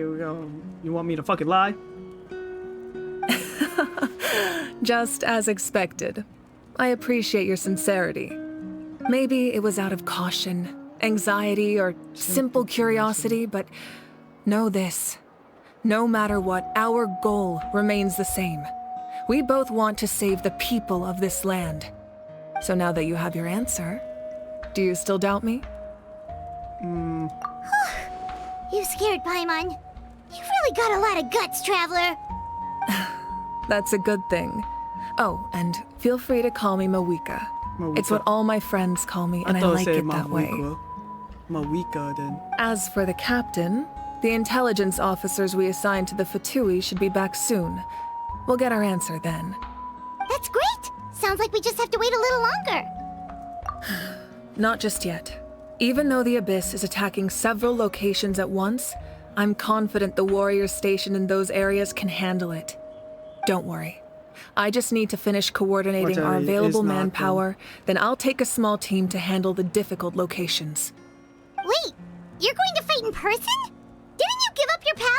you want me to fucking lie? Just as expected. I appreciate your sincerity. Maybe it was out of caution, anxiety, or simple curiosity, but know this. No matter what, our goal remains the same. We both want to save the people of this land. So now that you have your answer, do you still doubt me? You scared, Paimon. You've really got a lot of guts, Traveler. That's a good thing. Oh, and feel free to call me Mawika. It's what all my friends call me, and I like it that way. Mawika, then. As for the captain, the intelligence officers we assigned to the Fatui should be back soon. We'll get our answer then. That's great! Sounds like we just have to wait a little longer. Not just yet. Even though the Abyss is attacking several locations at once, I'm confident the warriors stationed in those areas can handle it. Don't worry. I just need to finish coordinating our available manpower, then I'll take a small team to handle the difficult locations. Wait, you're going to fight in person? Didn't you give up your power?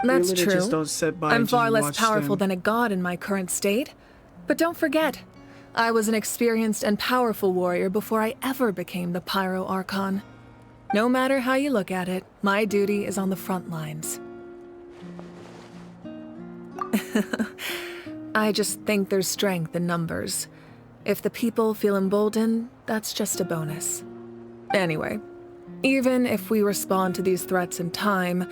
That's true. I'm far less powerful than a god in my current state. But don't forget, I was an experienced and powerful warrior before I ever became the Pyro Archon. No matter how you look at it, my duty is on the front lines. I just think there's strength in numbers. If the people feel emboldened, that's just a bonus. Anyway, even if we respond to these threats in time,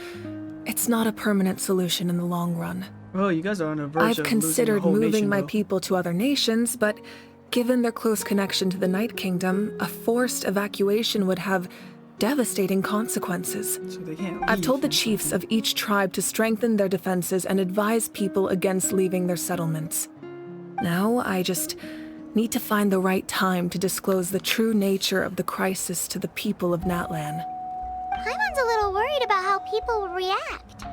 it's not a permanent solution in the long run. Oh, you guys are on a verge I've of considered losing the whole moving nation, my though. people to other nations, but given their close connection to the Night Kingdom, a forced evacuation would have devastating consequences. So they can't I've leave told the and chiefs of each tribe to strengthen their defenses and advise people against leaving their settlements. Now I just need to find the right time to disclose the true nature of the crisis to the people of Natlan. Paimon's a little worried about how people will react.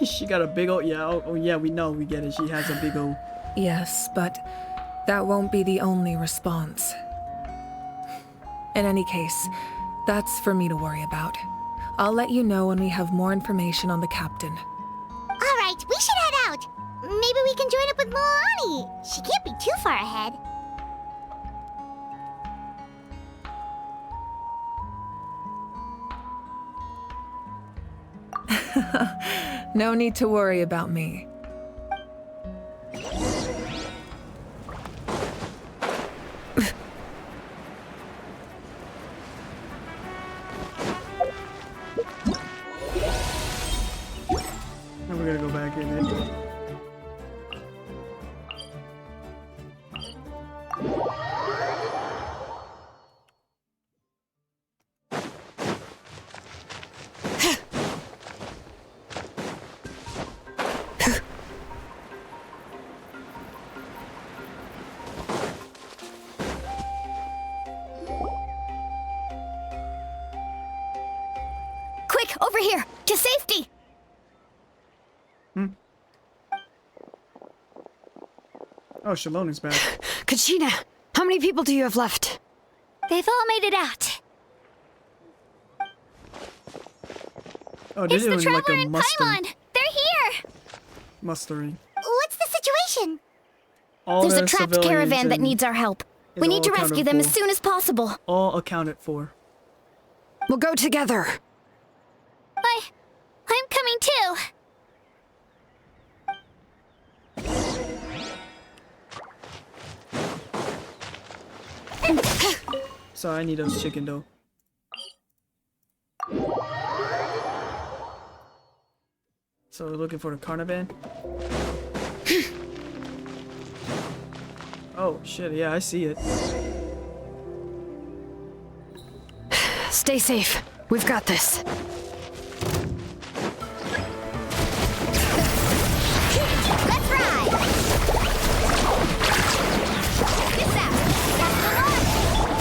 She got a big old, yeah, oh yeah, we know, we get it. She has a big old... Yes, but that won't be the only response. In any case, that's for me to worry about. I'll let you know when we have more information on the captain. All right, we should head out. Maybe we can join up with Moani. She can't be too far ahead. No need to worry about me. Now we're gonna go back in it. Quick, over here! To safety! Oh, Shalon is back. Kachina, I'm many people do you have left? They've all made it out. Oh, they're It's the doing Traveler like a and muster. Paimon. They're here. Mustering. What's the situation? All There's the a trapped civilians caravan that and needs our help. is We all need to accounted rescue them as for. soon as possible. All accounted for. We'll go together. I'm coming too. Sorry, I need those chicken though. So we're looking for the Carnivan. Oh shit, yeah, I see it. Stay safe. We've got this. Let's ride! This out! That's the one!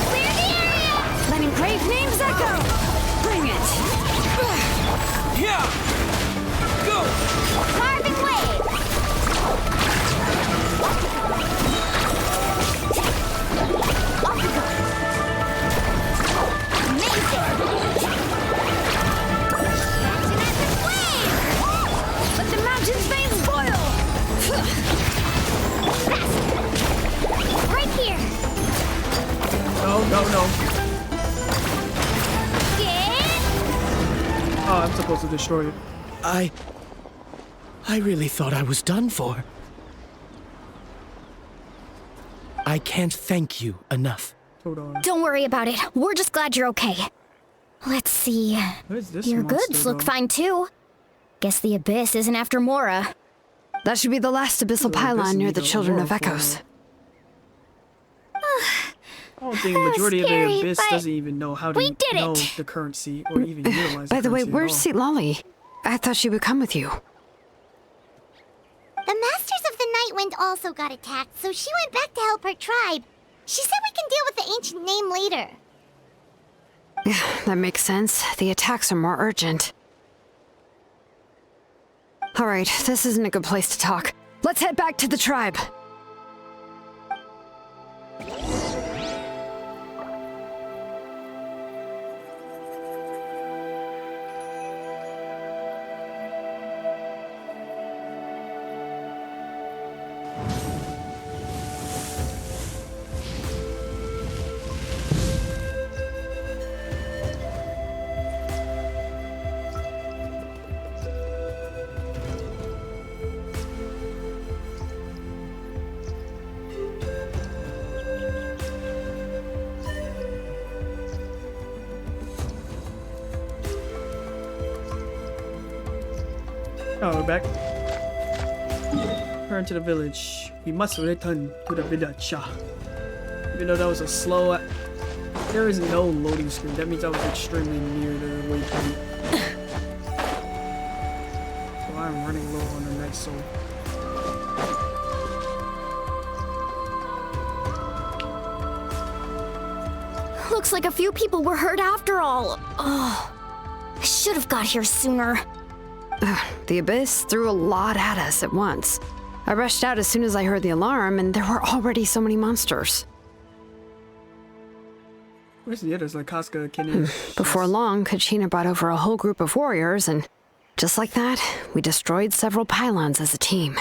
Clear the area! Letting brave names echo! Bring it! Yeah! Go! Carving wave! Off we go! Amazing! Imaginative wave! Let the mountain's veins boil! Right here! No. Get! Oh, I'm supposed to destroy it. I really thought I was done for. I can't thank you enough. Hold on. Don't worry about it. We're just glad you're okay. Let's see. What is this Your monster, goods look though? fine too. Guess the Abyss isn't after Mora. That should be the last abyssal So pylon this near need the a Children of war for Echoes. it. I don't think That was majority of scary, the Abyss but doesn't even know how to we did know it. the currency or even utilize By the way, currency at where's all. Seat Lolly? I thought she would come with you. The Masters of the Nightwind also got attacked, so she went back to help her tribe. She said we can deal with the ancient name later. Yeah, that makes sense. The attacks are more urgent. Alright, this isn't a good place to talk. Let's head back to the tribe. Oh, we're back. Return to the village. We must return to the village. Even though that was a slow... There is no loading screen. That means I was extremely near the waypoint. So I'm running low on the night soul. Looks like a few people were hurt after all. Oh, I should have got here sooner. The Abyss threw a lot at us at once. I rushed out as soon as I heard the alarm, and there were already so many monsters. Where's the others? Like Casca, Kenny? Before long, Kachina brought over a whole group of warriors, and just like that, we destroyed several pylons as a team.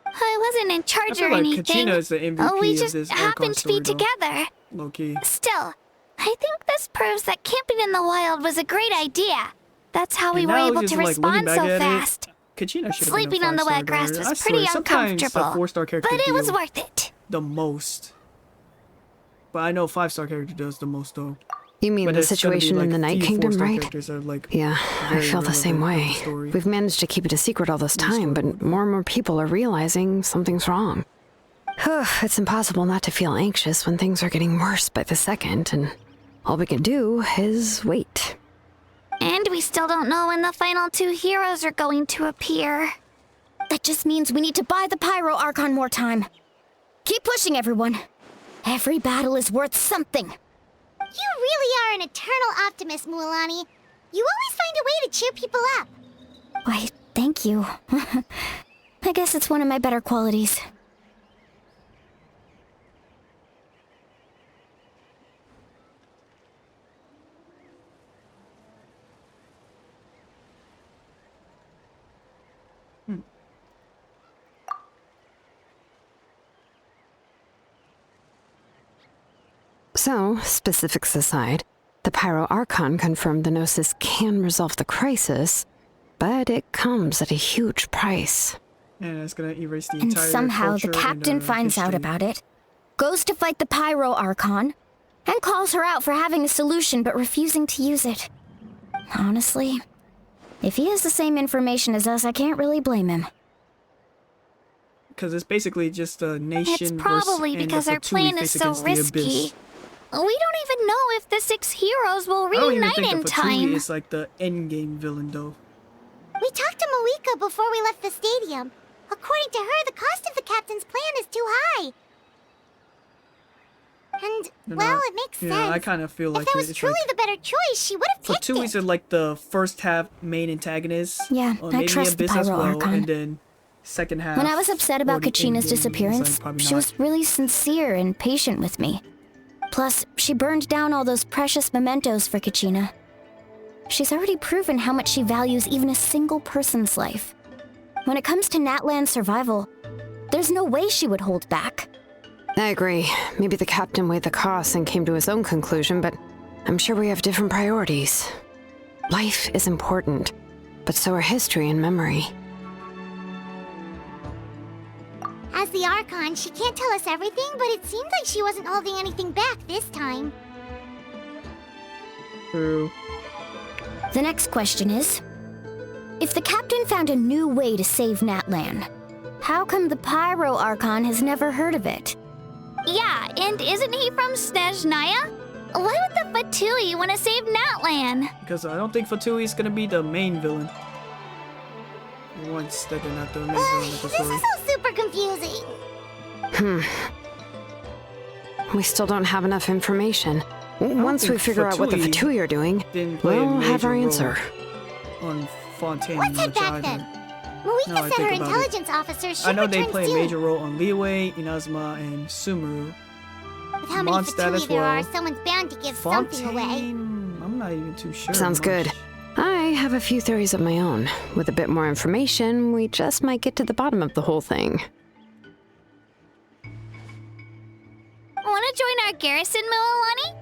I wasn't in I charge feel or like anything. Kachina is the MVP we of just this happened to be story, though. together. Low key. Still, I think this proves that camping in the wild was a great idea. That's how we And were now able just, to like, looking respond back so at it, fast. Kachina should have Sleeping on the wet grass was pretty sometimes uncomfortable, the 4-star character but it was deal worth it. the most. But I know 5-star character does the most though. You mean But the it's gonna be, situation in like, the Night few Kingdom, 4-star right? characters are, like, Yeah, I very feel the same relevant to way. the story. We've managed to keep it a secret all this time, but more and more people are realizing something's wrong. It's impossible not to feel anxious when things are getting worse by the second, and all we can do is wait. And we still don't know when the final 2 heroes are going to appear. That just means we need to buy the Pyro Archon more time. Keep pushing, everyone. Every battle is worth something. You really are an eternal optimist, Mualani. You always find a way to cheer people up. Why, thank you. I guess it's one of my better qualities. So, specifics aside, the Pyro Archon confirmed the Gnosis can resolve the crisis, but it comes at a huge price. And it's gonna erase the And entire somehow the culture captain and, finds out history. about it, goes to fight the Pyro Archon, and calls her out for having a solution but refusing to use it. Honestly, if he has the same information as us, I can't really blame him. Because it's basically just a nation. It's probably because our plan is so risky. We don't even know if the 6 heroes will I don't even reunite think in the Fatui time. is like the endgame villain, though. We talked to Malika before we left the stadium. According to her, the cost of the captain's plan is too high. And, well, it makes sense. Yeah, I kind of feel like if that was it's truly like, the better choice, she would have picked Fatuis it. are like the first half main antagonists. Yeah, or I maybe trust the Abyss as Pyro well, Archon. and then second half. When I was upset about or the Kachina's endgame, disappearance, it's like probably she not. was really sincere and patient with me. Plus, she burned down all those precious mementos for Kachina. She's already proven how much she values even a single person's life. When it comes to Natlan's survival, there's no way she would hold back. I agree. Maybe the captain weighed the costs and came to his own conclusion, but I'm sure we have different priorities. Life is important, but so are history and memory. As the Archon, she can't tell us everything, but it seems like she wasn't holding anything back this time. True. The next question is, if the captain found a new way to save Natlan, how come the Pyro Archon has never heard of it? Yeah, and isn't he from Snezhnaya? Why would the Fatui want to save Natlan? Because I don't think Fatui is gonna be the main villain. Once that they're not the main villain of the This story. is all super confusing. We still don't have enough information. Once we think figure out what the Fatui Fatui are doing, didn't play a we'll have our major answer. role on Fontaine Let's head much back either. then. Malika Now I said her think about it. intelligence officer should I know they return play a soon. major role on Liyue, Inazuma, and Sumeru. With how many Mondstadt as Fatui there well. are, someone's bound to give something away. Fontaine, I'm not even too sure. Sounds much. good. I have a few theories of my own. With a bit more information, we just might get to the bottom of the whole thing. Want to join our garrison, Mililani?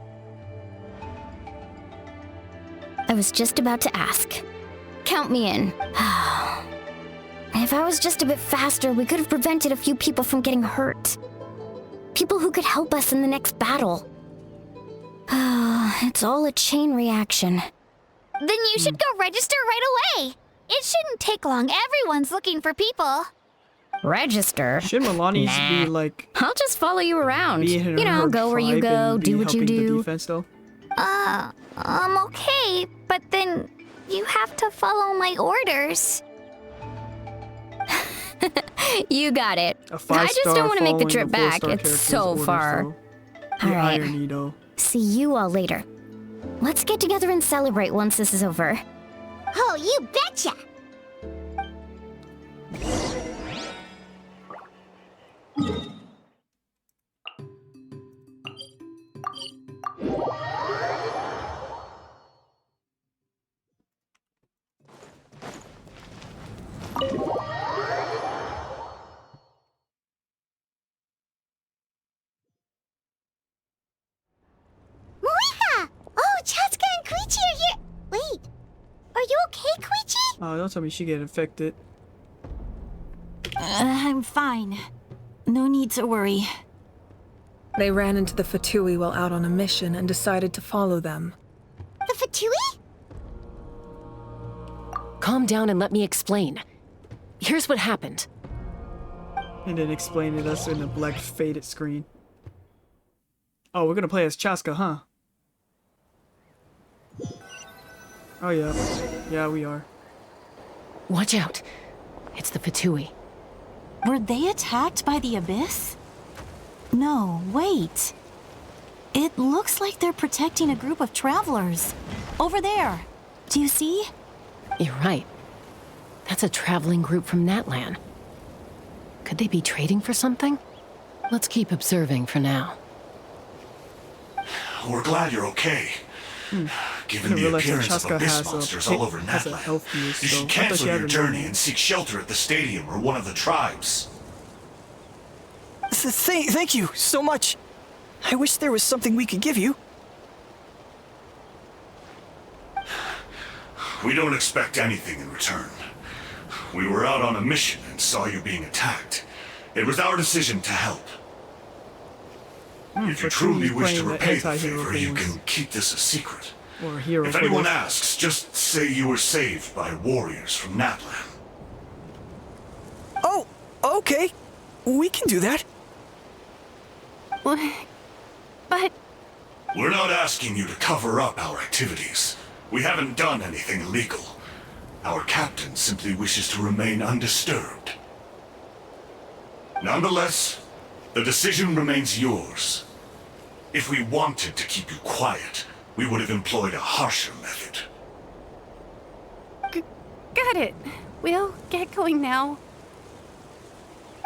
I was just about to ask. Count me in. If I was just a bit faster, we could have prevented a few people from getting hurt. People who could help us in the next battle. It's all a chain reaction. Then you should go register right away. It shouldn't take long. Everyone's looking for people. Register? Should Milani used to be like I'll just follow you around. be in You know, her go where you tribe go, and do be what you helping the do. defense, though? Okay, but then you have to follow my orders. You got it. A I 5-star just don't want to make the following trip a back. 4-star It's character's so orders, far. though. All The right. irony, though. See you all later. Let's get together and celebrate once this is over. Oh, you betcha! Malika! Oh, Chaska and Koichi are here! Wait, are you okay, Koichi? Oh, don't tell me she get infected. I'm fine. No need to worry. They ran into the Fatui while out on a mission and decided to follow them. The Fatui? Calm down and let me explain. Here's what happened. And then explain it us in a black faded screen. Oh, we're gonna play as Chaska, huh? Oh yeah. Yeah, we are. Watch out. It's the Fatui. Were they attacked by the Abyss? No, wait. It looks like they're protecting a group of travelers. Over there. Do you see? You're right. That's a traveling group from Natlan. Could they be trading for something? Let's keep observing for now. We're glad you're okay. Given I the realized that appearance of Chaska abyss has monsters a all over has a Natlan, health use, you so should I thought cancel she your had a journey normal. and seek shelter at the stadium or one of the tribes. Thank you so much. I wish there was something we could give you. We don't expect anything in return. We were out on a mission and saw you being attacked. It was our decision to help. If you truly wish to repay the favor, you can keep this a secret. Or a hero. If anyone asks, just say you were saved by warriors from Natlan. Oh, okay. We can do that. But... We're not asking you to cover up our activities. We haven't done anything illegal. Our captain simply wishes to remain undisturbed. Nonetheless, the decision remains yours. If we wanted to keep you quiet, we would have employed a harsher method. Got it. We'll get going now.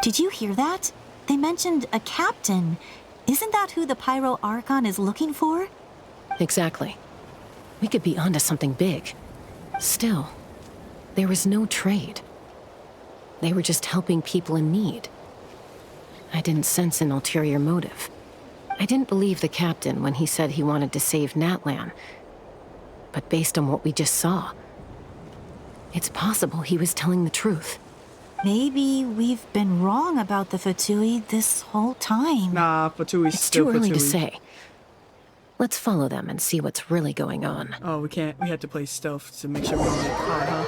Did you hear that? They mentioned a captain. Isn't that who the Pyro Archon is looking for? Exactly. We could be onto something big. Still, there was no trade. They were just helping people in need. I didn't sense an ulterior motive. I didn't believe the captain when he said he wanted to save Natlan. But based on what we just saw, it's possible he was telling the truth. Maybe we've been wrong about the Fatui this whole time. Nah, Fatui's It's still too early to Fatui. say. Let's follow them and see what's really going on. Oh, we can't. We had to play stealth to make sure we don't get caught, huh?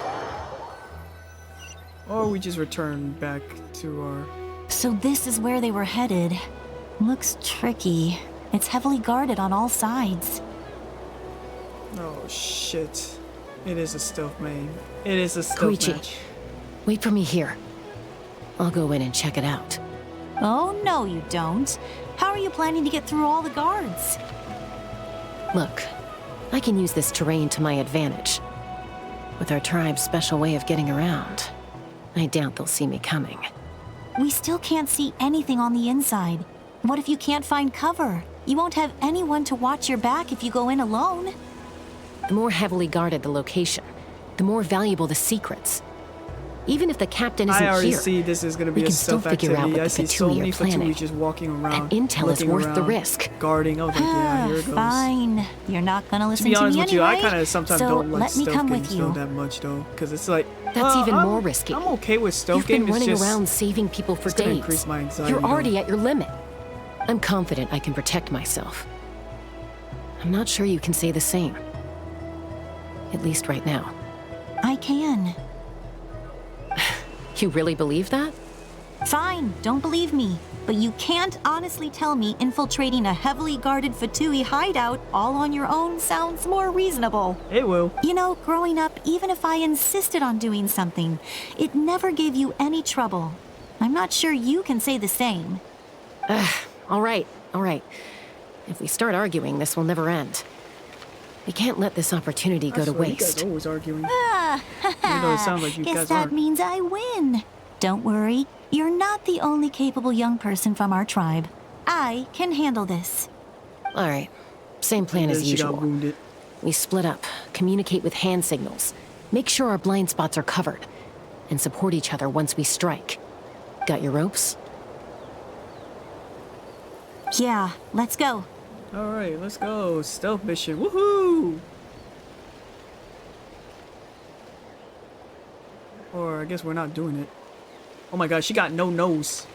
Or we just return back to our... So this is where they were headed. Looks tricky. It's heavily guarded on all sides. Oh, shit. It is a stealth main. It is a stealth Koichi, match. wait for me here. I'll go in and check it out. Oh, no you don't. How are you planning to get through all the guards? Look, I can use this terrain to my advantage. With our tribe's special way of getting around, I doubt they'll see me coming. We still can't see anything on the inside. What if you can't find cover? You won't have anyone to watch your back if you go in alone. The more heavily guarded the location, the more valuable the secrets. Even if the captain isn't I already here, see this is going to be we a can still stealth figure out activity. what I the see so Fatui many are planning. Fatui just walking around. And intel is looking worth the around, risk. Guarding. I was like, yeah, here it goes. Fine. You're not gonna listen To be honest me with you, I anyway, kind of sometimes so don't like let me stealth come games with though you. that much though, because it's like That's even I'm- more risky. I'm okay with stealth You've been games. running It's just, around saving people for it's gonna days. increase my anxiety, You're already though. at your limit. I'm confident I can protect myself. I'm not sure you can say the same. At least right now. I can. You really believe that? Fine, don't believe me. But you can't honestly tell me infiltrating a heavily guarded Fatui hideout all on your own sounds more reasonable. It will. You know, growing up, even if I insisted on doing something, it never gave you any trouble. I'm not sure you can say the same. All right. If we start arguing, this will never end. We can't let this opportunity go to You guys waste. are always arguing. Ah, Even though it sounds like you guess guys that aren't. means I win. Don't worry, you're not the only capable young person from our tribe. I can handle this. All right. Same plan And as then she got usual. wounded. We split up, communicate with hand signals, make sure our blind spots are covered, and support each other once we strike. Got your ropes? Yeah, let's go. All right, let's go. Stealth mission. Woohoo! Or I guess we're not doing it. Oh my god, she got no nose.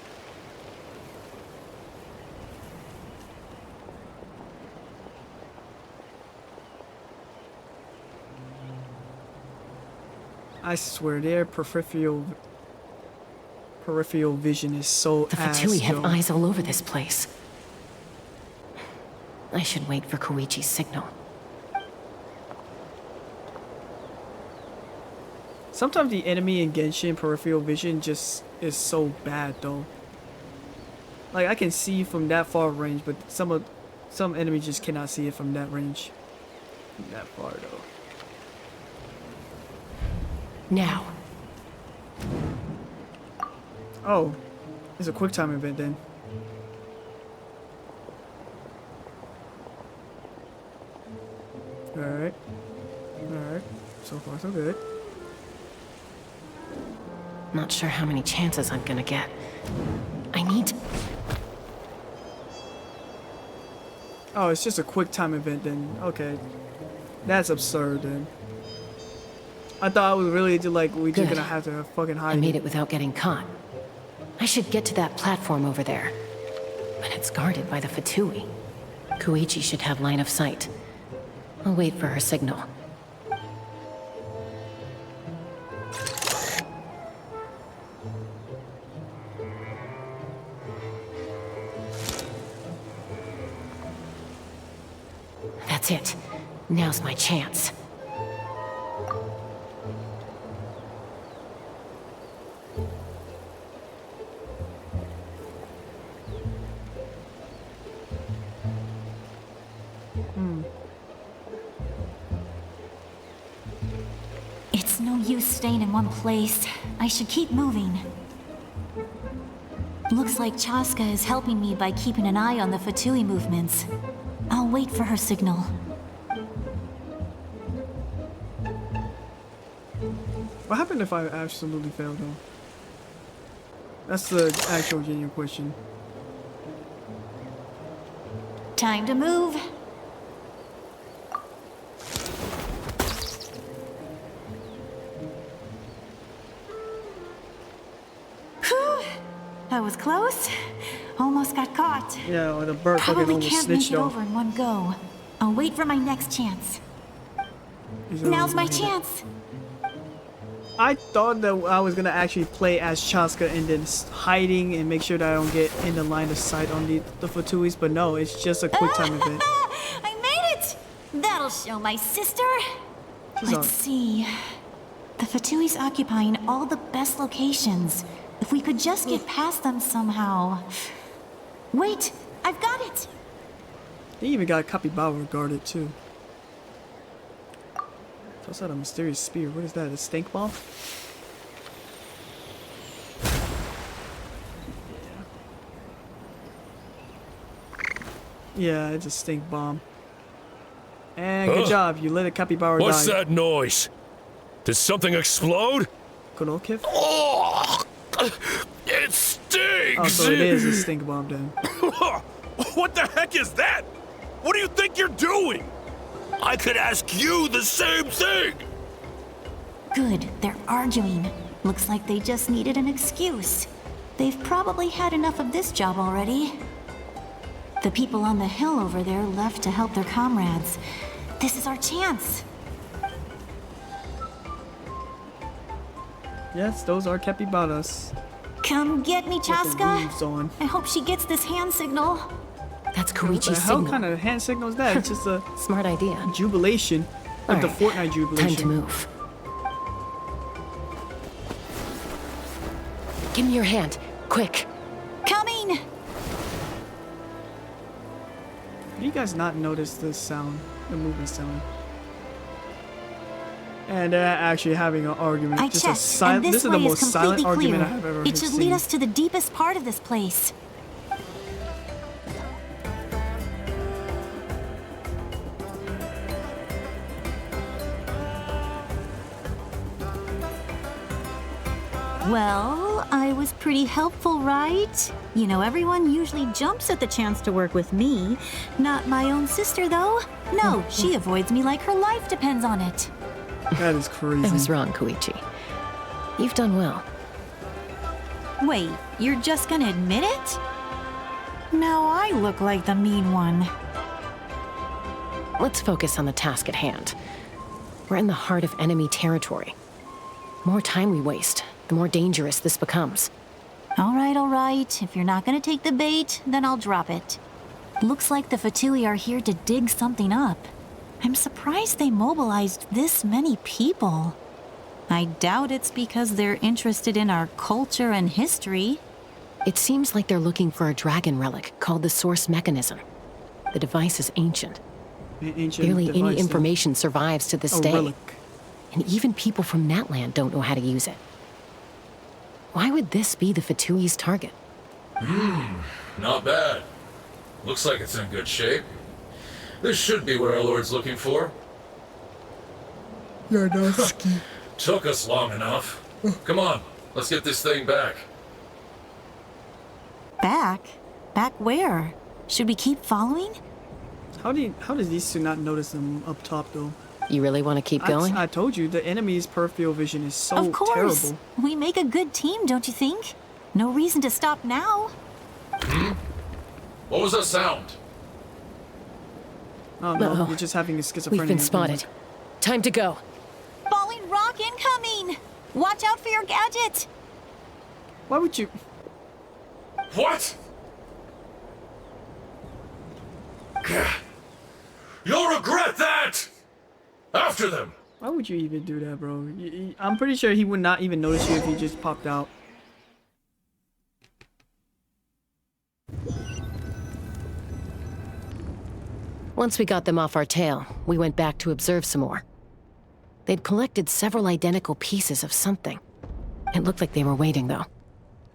I swear their peripheral vision is so The ass, Fatui have yo. eyes all over this place. I should wait for Koichi's signal. Sometimes the enemy in Genshin peripheral vision just is so bad though. Like I can see from that far range, but some enemies just cannot see it from that range. From that far though. Now. Oh, it's a quick time event then. Alright. Alright. So far so good. Not sure how many chances I'm gonna get. I need to... Oh, it's just a quick time event then. Okay. That's absurd then. I thought I was really like we just Good. gonna have to fucking hide. I made it without getting caught. I should get to that platform over there. But it's guarded by the Fatui. Koichi should have line of sight. I'll wait for her signal. That's it. Now's my chance. It's no use staying in one place. I should keep moving. Looks like Chaska is helping me by keeping an eye on the Fatui movements. I'll wait for her signal. What happened if I absolutely failed though? That's the actual genuine question. Time to move. Whew. That was close. Almost got caught. Yeah, or the bird fucking Probably almost can't make snitched it off. over in one go. I'll wait for my next chance. Now's my chance. I thought that I was gonna actually play as Chaska and then hiding and make sure that I don't get in the line of sight on the Fatuis, but no, it's just a quick time event. I made it! That'll show my sister. She's Let's see. The Fatui's occupying all the best locations. If we could just get past them somehow. Wait, I've got it! They even got Capybara guarded too. Toss out a mysterious spear. What is that? A stink bomb? Yeah, it's a stink bomb. And good job, you let a capybara What's die. that noise? Did something explode? Konokif? Oh, it stinks! Oh, so it is a stink bomb then. What the heck is that? What do you think you're doing? I could ask you the same thing! Good, they're arguing. Looks like they just needed an excuse. They've probably had enough of this job already. The people on the hill over there left to help their comrades. This is our chance. Yes, those are capybaras. Come get me, With the Chaska. leaves on. I hope she gets this hand signal. That's What the Koichi's hell signal. kind of hand signal is that? It's just a smart idea. Jubilation. Like the Alright, Fortnite jubilation. Time to move. Give me your hand, quick. Coming! Do you guys not notice this sound? The movement sound? And they're actually having an argument. I Just checked, a silent. and This this is the way most is silent completely argument clear. I have ever It should seen. lead us to the deepest part of this place. Well, I was pretty helpful, right? You know, everyone usually jumps at the chance to work with me. Not my own sister, though. No, she avoids me like her life depends on it. That is crazy. I was wrong, Koichi. You've done well. Wait, you're just gonna admit it? Now I look like the mean one. Let's focus on the task at hand. We're in the heart of enemy territory. More time we waste, the more dangerous this becomes. All right. If you're not gonna take the bait, then I'll drop it. Looks like the Fatui are here to dig something up. I'm surprised they mobilized this many people. I doubt it's because they're interested in our culture and history. It seems like they're looking for a dragon relic called the Source Mechanism. The device is ancient. Ancient Barely device, any though. information survives to this A day. relic. And even people from Natland don't know how to use it. Why would this be the Fatui's target? Not bad. Looks like it's in good shape. This should be what our Lord's looking for. Took us long enough. Come on, let's get this thing back. Back? Back where? Should we keep following? How does these two not notice them up top though? You really want to keep going? I told you the enemy's peripheral vision is so Of course. terrible. We make a good team, don't you think? No reason to stop now. What was that sound? Oh no, Uh-oh. you're just having a schizophrenia. We've been spotted. Time to go. Falling rock incoming! Watch out for your gadget! Why would you? What? You'll regret that! After them! Why would you even do that, bro? I'm pretty sure he would not even notice you if he just popped out. Once we got them off our tail, we went back to observe some more. They'd collected several identical pieces of something. It looked like they were waiting, though.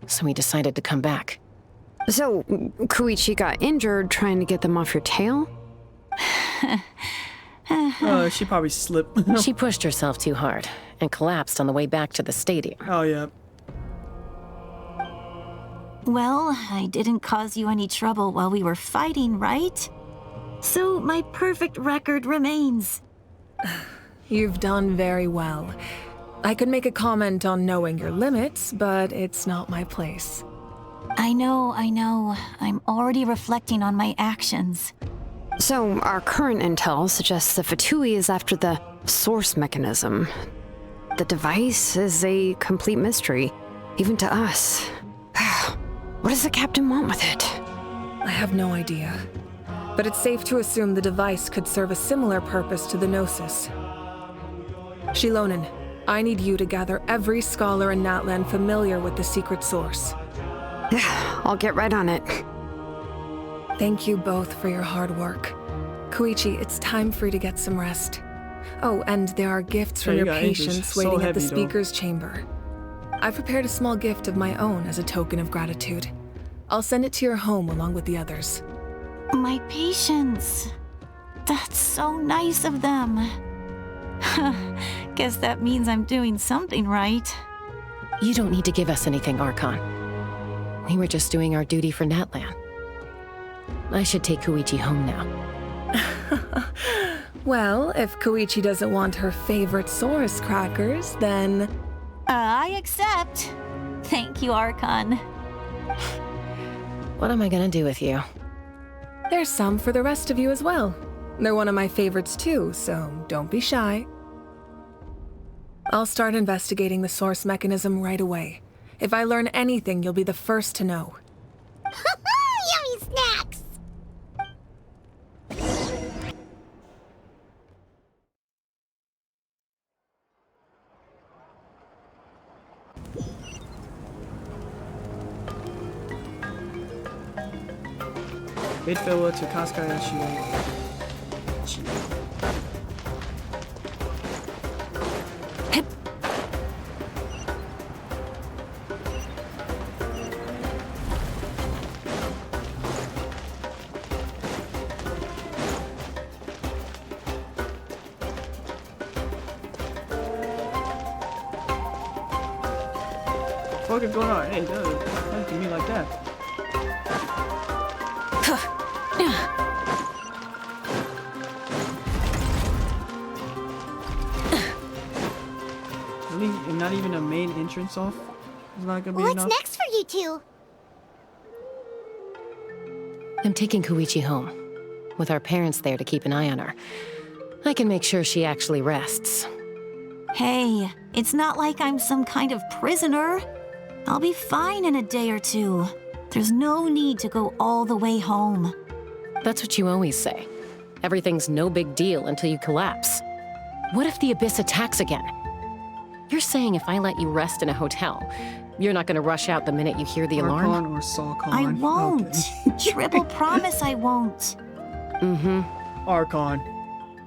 So we decided to come back. So, Koichi got injured trying to get them off your tail? She probably slipped. She pushed herself too hard and collapsed on the way back to the stadium. Oh, yeah. Well, I didn't cause you any trouble while we were fighting, right? So my perfect record remains. You've done very well. I could make a comment on knowing your limits, but it's not my place. I know. I'm already reflecting on my actions. So, our current intel suggests the Fatui is after the source mechanism. The device is a complete mystery, even to us. What does the captain want with it? I have no idea. But it's safe to assume the device could serve a similar purpose to the Gnosis. Shilonen, I need you to gather every scholar in Natlan familiar with the secret source. I'll get right on it. Thank you both for your hard work. Koichi, it's time for you to get some rest. Oh, and there are gifts from your patients waiting at the speaker's chamber. I've prepared a small gift of my own as a token of gratitude. I'll send it to your home along with the others. My patience. That's so nice of them. Guess that means I'm doing something right. You don't need to give us anything, Archon. We were just doing our duty for Natlan. I should take Koichi home now. Well, if Koichi doesn't want her favorite Saurus crackers, then... I accept. Thank you, Archon. What am I gonna do with you? There's some for the rest of you as well. They're one of my favorites too, so don't be shy. I'll start investigating the source mechanism right away. If I learn anything, you'll be the first to know. Yummy snacks! Bid farewell to Kaskai and Shio. What is going on? Hey, don't do me like that. Really? Not even a main entrance off? Is not gonna be What's enough? next for you two? I'm taking Koichi home, with our parents there to keep an eye on her. I can make sure she actually rests. Hey, it's not like I'm some kind of prisoner. I'll be fine in a day or two. There's no need to go all the way home. That's what you always say. Everything's no big deal until you collapse. What if the Abyss attacks again? You're saying if I let you rest in a hotel, you're not gonna rush out the minute you hear the alarm? Archon or Salcon? I won't. Okay. Triple promise I won't. Archon.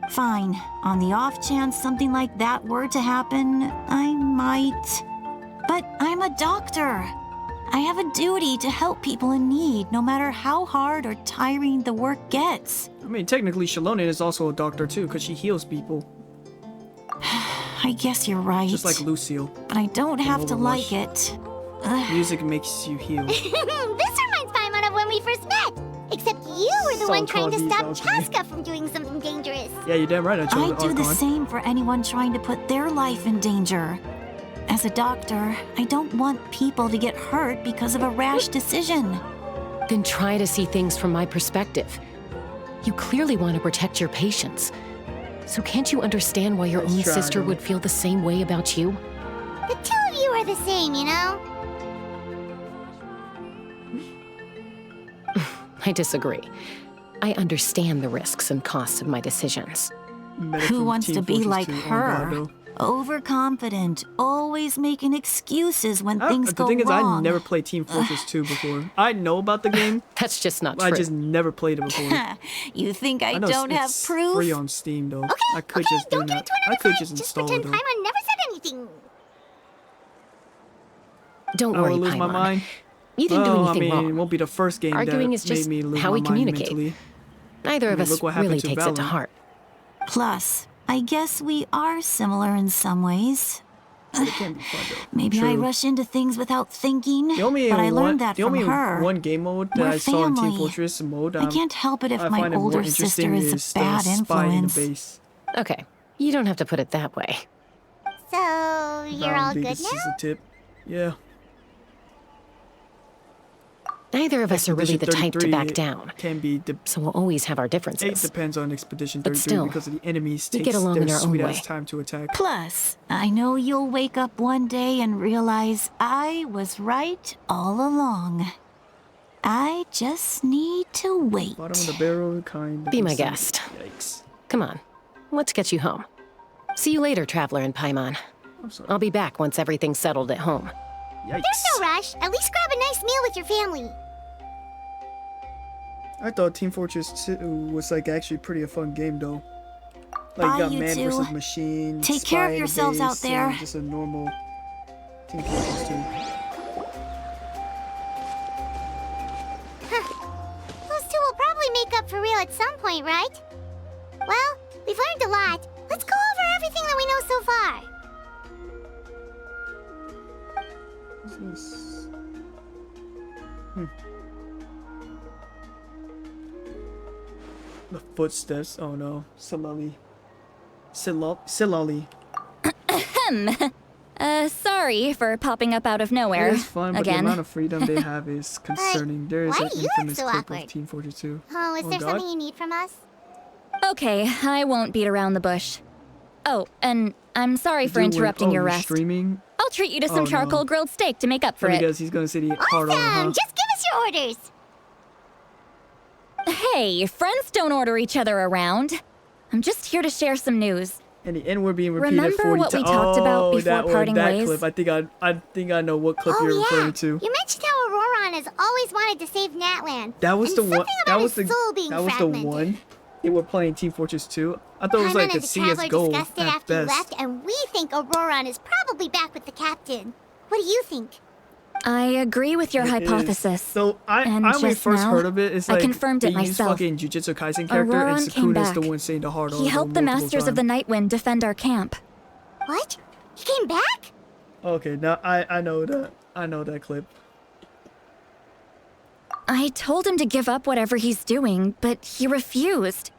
Fine. On the off chance something like that were to happen, I might. But I'm a doctor. I have a duty to help people in need, no matter how hard or tiring the work gets. I mean, technically, Shilonen is also a doctor too, because she heals people. I guess you're right. Just like Lucille. But I don't have to Overrush. like it. Music makes you heal. This reminds Paimon of when we first met. Except you were the one trying to Saltwater stop alchemy. Chaska from doing something dangerous. Yeah, you're damn right. I chose I do the Archon. same for anyone trying to put their life in danger. As a doctor, I don't want people to get hurt because of a rash decision. Then try to see things from my perspective. You clearly want to protect your patients. So can't you understand why your own sister would feel the same way about you? The two of you are the same, you know? I disagree. I understand the risks and costs of my decisions. Who wants to be like her? Overconfident, always making excuses when things go The thing is, I wrong. never played Team Fortress 2 before. I know about the game. That's just not true. I just never played it before. You think I know don't have it's proof? free on Steam though. Okay, I could just do that. I could just install it though. Paimon never said anything. Don't I worry, will lose my Paimon. mind. You didn't do anything I mean, wrong. it won't be the first game Arguing that is just made me lose how my we mind communicate. mentally. Neither of us look what happened really to takes it to Valor. heart. Plus, I guess we are similar in some ways. But it can't be fun though. Maybe I True. rush into things without thinking, The only but I one, learned that the from only her. one game mode that We're I saw in Team family. Fortress mode. I can't help it if I my find it more older interesting sister is is a the bad spy in the influence. base. Okay, you don't have to put it that way. So, you're all good This is now? a tip. Yeah. Neither of us are really the Expedition type to 33 back down. Can be So we'll always have our It differences. depends on Expedition But 33 still, because of the enemies we takes get along their in our own sweet way. ass time to attack. Plus, I know you'll wake up one day and realize I was right all along. I just need to wait. Bottom of the barrel kind. Be my of guest. Yikes. Come on, let's get you home. See you later, Traveler and Paimon. I'm sorry. I'll be back once everything's settled at home. Yikes. There's no rush. At least grab a nice meal with your family. I thought Team Fortress 2 was like actually pretty a fun game though. Like Bye, you got you man two. versus machine. Take care of spy in the yourselves out base, there. and just a normal Team Fortress 2. Those two will probably make up for real at some point, right? Well, we've learned a lot. Let's go over everything that we know so far. What's this? The footsteps. Oh no. Silali. Silali. Sorry for popping up out of nowhere. It is fun, but again. the amount of freedom they have is concerning. There is why an do you look infamous so clip awkward? of Team Fortress 2. Oh, is there God. something you need from us? Okay, I won't beat around the bush. Oh, and I'm sorry for Dude, interrupting your you're rest. Streaming? I'll treat you to Oh, some no. charcoal grilled steak to make up for Probably it. because he's gonna say the hard on, huh? Awesome! Just give us your orders. Hey, friends don't order each other around. I'm just here to share some news. And the N word being repeated Remember 40 what we times. talked about Oh, before that one, parting that ways? clip. I think I know what clip Oh, you're yeah. referring to. You mentioned how Auroron has always wanted to save Natlan. That was and the one. something That about was the. his soul being That was the fragmented. one. They were playing Team Fortress 2. I thought it was Paimon like a and the Traveler CS:GO discussed it at after you best. left, and we think Auroron is probably back with the captain. What do you think? I agree with your It is. hypothesis. So I And when we just first now, heard of it, it's I like confirmed they it use myself. fucking Jujutsu Kaisen character, and Auroron came Sukuna's the back. one saying the hard He helped the Masters of the Nightwind defend our camp. What? He came back? Okay, now I know that. I know that clip. I told him to give up whatever he's doing, but he refused.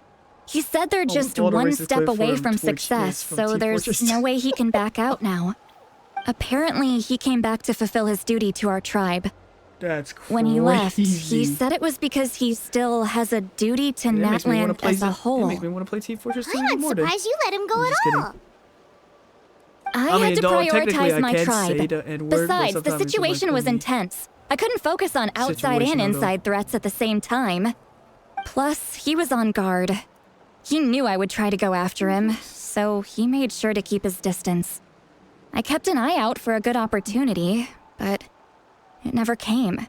He said they're just all the one racist step clip away from from Twitch success, is from so Team there's Fortress. no way he can back out now. Apparently, he came back to fulfill his duty to our tribe. That's crazy. When he left, he said it was because he still has a duty to That makes me wanna Natlan play as a That whole. makes me want to play Team Fortress 2 I'm even not more. then. surprised you let him go I'm at just kidding. all. I had to though, technically prioritize I my can tribe. say the N-word, but Besides, the sometimes it's situation like was only intense. I couldn't focus on outside and situational, though. inside threats at the same time. Plus, he was on guard. He knew I would try to go after him, so he made sure to keep his distance. I kept an eye out for a good opportunity, but it never came.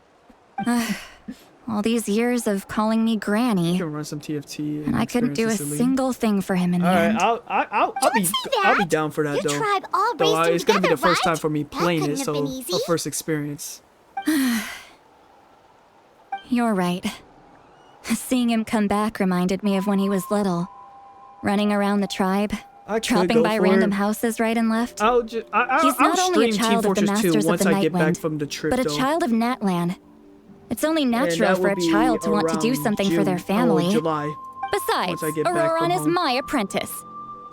All these years of calling me Granny, You can run some TFT, and I couldn't do a experience this single thing for him in the All right, end. I'll be down for that Your though. tribe all Though raised it's gonna be the together, first time right? for me That playing couldn't it, have so been easy. a first experience. You're right. Seeing him come back reminded me of when he was little. Running around the tribe, could dropping go by for random it. houses right and left. I'll He's I'll not only a stream Team child of the Fortress 2 Masters of once the I get back Nightwind, from the trip but a though. child of Natlan. It's only And natural that for will a be child to want to do around something for their June, family. or July. Besides, once I get back from Auroran is home. my apprentice.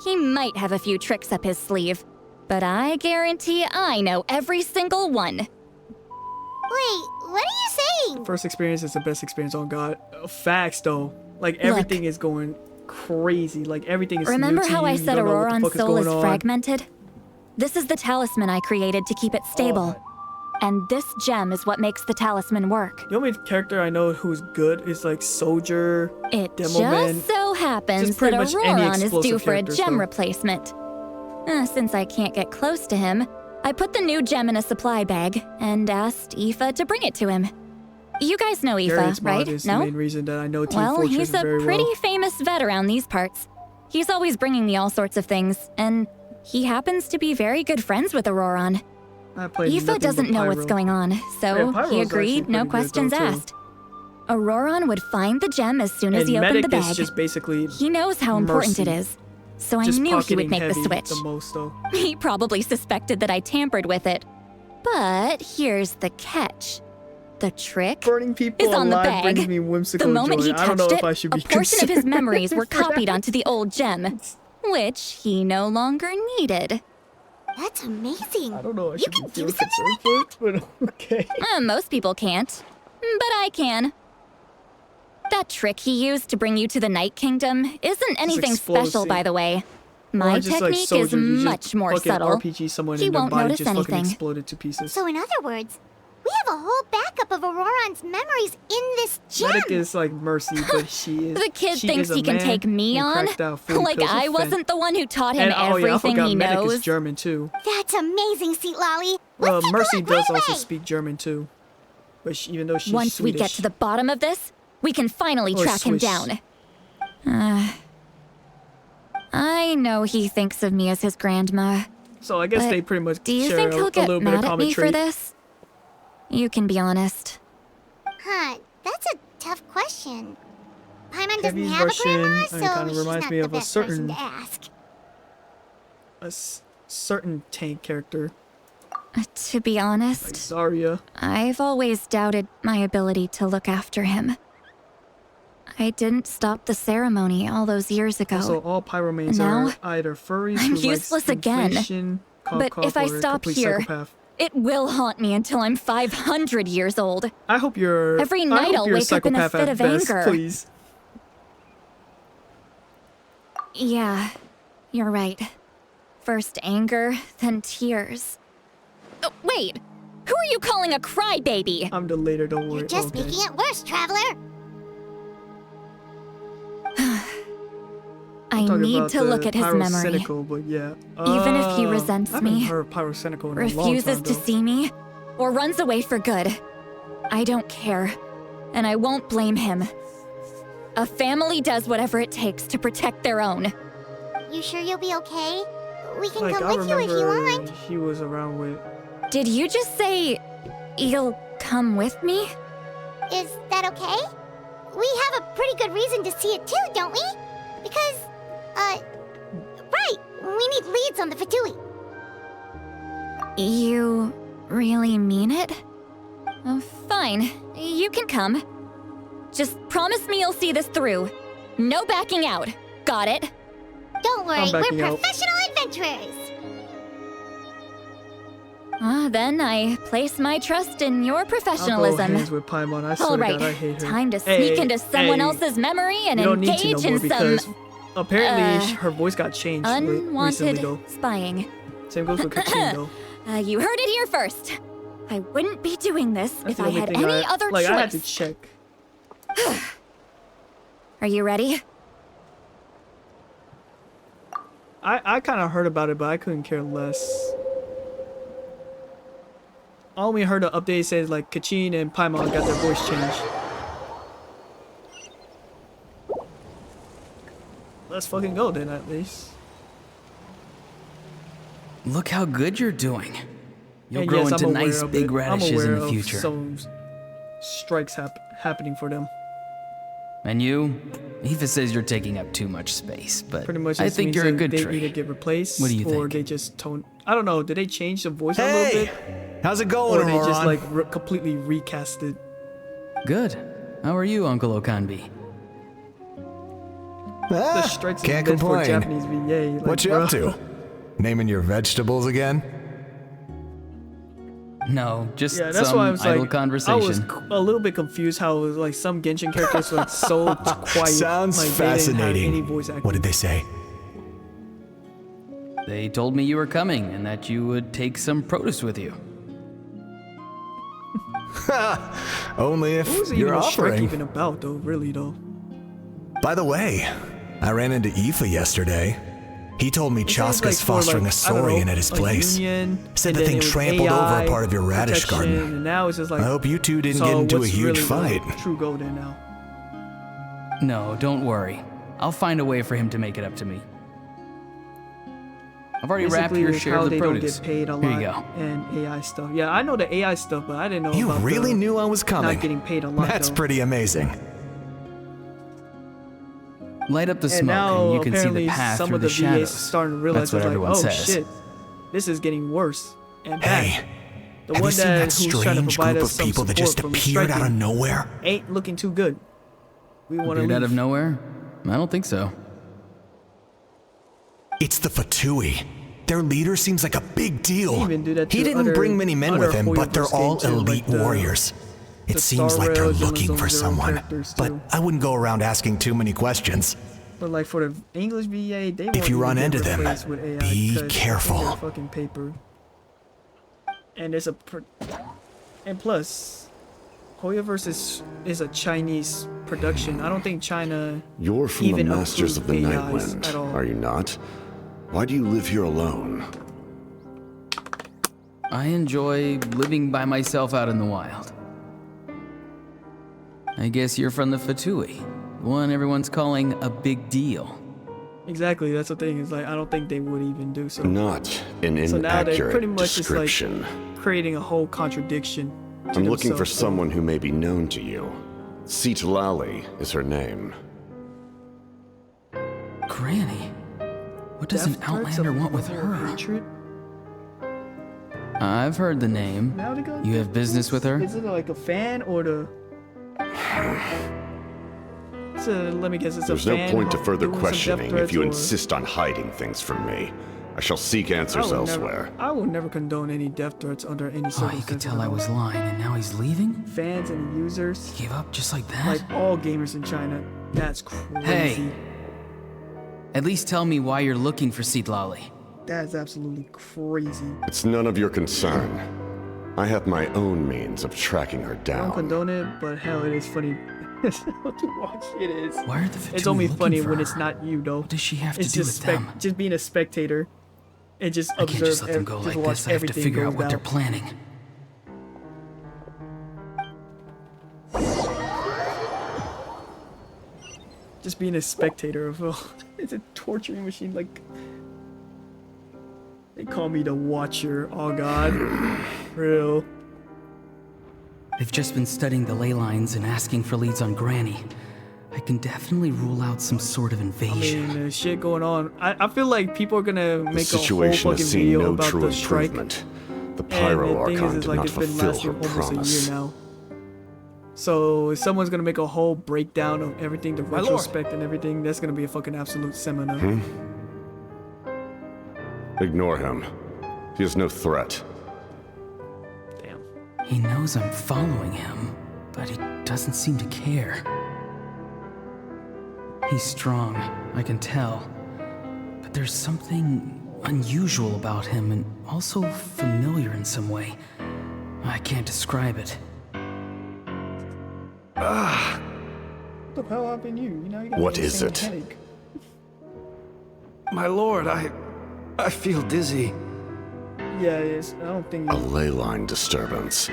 He might have a few tricks up his sleeve, but I guarantee I know every single one. Wait, what are you saying? First experience is the best experience on God. Facts though. Like everything is going crazy. Like everything is Remember new to how you. I You said don't know what the Auroran's fuck soul is going on. fragmented? This is the talisman I created to keep it stable. And this gem is what makes the talisman work. The only character I know who's good is like Soldier, It Demoman. just so happens Just that pretty much any Auroran is explosive due for a characters, gem though. replacement. Since I can't get close to him, I put the new gem in a supply bag and asked Aoife to bring it to him. You guys know Aoife, Variance mod right? is No? the main reason that I know Team Well, Fortress he's a very pretty well. famous vet around these parts. He's always bringing me all sorts of things, and he happens to be very good friends with Auroran. Aoife doesn't know what's going on, so Pyro's he actually agreed, no pretty good, questions though, too. asked. Auroran would find the gem as soon as And he opened the Medic bag. is just basically He knows how important it Mercy. is, so I Just knew he pocketing would make the heavy switch. the most though. He probably suspected that I tampered with it. But here's the catch. The trick Burning people is on the alive bag. brings me whimsical The moment joy. he I don't touched know it, if I should a be portion of his concerned memories were for copied that. onto the old gem, which he no longer needed. That's amazing. I don't know. I You should can be do feeling something concerned for it, but okay. Most people can't, but I can. That trick he used to bring you to the Night Kingdom isn't anything special, explosive. by the way. Or My just, like, technique is Soldier, you just much more fucking subtle. RPG someone He and their won't body notice just fucking anything. exploded to pieces. So in other words, we have a whole backup of Auroran's memories in this gem. Medic is like Mercy, but she is. The kid she thinks is a he can man take me and on? cracked out 40 Like pills of I Fen. wasn't the one who taught him And oh yeah, I everything forgot he Medic knows. is German too. That's amazing, Seat Lolly. Well, Let's Mercy take a look does right also away. speak German too, but even though she's Once we Swedish. get to the bottom of this, we can finally Or track him Swiss. down. I know he thinks of me as his grandma. So I guess but they pretty much do you share think a, he'll a get little bit of mad at common me for trait. this? You can be honest. Huh, that's a tough question. Paimon doesn't Heavy's have Russian, a grandma, and so kinda she's reminds not me the of a best person certain- to ask. Certain tank character, To be honest, like Zarya. I've always doubted my ability to look after him. I didn't stop the ceremony all those years ago. Also, all pyromanes Now, are either furries I'm who likes useless again. inflation, But cough, if I or a stop complete here, psychopath. it will haunt me until I'm 500 years old. I hope you're. Every I night hope I'll you're wake up in a psychopath fit at of best, anger. Please. Yeah, you're right. First anger, then tears. Oh, wait! Who are you calling a crybaby? I'm the later. Don't worry. Just okay. making it worse, Traveler. I Talking need about to the look at his memory. pyrocynical, but yeah. Even if he resents I haven't me, heard pyrocynical in a long refuses time, to though. see me, or runs away for good. I don't care, and I won't blame him. A family does whatever it takes to protect their own. You sure you'll be okay? We can Like, come I with you if you remember want. he was around with. Did you just say you'll come with me? Is that okay? We have a pretty good reason to see it too, don't we? Because, right, we need leads on the Fatui. You really mean it? Oh, fine, you can come. Just promise me you'll see this through. No backing out. Got it? Don't worry, I'm we're backing out. professional adventurers. Then I place my trust in your I'll go professionalism. hands with Paimon. I swear All to right, God, I hate her. time to Hey, sneak into someone hey, else's memory and you don't need engage to no more in some because apparently uh, her voice got changed recently unwanted though. spying. Same goes with Kachin though. You heard it here first. I wouldn't be doing this That's if the I only had thing any other like, choice. I had to check. Are you ready? I kind of heard about it, but I couldn't care less. I only heard the update says like Kachin and Paimon got their voice changed. Let's fucking go then, at least. Look how good you're doing. You'll And grow yes, into I'm aware nice of big it. radishes I'm aware in the of future. some strikes happening for them. And you? Aoife says you're taking up too much space, but Pretty much I just think means you're a that good they trade. either get replaced What do you or think? they just tone. I don't know. Did they change the voice a little Hey! bit? How's it going, Or they just Auroran? like completely recast it? Good. How are you, Uncle Okanbi? The strikes Can't is meant for complain. Japanese VA. Like, What you bro. up to? Naming your vegetables again? No, just Yeah, that's some why I was idle like, conversation. I was a little bit confused how it was like some Genshin characters were like so quiet. Sounds like, they didn't have any fascinating. voice acting. What did they say? They told me you were coming and that you would take some produce with you. Only if What was you're even Shrek offering. even about though? Really though. By the way, I ran into Aoife yesterday. He told me It seems Chaska's like for, fostering like, a I don't know, saurian at his a place. union, Said and the then thing it was trampled over AI a part of your radish protection, garden. And now it's just like, I hope you two didn't so get into a what's huge really fight. the true goal then now. No, don't worry. I'll find a way for him to make it up to me. I've already wrapped Basically, your it's share how of the they produce. don't get paid a Here lot you go. and AI stuff. Yeah, I know the AI stuff, but I didn't know You about really the knew I was coming. not getting paid a lot. That's though. pretty amazing. Light up the And smoke now and you can see apparently the path some through of the the VAs shadows. starting to realize That's what like, everyone oh says. shit, this is getting worse and bad. Hey, The have one you seen that who's trying to strange provide group us of some people that support just from appeared out of striking nowhere? ain't looking too good. We want to Appeared leave. out of nowhere? I don't think so. It's the Fatui. Their leader seems like a big deal. They even do that He to didn't other- bring many men other with him, but they're Hoyoverse all games too, like elite the- warriors. It the seems Star like they're Rails and looking those for own someone, characters, but too. I wouldn't go around asking too many questions. But like for the English VA, they If won't you even run get into them, replaced with AI be 'cause careful. they're fucking paper. And there's and plus, Hoyoverse is a Chinese production. I don't think China You're from even the Masters of the approved Night AIs Wind, at all. are you not? Why do you live here alone? I enjoy living by myself out in the wild. I guess you're from the Fatui, the one everyone's calling a big deal. Exactly, that's the thing. Is like I don't think they would even do so. Not an So now they're inaccurate pretty much just like description. creating a whole contradiction. to I'm looking for themselves. someone who may be known to you. Citlali is her name. Granny? What does an Death threats Outlander of want with literal her? hatred? I've heard the name. Now they go- You have business with her? Is it like a fan or the? So let me guess, it's There's a no fan point to further doing some death questioning threats if you or- insist on hiding things from me. I shall seek answers elsewhere. I will never condone any death threats under any Oh, circumstances. you could tell at I all. was lying, and now he's leaving? Fans and users, Gave up just like that? like all gamers in China, that's crazy. Hey! At least tell me why you're looking for Citlali. That's absolutely crazy. It's none of your concern. I have my own means of tracking her I don't down. condone it, but hell, it is funny to watch. It is. Why are the It's Fatui only looking funny for when her? it's not you, though. What does she have It's to do just with them? just being a spectator and just I can't observe. just let them go just like watch this. I have to everything figure go out what they're down. planning. Just being a spectator of it's a torturing machine. Like they call me the Watcher. Oh God, real. They've just been studying the ley lines and asking for leads on Granny. I can definitely rule out some sort of I invasion. mean, there's shit going on. I feel like people are gonna The make a whole situation fucking has seen video no about true the strike. improvement. The And Pyro the thing Archon is did like not it's been fulfill lasting her almost promise. a year now. So if someone's gonna make a whole breakdown of everything, the My lord. retrospect and everything, that's gonna be a fucking absolute seminar. Ignore him. He is no threat. He knows I'm following him, but he doesn't seem to care. He's strong, I can tell. But there's something unusual about him and also familiar in some way. I can't describe it. What the hell happened to you? You know you got What an is insane it? headache. My lord, I feel dizzy. Yeah, it is. I don't think. A ley line disturbance.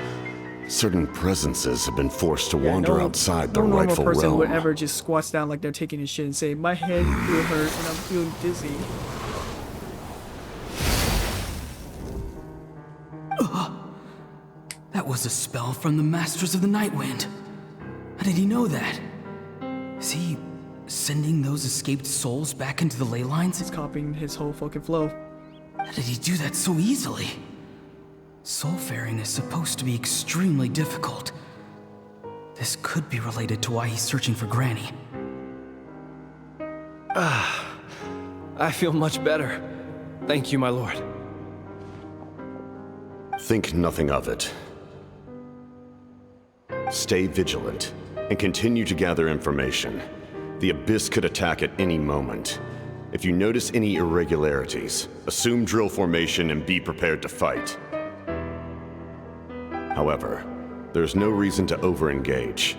Certain presences have been forced to wander outside their no normal rightful person realm. would ever just squats down like they're taking a shit and say, "My head feel hurt and I'm feeling dizzy." That was a spell from the Masters of the Night Wind. How did he know that? Is he sending those escaped souls back into the ley lines? He's copying his whole fucking flow. How did he do that so easily? Soulfaring is supposed to be extremely difficult. This could be related to why he's searching for Granny. I feel much better. Thank you, my lord. Think nothing of it. Stay vigilant and continue to gather information. The Abyss could attack at any moment. If you notice any irregularities, assume drill formation and be prepared to fight. However, there's no reason to over-engage.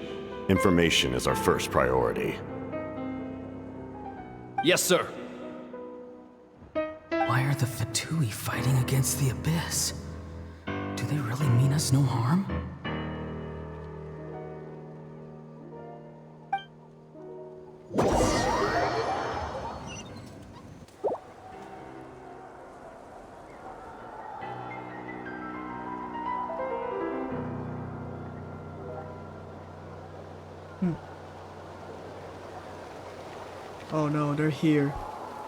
Information is our first priority. Yes, sir. Why are the Fatui fighting against the Abyss? Do they really mean us no harm? Oh no, they're here.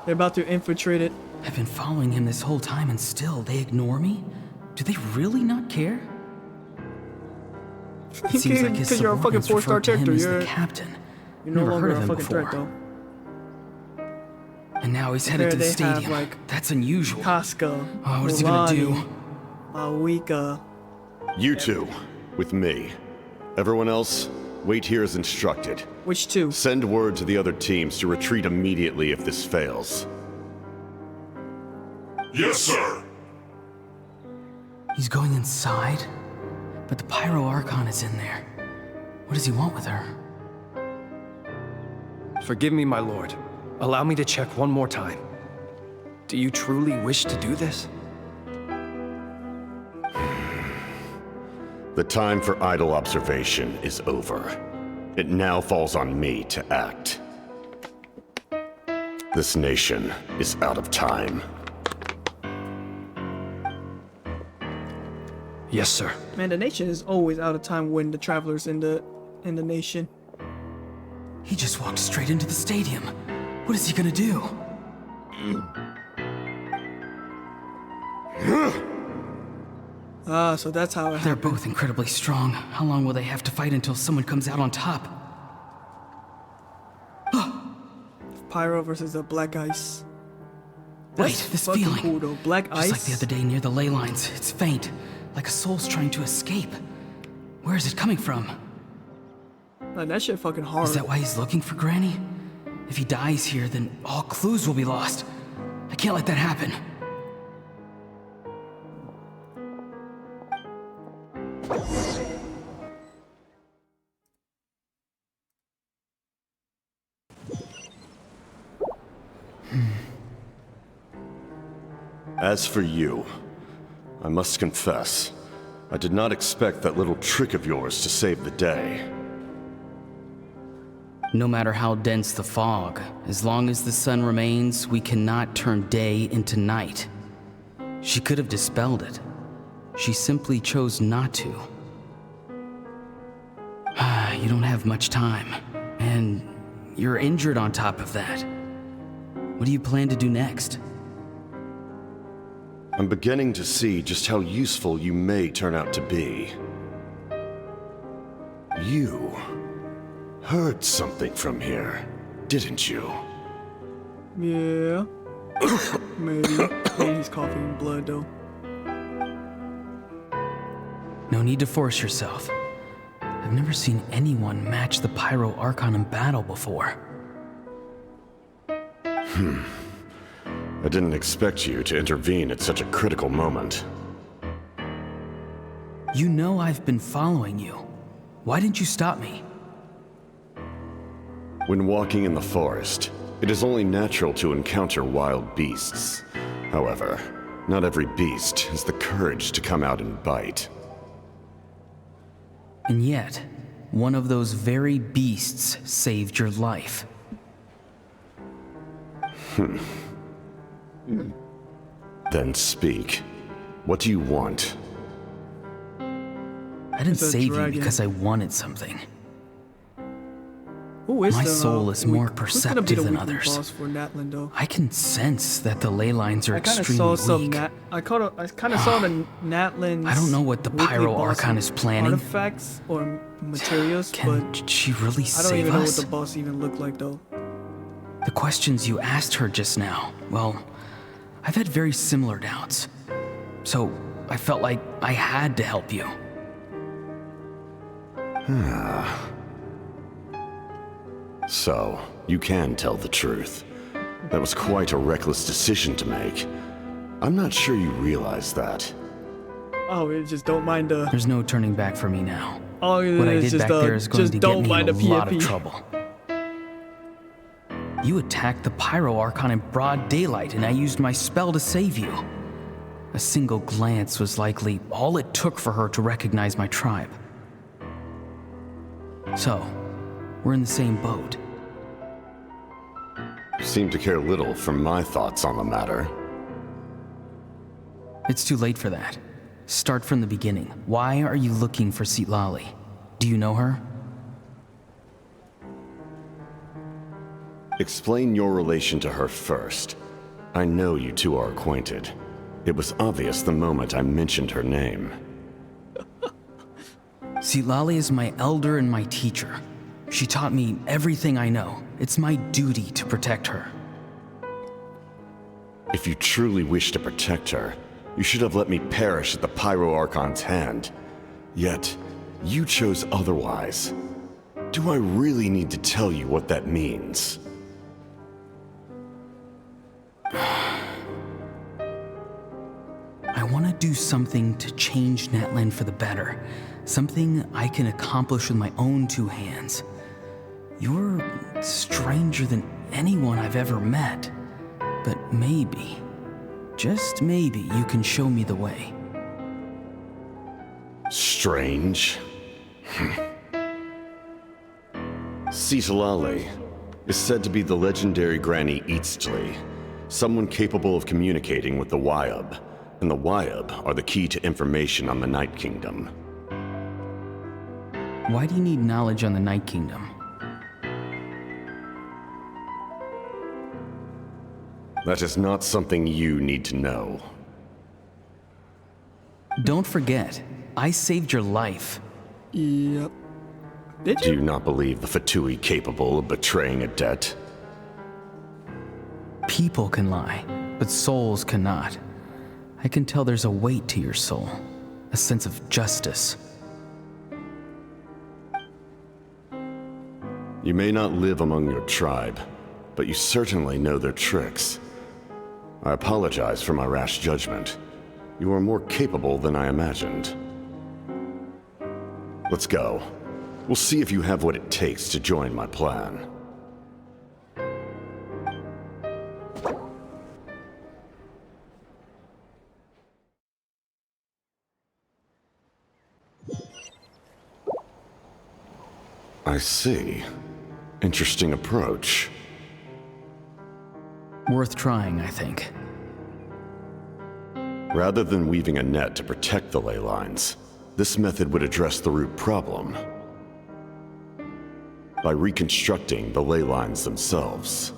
They're about to infiltrate it. I've been following him this whole time and still they ignore me? Do they really not care? It seems like his Because you're a fucking subordinates 4-star refer to him character. as You're the captain. You're no Never longer heard of a him fucking before. threat, though. And now he's headed There to the they stadium. have, like, That's unusual. Casca. Oh, what is he gonna do? Awika. You two, with me. Everyone else, wait here as instructed. Which two? Send word to the other teams to retreat immediately if this fails. Yes, sir. He's going inside? But the Pyro Archon is in there. What does he want with her? Forgive me, my lord. Allow me to check one more time. Do you truly wish to do this? The time for idle observation is over. It now falls on me to act. This nation is out of time. Yes, sir. Man, the nation is always out of time when the travelers in the nation. He just walked straight into the stadium. What is he gonna do? Ah, so that's how it They're both incredibly strong. How long will they have to fight until someone comes out on top? Pyro versus the Black Ice. Wait, That's this fucking feeling. cool, though. Black Just Ice. like the other day near the ley lines. It's faint, like a soul's trying to escape. Where is it coming from? Man, that shit fucking hard. Is that why he's looking for Granny? If he dies here, then all clues will be lost. I can't let that happen. As for you, I must confess, I did not expect that little trick of yours to save the day. No matter how dense the fog, as long as the sun remains, we cannot turn day into night. She could have dispelled it. She simply chose not to. You don't have much time, and you're injured on top of that. What do you plan to do next? I'm beginning to see just how useful you may turn out to be. You heard something from here, didn't you? Yeah. Maybe. Maybe he's coughing in blood, though. No need to force yourself. I've never seen anyone match the Pyro Archon in battle before. I didn't expect you to intervene at such a critical moment. You know I've been following you. Why didn't you stop me? When walking in the forest, it is only natural to encounter wild beasts. However, not every beast has the courage to come out and bite. And yet, one of those very beasts saved your life. Then speak. What do you want? I didn't It's a save you dragon. because I wanted something. Who is My the soul is more perceptive than weekly others. boss for Natlan though? I can sense that the ley lines are I kind of extremely saw some weak. I kind of saw the Natlan's I don't know what the weekly Pyro boss Archon is planning. artifacts or materials, Can but she really I don't save even know what us? the boss even looked like though. The questions you asked her just now, well, I've had very similar doubts. So I felt like I had to help you. So, you can tell the truth. That was quite a reckless decision to make. I'm not sure you realize that. Oh, it just don't mind the. There's no turning back for me now. Oh, What I it's did just back there is going just to don't get me mind in a the lot of PFP. trouble. You attacked the Pyro Archon in broad daylight, and I used my spell to save you. A single glance was likely all it took for her to recognize my tribe. So, we're in the same boat. You seem to care little for my thoughts on the matter. It's too late for that. Start from the beginning. Why are you looking for Sitlali? Do you know her? Explain your relation to her first. I know you two are acquainted. It was obvious the moment I mentioned her name. Sitlali is my elder and my teacher. She taught me everything I know. It's my duty to protect her. If you truly wish to protect her, you should have let me perish at the Pyro Archon's hand. Yet, you chose otherwise. Do I really need to tell you what that means? I want to do something to change Natlan for the better. Something I can accomplish with my own two hands. You're stranger than anyone I've ever met. But maybe, just maybe, you can show me the way. Strange? Sitlali is said to be the legendary Granny Eastly, someone capable of communicating with the Wyub, and the Wyub are the key to information on the Night Kingdom. Why do you need knowledge on the Night Kingdom? That is not something you need to know. Don't forget, I saved your life. Yep. Did Do you not believe the Fatui capable of betraying a debt? People can lie, but souls cannot. I can tell there's a weight to your soul, a sense of justice. You may not live among your tribe, but you certainly know their tricks. I apologize for my rash judgment. You are more capable than I imagined. Let's go. We'll see if you have what it takes to join my plan. I see. Interesting approach. Worth trying, I think. Rather than weaving a net to protect the ley lines, this method would address the root problem by reconstructing the ley lines themselves.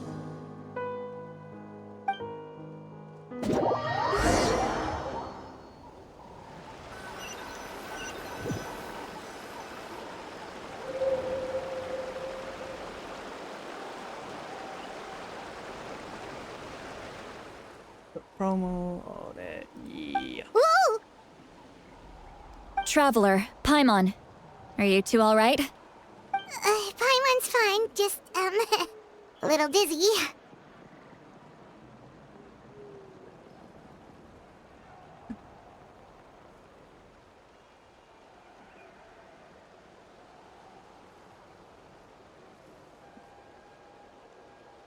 Promo, all that, yeah. Woo! Traveler, Paimon. Are you two alright? Paimon's fine, just, a little dizzy.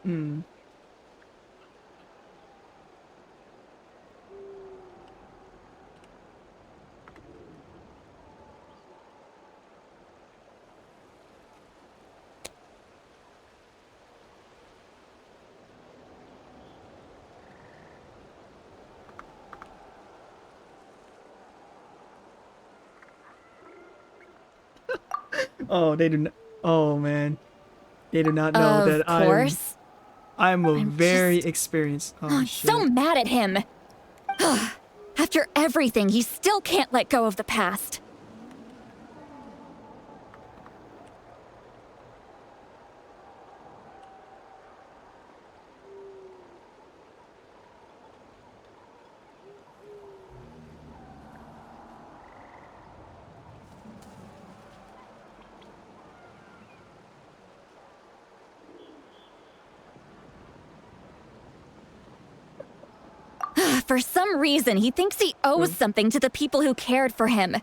Hmm. Oh, they do not. Oh, man. They do not know that Of course. I'm a very experienced. Oh, I'm shit. so mad at him. After everything, he still can't let go of the past. For some reason, he thinks he owes something to the people who cared for him.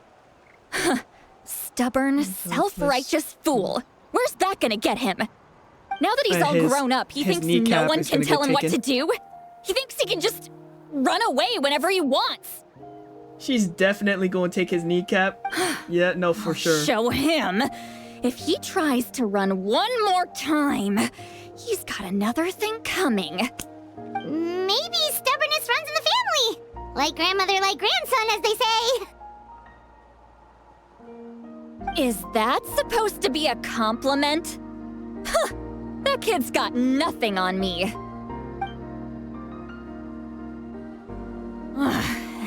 Stubborn, self-righteous fool. Where's that gonna get him? Now that he's all grown up, he thinks no one can tell him what to do. He thinks he can just run away whenever he wants. She's definitely going to take his kneecap. Yeah, no, for sure. Show him. If he tries to run one more time, he's got another thing coming. Maybe stubbornness runs in the family. Like grandmother, like grandson, as they say. Is that supposed to be a compliment? Huh, that kid's got nothing on me.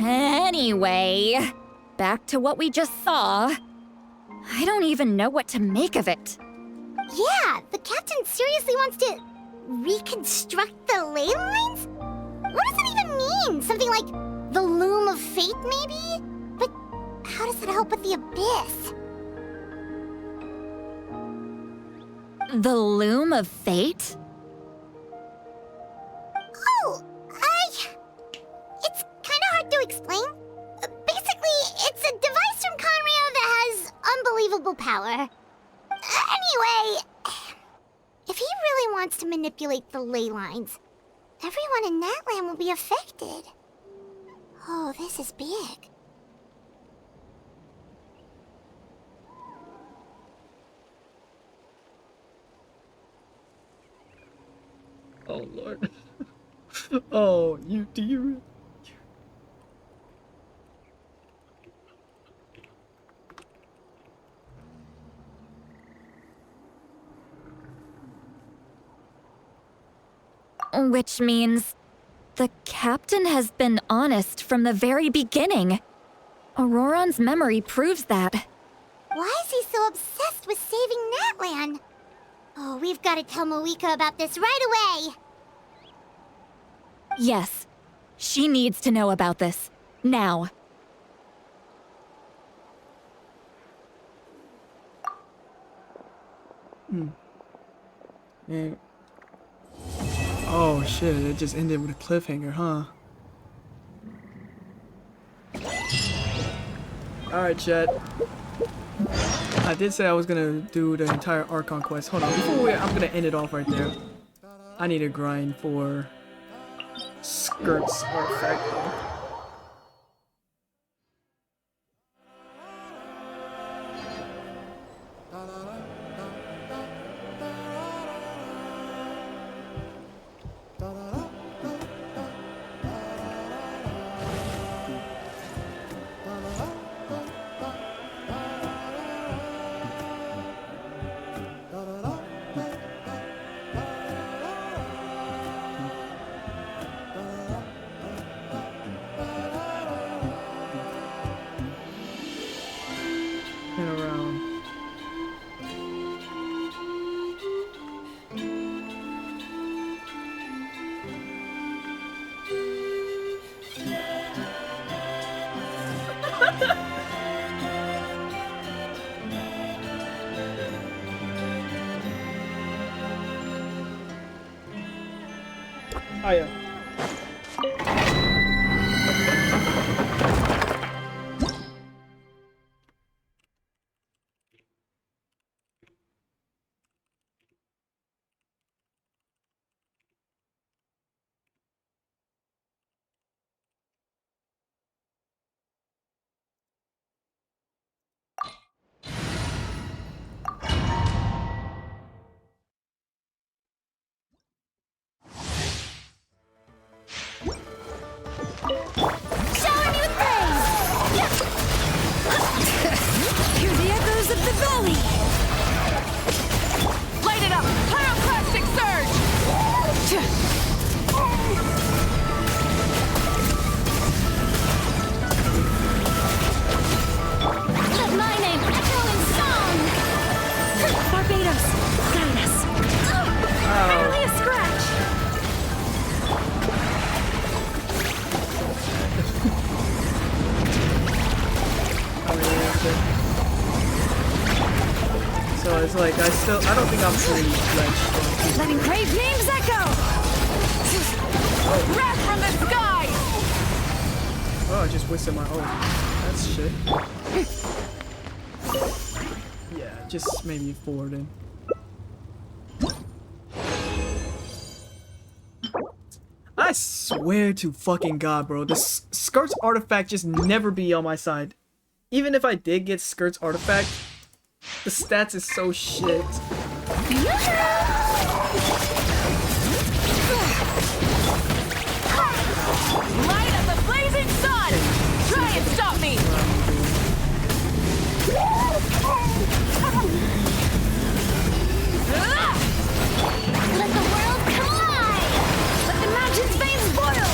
Anyway, back to what we just saw. I don't even know what to make of it. Yeah, the captain seriously wants to reconstruct the ley lines? What does that even mean? Something like the loom of fate, maybe? But how does that help with the abyss? The loom of fate? Oh, it's kind of hard to explain. Basically, it's a device from Conrio that has unbelievable power. Anyway, if he really wants to manipulate the ley lines, everyone in that land will be affected. Oh, this is big. Oh, Lord. Oh, do you... Which means the captain has been honest from the very beginning. Auroron's memory proves that. Why is he so obsessed with saving Natlan? Oh, we've got to tell Moeka about this right away. Yes, she needs to know about this. Now. Yeah. Oh shit, it just ended with a cliffhanger, huh? Alright, chat. I did say I was gonna do the entire Archon Quest. Hold on, I'm gonna end it off right there. I need to grind for Skirt's artifact though. Oh yeah. is like I don't think I'm fully fledged. Let engraved names echo! Wrath from the sky! Oh, I just wasted my own. That's shit. Yeah, just maybe 4 then. I swear to fucking God, bro. The Skirts artifact just never be on my side. Even if I did get Skirts artifact, the stats is so shit. Light of the blazing sun! Try and stop me! Let the world collide! Let the mountain's veins boil!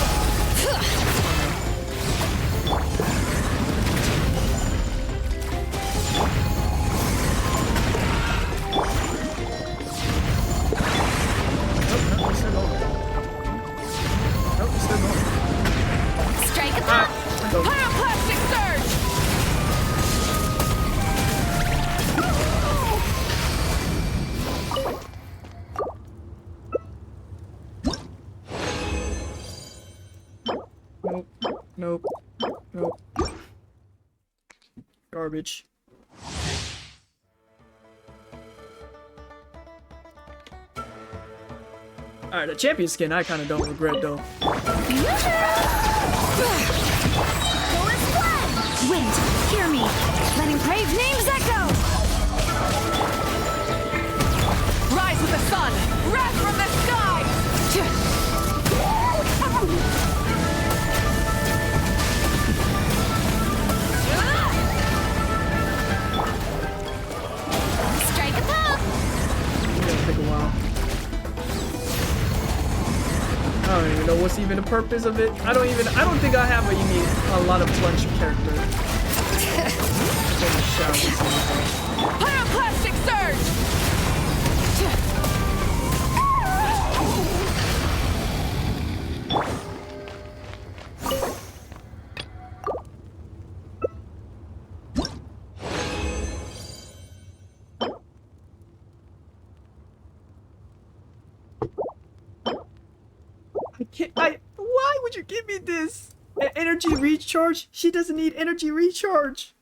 Strike a pop! Pyroclastic surge! Nope. Nope. Garbage. Alright, the champion skin I kinda don't regret though. Wind, hear me! Let engraved names echo! Rise with the sun! Wrath from the sky! Strike a pop! It's gonna take a while. I don't even know what's even the purpose of it. I don't think I have a lot of plunge character. Pyroclastic surge! Why would you give me this? Energy recharge? She doesn't need energy recharge.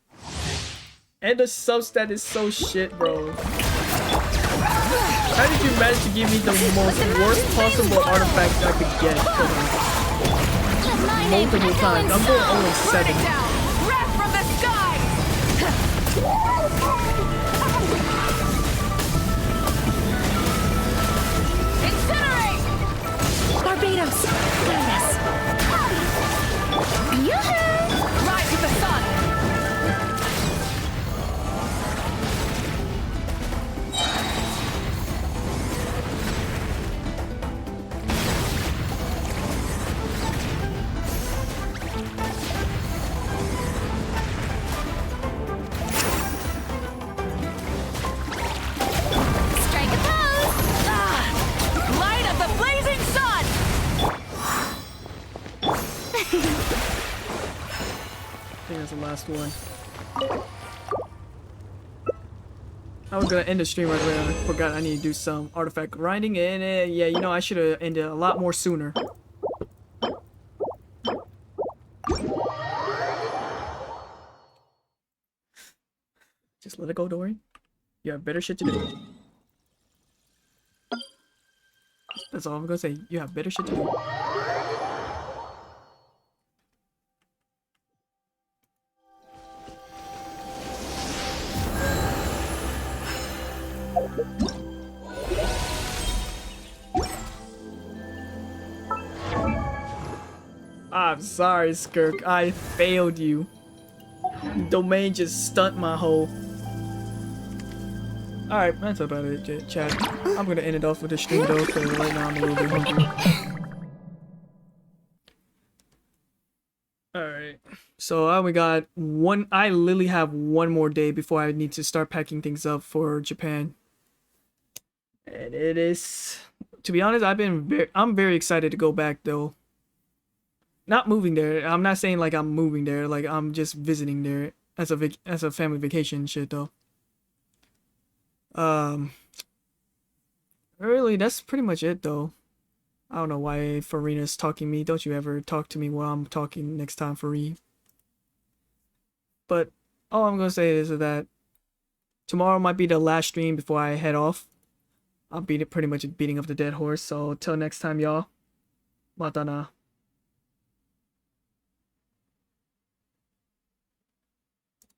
And the substat is so shit, bro. How did you manage to give me the most worst possible artifact I could get for her? Multiple times. I'm going 0-7. Wrath from the sky! Incinerate! Barbados! Guide us! Yoo-hoo! Rise with the sun! Strike a pose! Light of the blazing sun! I think that's the last one. I was gonna end the stream right away. I forgot I need to do some artifact grinding, and yeah, you know, I should have ended a lot more sooner. Just let it go, Dory. You have better shit to do. That's all I'm gonna say. You have better shit to do. I'm sorry, Skirk. I failed you. Domain just stunt my hole. Alright, that's about it, chat. I'm gonna end it off with the stream though, because right now I'm a little bit hungry. Alright. So I only got one. I literally have one more day before I need to start packing things up for Japan. And it is, to be honest, I'm very excited to go back though. Not moving there. I'm not saying like I'm moving there. Like I'm just visiting there as a family vacation shit though. Really, that's pretty much it though. I don't know why Farina's talking me. Don't you ever talk to me while I'm talking next time, Farid. But all I'm gonna say is that tomorrow might be the last stream before I head off. I'll pretty much beating up the dead horse. So till next time, y'all. Matana.